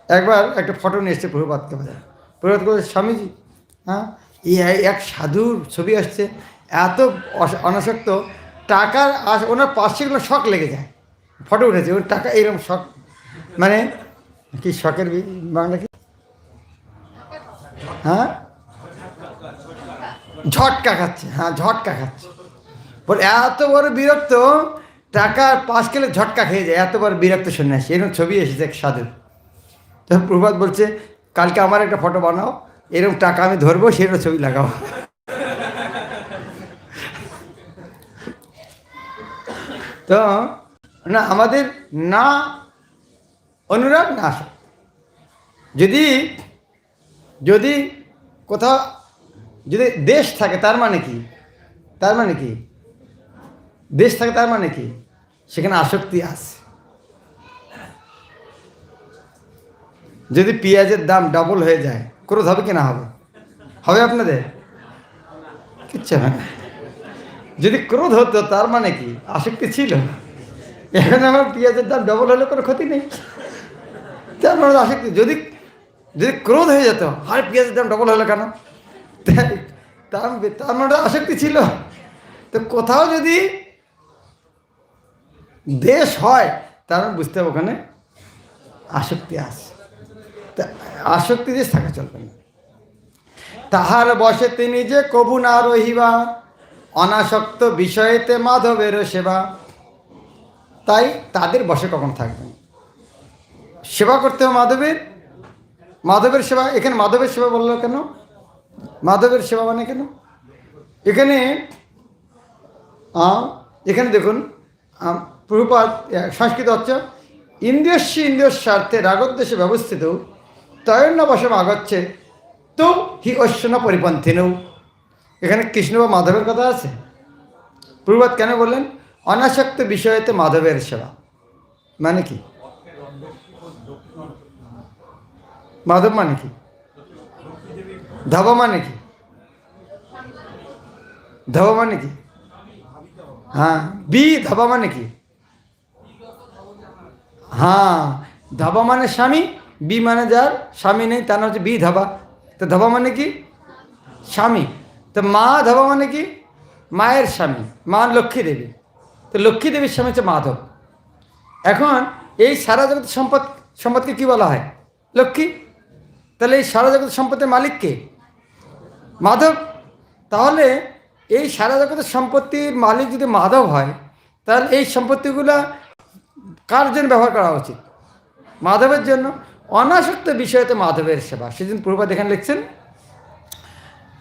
একবার একটা ফটো নিয়ে এসছে প্রভুপাতকে বাজার, প্রভুপাত করে স্বামীজি, হ্যাঁ এই এক সাধুর ছবি আসছে, এত অনাসক্ত, টাকার ওনার পাশে শখ লেগে যায়, ফটো উঠেছে ওর টাকা এইরকম শখ, মানে কি শখের বাংলা কি? হ্যাঁ, ঝটকা খাচ্ছে, হ্যাঁ ঝটকা খাচ্ছে। বল এত বড় বিরক্ত, টাকার পাশ খেলে ঝটকা খেয়ে যায়, এত বড় বিরক্ত সন্ন্যাসী। এরকম ছবি এসেছে এক সাধু। তো প্রভাত বলছে, কালকে আমার একটা ফটো বানাও, এরকম টাকা আমি ধরবো, সেরকম ছবি লাগাও। তো না, আমাদের না অনুরাগ না আসা। যদি যদি কোথাও যদি দেশ থাকে, তার মানে কি? তার মানে কি? দেশ থাকে তার মানে কি? সেখানে আসক্তি আছে। যদি পেঁয়াজের দাম ডাবল হয়ে যায়, ক্রোধ হবে কি না হবে? হবে আপনাদের? কিচ্ছু হবে না। যদি ক্রোধ হতো তার মানে কি? আসক্তি ছিল। এখন আমার পেঁয়াজের দাম ডবল হলে কোনো ক্ষতি নেই, তার মানে আসক্তি। যদি যদি ক্রোধ হয়ে যেত, আর পেঁয়াজের দাম ডবল হলো কেন, তার মানে আসক্তি ছিল। তো কোথাও যদি দেশ হয়, তার বুঝতে হবে ওখানে আসক্তি আছে। তা আসক্তি দিয়ে থাকা চলবে না। তাহার বসে তিনি যে কবু না রহিবা, অনাসক্ত বিষয়েতে মাধবের সেবা। তাই তাদের বসে কখন থাকবেন? সেবা করতে হবে মাধবের। মাধবের সেবা, এখানে মাধবের সেবা বললো কেন? মাধবের সেবা মানে কেন? এখানে এখানে দেখুন, প্রভুপাদ সংস্কৃত হচ্ছে ইন্দ্রিয়স্য ইন্দ্রিয় স্বার্থে রাগোদ্দেশে ব্যবস্থিত তয়ন্ন বসম আগচ্ছে তো হি ঐশ্বন্য পরিপন্থিনৌ। এখানে কৃষ্ণ বা মাধবের কথা আছে। প্রভুপাদ কেন বললেন অনাসক্ত বিষয়েতে মাধবের সেবা? মানে কি? মাধব মানে কি? ধাবা মানে কি? ধাবা মানে কি? হ্যাঁ, বি ধাবা মানে কি? হ্যাঁ, ধাবা মানে স্বামী, বি মানে যার স্বামী নেই তার নাম হচ্ছে বি ধাবা। তো ধাবা মানে কি? স্বামী। তো মা ধাবা মানে কি? মায়ের স্বামী, মা লক্ষ্মী দেবী। তো লক্ষ্মী দেবীর স্বামী হচ্ছে মাধব। এখন এই সারা জগৎ সম্পদকে কি বলা হয়? লক্ষ্মী। তাহলে এই সারা জগৎ সম্পদের মালিক কে? মাধব। তাহলে এই সারা জগতের সম্পত্তির মালিক যদি মাধব হয়, তাহলে এই সম্পত্তিগুলো কার জন্য ব্যবহার করা উচিত? মাধবের জন্য। অনাসক্ত বিষয়তে মাধবের সেবা। সেদিন প্রভুপাদ এখানে লিখছেন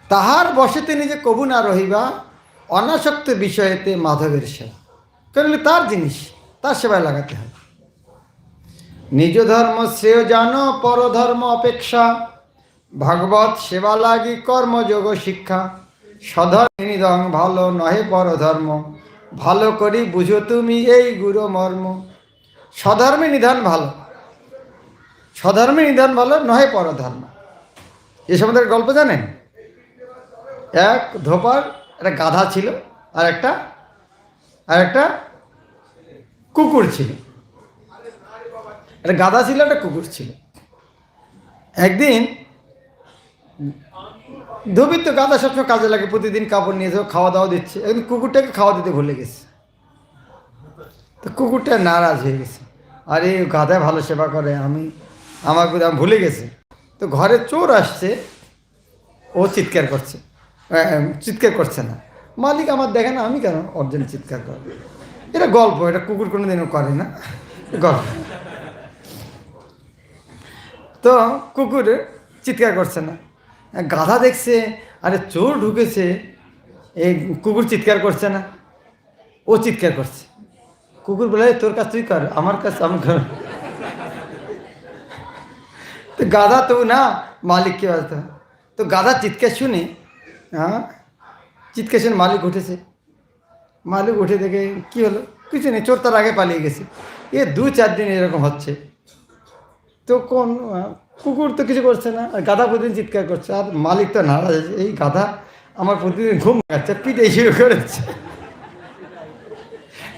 তাহার বসে তিনি যে কবু না রহিবা, অনাসক্ত বিষয়েতে মাধবের সেবা। কেন? তার জিনিস, তার সেবায় লাগাতে হয়। নিজ ধর্ম শ্রেয় জানো পরধর্ম অপেক্ষা, ভাগবত সেবা লাগি কর্মযোগ শিক্ষা। স্বধর্মে নিধন ভালো নহে পরধর্ম, ভালো করি বুঝো তুমি এই গুরু মর্ম। স্বধর্মে নিধান ভালো, স্বধর্মে নিধান ভালো নহে পরধর্ম। এ সম্বন্ধে গল্প জানেন? এক ধোপার একটা গাধা ছিল, আর একটা কুকুর ছিল। একটা গাধা ছিল, একটা কুকুর ছিল। একদিন ধোবির তো গাধা সবসময় কাজে লাগে, প্রতিদিন কাপড় নিয়ে যাও, খাওয়া দাওয়া দিচ্ছে। একদিন কুকুরটাকে খাওয়া দিতে ভুলে গেছে। তো কুকুরটা নারাজ হয়ে গেছে, আরে গাধায় ভালো সেবা করে, আমাকে ভুলে গেছে। তো ঘরে চোর আসছে, ও চিৎকার করছে না। মালিক আমার দেখে না, আমি কেন ওর জন্য চিৎকার করব? এটা গল্প, এটা কুকুর কোনোদিনও করে না, গল্প। তো কুকুর চিৎকার করছে না। গাধা দেখছে আরে চোর ঢুকেছে, এই কুকুর চিৎকার করছে না, ও চিৎকার করছে। কুকুর বলে তোর কাজ তুই কর, আমার কাজ আমি কর। তো গাধা তো না, মালিককে বাজতে। তো গাধা চিৎকার শুনে মালিক উঠেছে। মালিক উঠে দেখে কি হলো, কিছু নেই, চোর তার আগে পালিয়ে গেছে। 2-4 দিন এরকম হচ্ছে। তো কুকুর তো কিছু করছে না, আর গাধা প্রতিদিন চিৎকার করছে। আর মালিক তো নারাজ আছে, এই গাধা আমার প্রতিদিন ঘুম পাচ্ছে, পিঠে শুরু করেছে।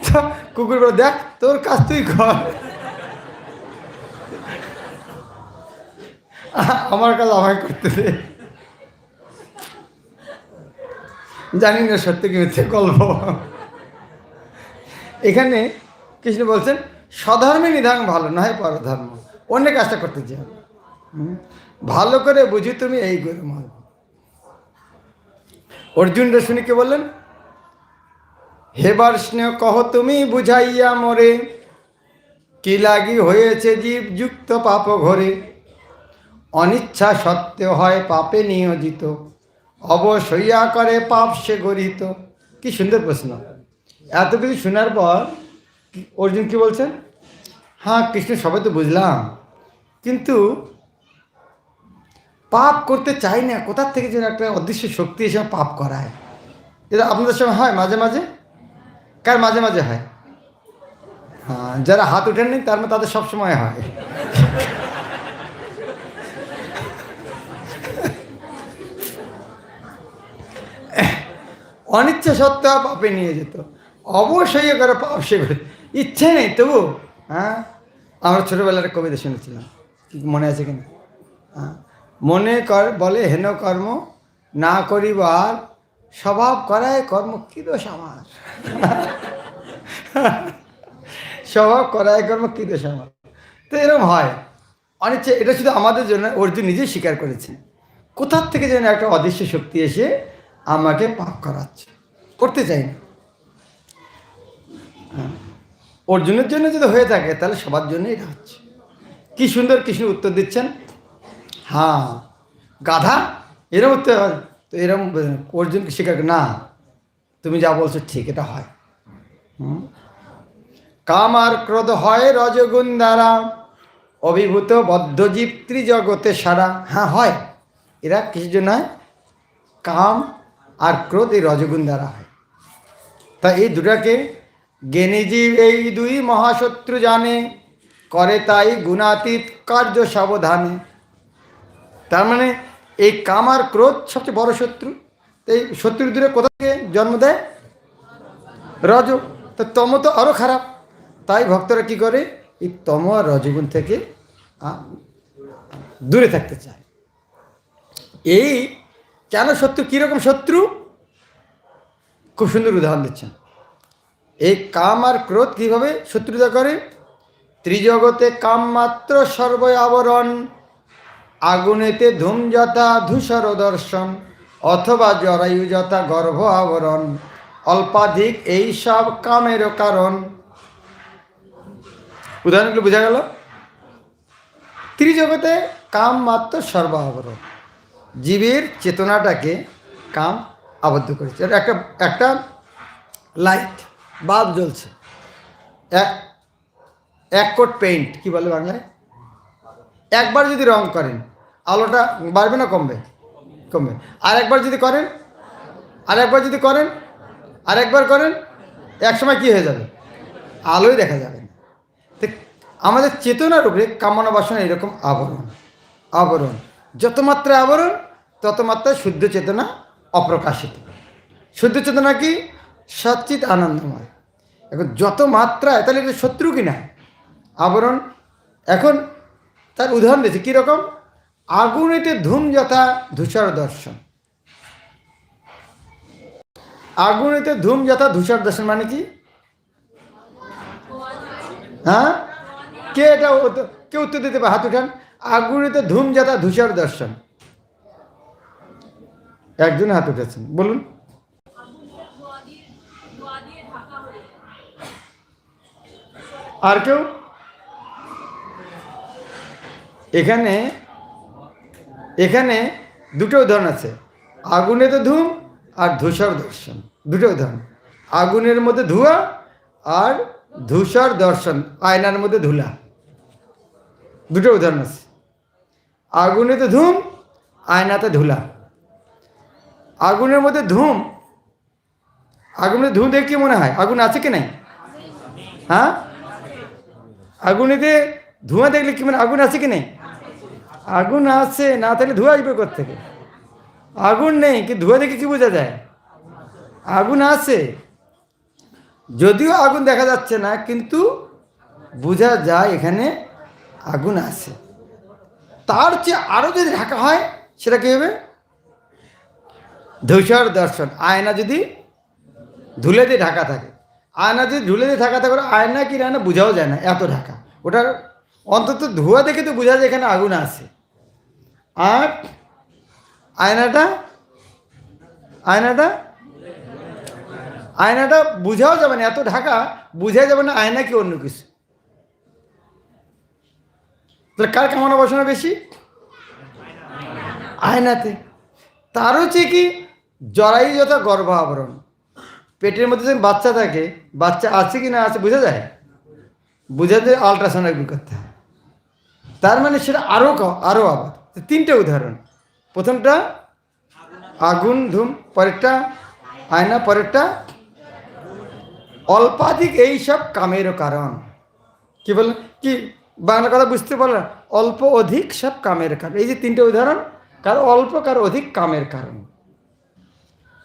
তো কুকুর বলে দেখ তোর কাজ তুই কর, আমার কাজ আমায় করতে দে। জানি না সত্যি কি মিথ্যে গল্প। এখানে কৃষ্ণ বলছেন স্বধর্মে নিধান ভালো নয় পরধর্ম। অন্য কাজটা করতে চাও, ভালো করে বুঝি তুমি এই গুরু মর্ম। অর্জুনরা শুনে কে বললেন, হেবার স্নেহ কহ তুমি বুঝাইয়া মরে, কি লাগি হয়েছে জীব যুক্ত পাপ ঘরে। অনিচ্ছা সত্ত্বেও হয় পাপে নিয়োজিত, অবশ্যইয়া করে পাপ সে গরিত। কি সুন্দর প্রশ্ন। এত কিছু শোনার পর অর্জুন কি বলছেন, হ্যাঁ কৃষ্ণ সবাই তো বুঝলাম, কিন্তু পাপ করতে চাই না, কোথার থেকে যেন একটা অদৃশ্য শক্তি এসে পাপ করায়। এটা আপনাদের সময় হয় মাঝে মাঝে? কার মাঝে মাঝে হয়? হ্যাঁ, যারা হাত উঠেননি তার মানে তাদের সবসময় হয়। অনিচ্ছা সত্ত্বেও পাপে নিয়ে যেত, অবশ্যই করে পাপ সে করে। ইচ্ছে নেই তবু। হ্যাঁ, আমরা ছোটোবেলার কবিতা শুনেছিলাম, মনে আছে কিনা? হ্যাঁ, মনে কর বলে হেন কর্ম না করিবার, স্বভাব করায় কর্ম কি দোষ আমার। স্বভাব করায় কর্ম কি দোষ আমার। তো এরকম হয় অনেক এটা শুধু আমাদের জন্য, অর্জুন নিজেই স্বীকার করেছেন কোথার থেকে যেন একটা অদৃশ্য শক্তি এসে আমাকে পাপ করাচ্ছে, করতে চাই না। অর্জুনের জন্য যদি হয়ে থাকে তাহলে সবার জন্য এটা হচ্ছে। কি সুন্দর কৃষ্ণ উত্তর দিচ্ছেন, হ্যাঁ গাধা এরকম উত্তর হয়। তো এরকম অর্জুনকে স্বীকার না, তুমি যা বলছো ঠিক, এটা হয়। কাম আর ক্রোধ হয় রজগুণ দ্বারা, অভিভূত বদ্ধজীব ত্রিজগতে সারা। হ্যাঁ হয়, এরা কিছু জন্য হয়, কাম আর ক্রোধ এই রজগুণ দ্বারা হয়। তা এই দুটাকে জ্ঞানী জীব এই দুই মহাশত্রু জানে, করে তাই গুণাতীত কার্য সাবধানে। তার মানে এই কাম আর ক্রোধ সবচেয়ে বড় শত্রু। এই শত্রু দূরে কোথা থেকে জন্ম দেয়? রজ। তো তম তো আরও খারাপ। তাই ভক্তরা কি করে, এই তম আর রজগুণ থেকে দূরে থাকতে চায়। এই কেন শত্রু, কীরকম শত্রু, খুব সুন্দর উদাহরণ দিচ্ছেন। এই কাম আর ক্রোধ কীভাবে শত্রুতা করে, ত্রিজগতে কাম মাত্র সর্ব আবরণ, আগুনেতে ধূম যথা ধূসর দর্শন, অথবা জরায়ু যথা গর্ভ আবরণ, অল্পাধিক এই সব কামেরও কারণ। উদাহরণগুলো বোঝা গেল। ত্রিজগতে কাম মাত্র সর্ব আবরণ, জীবের চেতনাটাকে কাম আবদ্ধ করেছে। একটা লাইট বাল্ব জ্বলছে, এক কোট পেইন্ট, কি বলে বাংলায়, একবার যদি রং করেন আলোটা বাড়বে না কমবে? কমবে। আর একবার যদি করেন, আর একবার যদি করেন, আর একবার করেন, এক সময় কি হয়ে যাবে? আলোই দেখা যাবে না। তো আমাদের চেতনার উপরে কামনা বাসনা এরকম আবরণ। আবরণ যত মাত্রায় আবরণ তত মাত্রায় শুদ্ধ চেতনা অপ্রকাশিত। শুদ্ধ চেতনা কি? সচ্চিত আনন্দময়। এখন যত মাত্রায়, তাহলে এটা শত্রু কিনা আবরণ। এখন তার উদাহরণ দিয়েছে কীরকম, আগুনেতে ধূম যথা ধূসর দর্শন। আগুনেতে ধূম যথা ধূসর দর্শন মানে কি? হ্যাঁ, কে এটা কে উত্তর দিতে পারে? হাত উঠান। আগুনেতে ধূম যথা ধূসর দর্শন, একজন হাত উঠেছেন, বলুন। আর কেউ? এখানে এখানে দুটো উদাহরণ আছে, আগুনেতে ধূম আর ধূসর দর্শন, দুটো উদাহরণ। আগুনের মধ্যে ধোঁয়া আর ধূসর দর্শন, আয়নার মধ্যে ধুলা, দুটো উদাহরণ আছে। আগুনেতে ধূম, আয়নাতে ধুলা। আগুনের মধ্যে ধূম, আগুনের ধূম দেখে কি মনে হয় আগুন আছে কি নাই? হ্যাঁ, আগুনেতে ধোঁয়া দেখলে কি মানে আগুন আছে কি নেই? আগুন আছে, না থাকলে ধোঁয়া আসবে কোত্থেকে? আগুন নেই, কি ধোঁয়া দেখে কি বোঝা যায়? আগুন আছে, যদিও আগুন দেখা যাচ্ছে না, কিন্তু বোঝা যায় এখানে আগুন আছে। তার চেয়ে আরও যদি ঢাকা হয় সেটা কী হবে? ধূসর দর্শন। আয়না যদি ধুলে দিয়ে ঢাকা থাকে, আয়না যদি ধুলে দিয়ে ঢাকা থাকে, আয়না কি আয়না বোঝাও যায় না, এত ঢাকা। ওটার অন্তত ধোঁয়া দেখে তো বোঝা যায় এখানে আগুন আছে। আর আয়নাটা আয়নাটা আয়নাটা বোঝাও যাবে না, এত ঢাকা, বোঝা যাবে না আয়না কি অন্য কিছু। তাহলে কার কামনা বাসনা বেশি? আয়নাতে। তার হচ্ছে কি, জরায়ু যথা গর্ভ আবরণ, পেটের মধ্যে যখন বাচ্চা থাকে, বাচ্চা আছে কি না আছে বোঝা যায়? বোঝা যায় আলট্রাসোনোগ্রাফি করতে হয়। তার মানে সেটা আরও আবার তিনটে উদাহরণ। প্রথমটা আগুন ধূম, পরেরটা আয়না, পরেরটা অল্পাধিক এই সব কামেরও কারণ। কি বললেন? কি বাংলা কথা বুঝতে পারলেন? অল্প অধিক সব কামের কারণ। এই যে তিনটে উদাহরণ, কারো অল্প কারো অধিক কামের কারণ।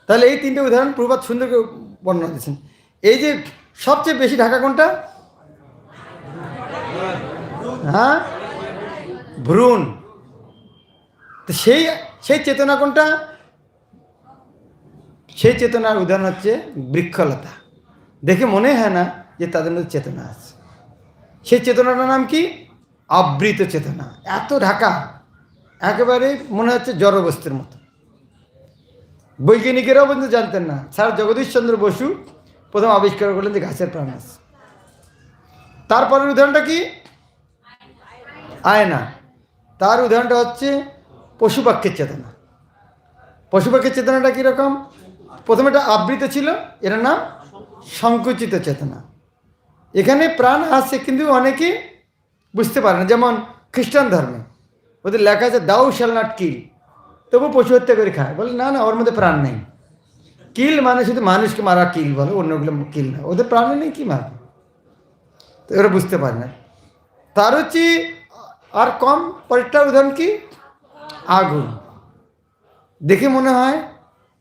তাহলে এই তিনটে উদাহরণ প্রভাত সুন্দর করে বর্ণনা দিয়েছেন। এই যে সবচেয়ে বেশি ঢাকা কোনটা? হ্যাঁ, ভ্রূণ। তো সেই চেতনা কোনটা? সেই চেতনার উদাহরণ হচ্ছে বৃক্ষলতা। দেখে মনে হয় না যে তাদের মধ্যে চেতনা আছে। সেই চেতনাটার নাম কি? আবৃত চেতনা, এত ঢাকা, একেবারে মনে হচ্ছে জড়বস্তুর মতো। বৈজ্ঞানিকেরাও পর্যন্ত জানতেন না। স্যার জগদীশ চন্দ্র বসু প্রথম আবিষ্কার করলেন যে গাছের প্রাণ আছে। তারপরের উদাহরণটা কি? আয়না। তার উদাহরণটা হচ্ছে পশু পাখির চেতনা। পশু পাখির চেতনাটা কীরকম? প্রথমে এটা আবৃত ছিল, এর নাম সংকুচিত চেতনা। এখানে প্রাণ আছে কিন্তু অনেকে বুঝতে পারে না। যেমন খ্রিস্টান ধর্মে ওদের লেখা আছে দাউ শ্যাল নট কিল, তবু পশু হত্যা করে খায়। বলে না না, ওর মধ্যে প্রাণ নেই। কিল মানে শুধু মানুষকে মারা কিল বলে, অন্যগুলো কিল না, ওদের প্রাণ নেই, কি মারবে? তো ওরা বুঝতে পারে না। তার হচ্ছে আর কম পরেরটা উদাহরণ কি? আগুন। দেখে মনে হয়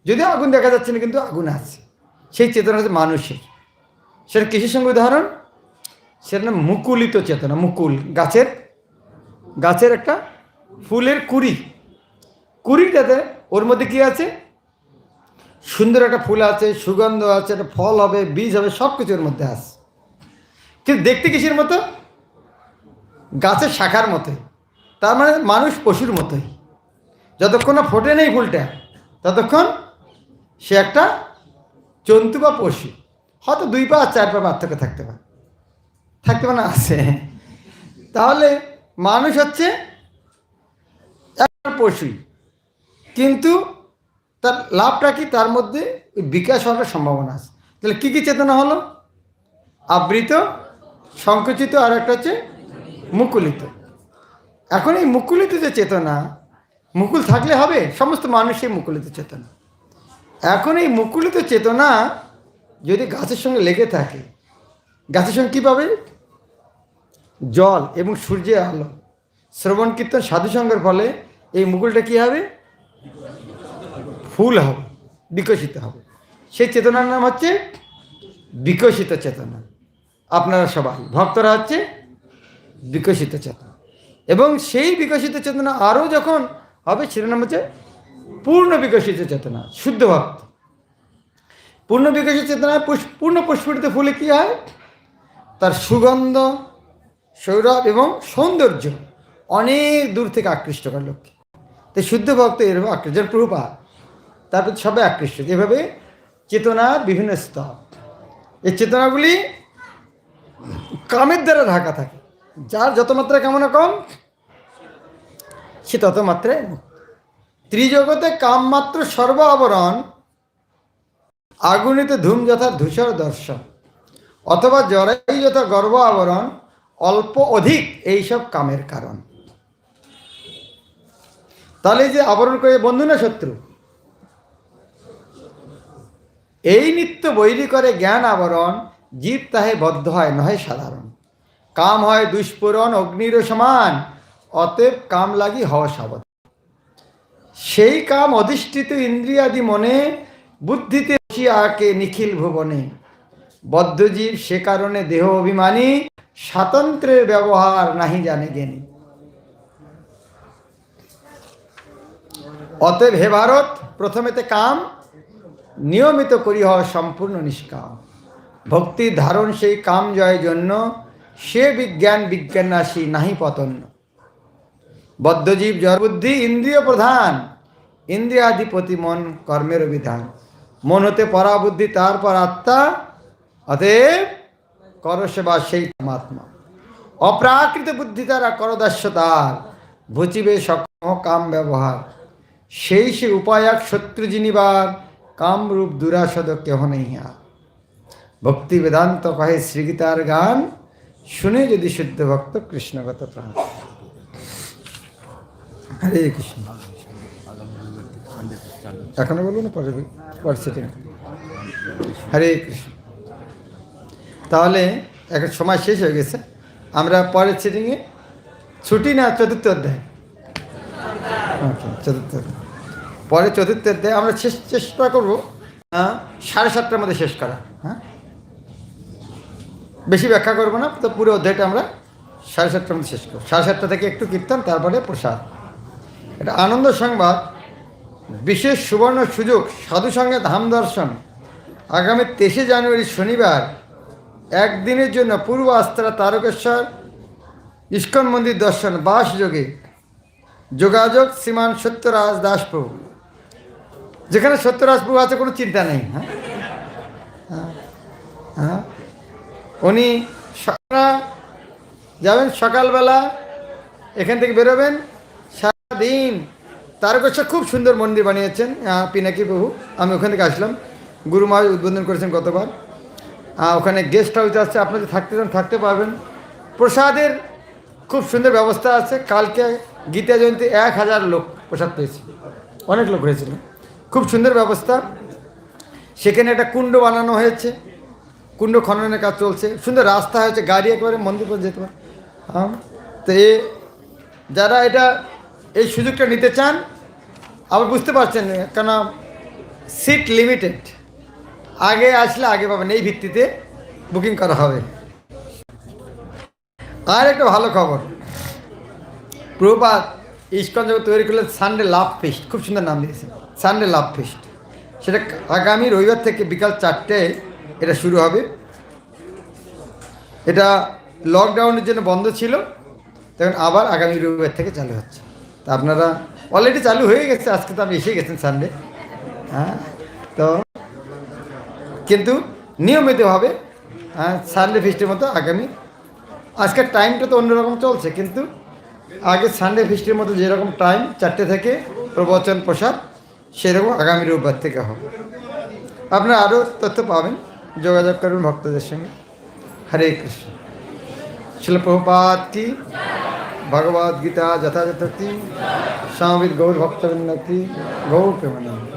যদি আগুন দেখা যাচ্ছে না কিন্তু আগুন আছে, সেই চেতনা হচ্ছে মানুষের। সেটা কিসের সঙ্গে উদাহরণ? সেটা না মুকুলিত চেতনা। মুকুল গাছের একটা ফুলের কুড়িটাতে ওর মধ্যে কি আছে? সুন্দর একটা ফুল আছে, সুগন্ধ আছে, একটা ফল হবে, বীজ হবে, সব কিছু ওর মধ্যে আছে। কিন্তু দেখতে কিসের মতো? গাছের শাখার মতোই। তার মানে মানুষ পশুর মতোই। যতক্ষণ না ফোটে নেই ফুলটা, ততক্ষণ সে একটা জন্তু বা পশু। হয়তো 2 পা আর 4 পা পার্থক্য থাকতে পারে না, আছে। তাহলে মানুষ হচ্ছে একটা পশুই, কিন্তু তার লাভটা কি? তার মধ্যে বিকাশ হওয়ার সম্ভাবনা আছে। তাহলে কী কী চেতনা হলো? আবৃত, সংকুচিত, আর একটা হচ্ছে মুকুলিত। এখন এই মুকুলিত যে চেতনা, মুকুল থাকলে হবে? সমস্ত মানুষই মুকুলিত চেতনা। এখন এই মুকুলিত চেতনা যদি গাছের সঙ্গে লেগে থাকে, গাছের সঙ্গে কী পাবে? জল এবং সূর্যের আলো, শ্রবণ কীর্তন সাধুসঙ্গের ফলে এই মুকুলটা কী হবে? ফুল হবে, বিকশিত হবে। সেই চেতনার নাম হচ্ছে বিকশিত চেতনা। আপনারা সবাই ভক্তরা হচ্ছে বিকশিত চেতনা। এবং সেই বিকশিত চেতনা আরও যখন হবে, সেটার নাম হচ্ছে পূর্ণ বিকশিত চেতনা, শুদ্ধ ভক্ত। পূর্ণ বিকশিত চেতনায় পূর্ণ প্রস্ফুটিত ফুলে কী হয়? তার সুগন্ধ, সৌরভ এবং সৌন্দর্য অনেক দূর থেকে আকৃষ্ট করে লোককে। তো শুদ্ধ ভক্ত এরকম আকৃষ্ট, যেন প্রভুপাদ, তারপর সবাই আকৃষ্ট। এভাবে চেতনার বিভিন্ন স্তর। এই চেতনাগুলি কামের দ্বারা ঢাকা থাকে। যার যত মাত্রায় কামনা কম, সে তত মাত্রায় মুক্ত। ত্রিজগতে কাম মাত্র সর্ব আবরণ, আগুনিতে ধূম যথা ধূসর দর্শন, অথবা জরাই যথা গর্ব আবরণ, অল্প অধিক এইসব কামের কারণ। তাহলে যে আবরণ করে বন্ধু না শত্রু? এই নিত্য বৈরী করে জ্ঞান আবরণ, জীব তাহে বদ্ধ হয় নহে সাধারণ। কাম হয় দুষ্পূরণ অগ্নির সমান, অতএব কাম লাগি হওয়া সাবধান। সেই কাম অধিষ্ঠিত ইন্দ্রিয়াদি মনে, বুদ্ধিতে আকে নিখিল ভুবনে। বদ্ধজীব সে কারণে দেহ অভিমানী, স্বাতন্ত্র্যের ব্যবহার নাহি জানে জ্ঞানী। অতএব হে ভারত, প্রথমেতে কাম নিয়মিত করি হওয়া সম্পূর্ণ নিষ্কাম। ভক্তির ধারণ সেই কাম জয়ের জন্য, সে বিজ্ঞান নাশী নাহি পতন্য। বদ্ধজীব জড়বুদ্ধি ইন্দ্রিয় প্রধান, ইন্দ্রিয়াধিপতি মন কর্মের বিধান। মন হতে পরাবুদ্ধি, তারপর আত্মা, অতএব কর সেবা সেই পরমাত্মা। অপ্রাকৃত বুদ্ধি দ্বারা করদাস্য তার, ভুচিবে সকম কাম ব্যবহার। সেই সে উপায় এক শত্রু জিনিবার, কামরূপ দুরাসদ কেহ নেই আর। ভক্তি বেদান্ত কহে শ্রীগীতার গান, শুনে যদি শুদ্ধ ভক্ত কৃষ্ণগত প্রাণ। হরে কৃষ্ণ। এখনো বলবো না পরে সেটিং? হরে কৃষ্ণ। তাহলে এখন সময় শেষ হয়ে গেছে, আমরা পরের সিটিংয়ে ছুটি না চতুর্থ অধ্যায়? ওকে, চতুর্থ অধ্যায়। পরে চতুর্থ অধ্যায় আমরা চেষ্টা করবো 7:30টার মধ্যে শেষ করা। হ্যাঁ, বেশি ব্যাখ্যা করবো না, তো পুরো অধ্যায়টা আমরা 7:30টার মধ্যে শেষ করবো। 7:30 থেকে একটু কীর্তন, তারপরে প্রসাদ। এটা আনন্দ সংবাদ, বিশেষ সুবর্ণ সুযোগ, সাধু সঙ্গে ধাম দর্শন। আগামী 23শে জানুয়ারি শনিবার একদিনের জন্য পূর্ব আস্তারা তারকেশ্বর ইস্কন মন্দির দর্শন বাসযোগে যোগাযোগ শ্রীমান সত্যরাজ দাস প্রভু। যেখানে সত্যরাজ প্রভু আছে কোনো চিন্তা নেই। হ্যাঁ হ্যাঁ হ্যাঁ, উনি যাবেন সকালবেলা, এখান থেকে বেরোবেন, সারাদিন তারকেশ্বর খুব সুন্দর মন্দির বানিয়েছেন পিনাকি প্রভু। আমি ওখান থেকে আসলাম, গুরু মহারাজ উদ্বোধন করেছেন গতবার। ওখানে গেস্ট হাউস আছে, আপনারা যদি থাকতে চান থাকতে পারবেন। প্রসাদের খুব সুন্দর ব্যবস্থা আছে। কালকে গীতা জয়ন্তী 1000 লোক প্রসাদ পেয়েছে, অনেক লোক হয়েছিল, খুব সুন্দর ব্যবস্থা। সেখানে একটা কুণ্ড বানানো হয়েছে, কুণ্ড খননের কাজ চলছে, সুন্দর রাস্তা হয়েছে, গাড়ি একেবারে মন্দির পর্যন্ত যেতে পারে। তো যারা এই সুযোগটা নিতে চান, আবার বুঝতে পারছেন কেন সিট লিমিটেড, আগে আসলে আগে পাবেন, এই ভিত্তিতে বুকিং করা হবে। আর একটা ভালো খবর, প্রভুপাদ ইস্কন জগৎ তৈরি করলেন সানডে লাভ ফিস্ট, খুব সুন্দর নাম দিয়েছেন সানডে লাভ ফিস্ট। সেটা আগামী রবিবার থেকে বিকাল 4টায় এটা শুরু হবে। এটা লকডাউনের জন্য বন্ধ ছিল, তখন আবার আগামী রবিবার থেকে চালু হচ্ছে। তা আপনারা অলরেডি চালু হয়ে গেছে, আজকে তো আপনি এসে গেছেন সানডে। হ্যাঁ, তো কিন্তু নিয়মিতভাবে সানডে ফিস্টের মতো আগামী, আজকের টাইমটা তো অন্যরকম চলছে, কিন্তু আগে সানডে ফিস্টের মতো যেরকম টাইম 4টে থেকে প্রবচন প্রসাদ, সেরকম আগামী রবিবার থেকে হবে। আপনারা আরও তথ্য পাবেন, যোগাযোগ করবেন ভক্তদের সঙ্গে। হরে কৃষ্ণ। শিল প্রভুপাদ কি, ভগবদ্গীতা যথাযথ কি, স্বামী গৌর ভক্তবৃন্দ কি, গৌর প্রেমানন্দ।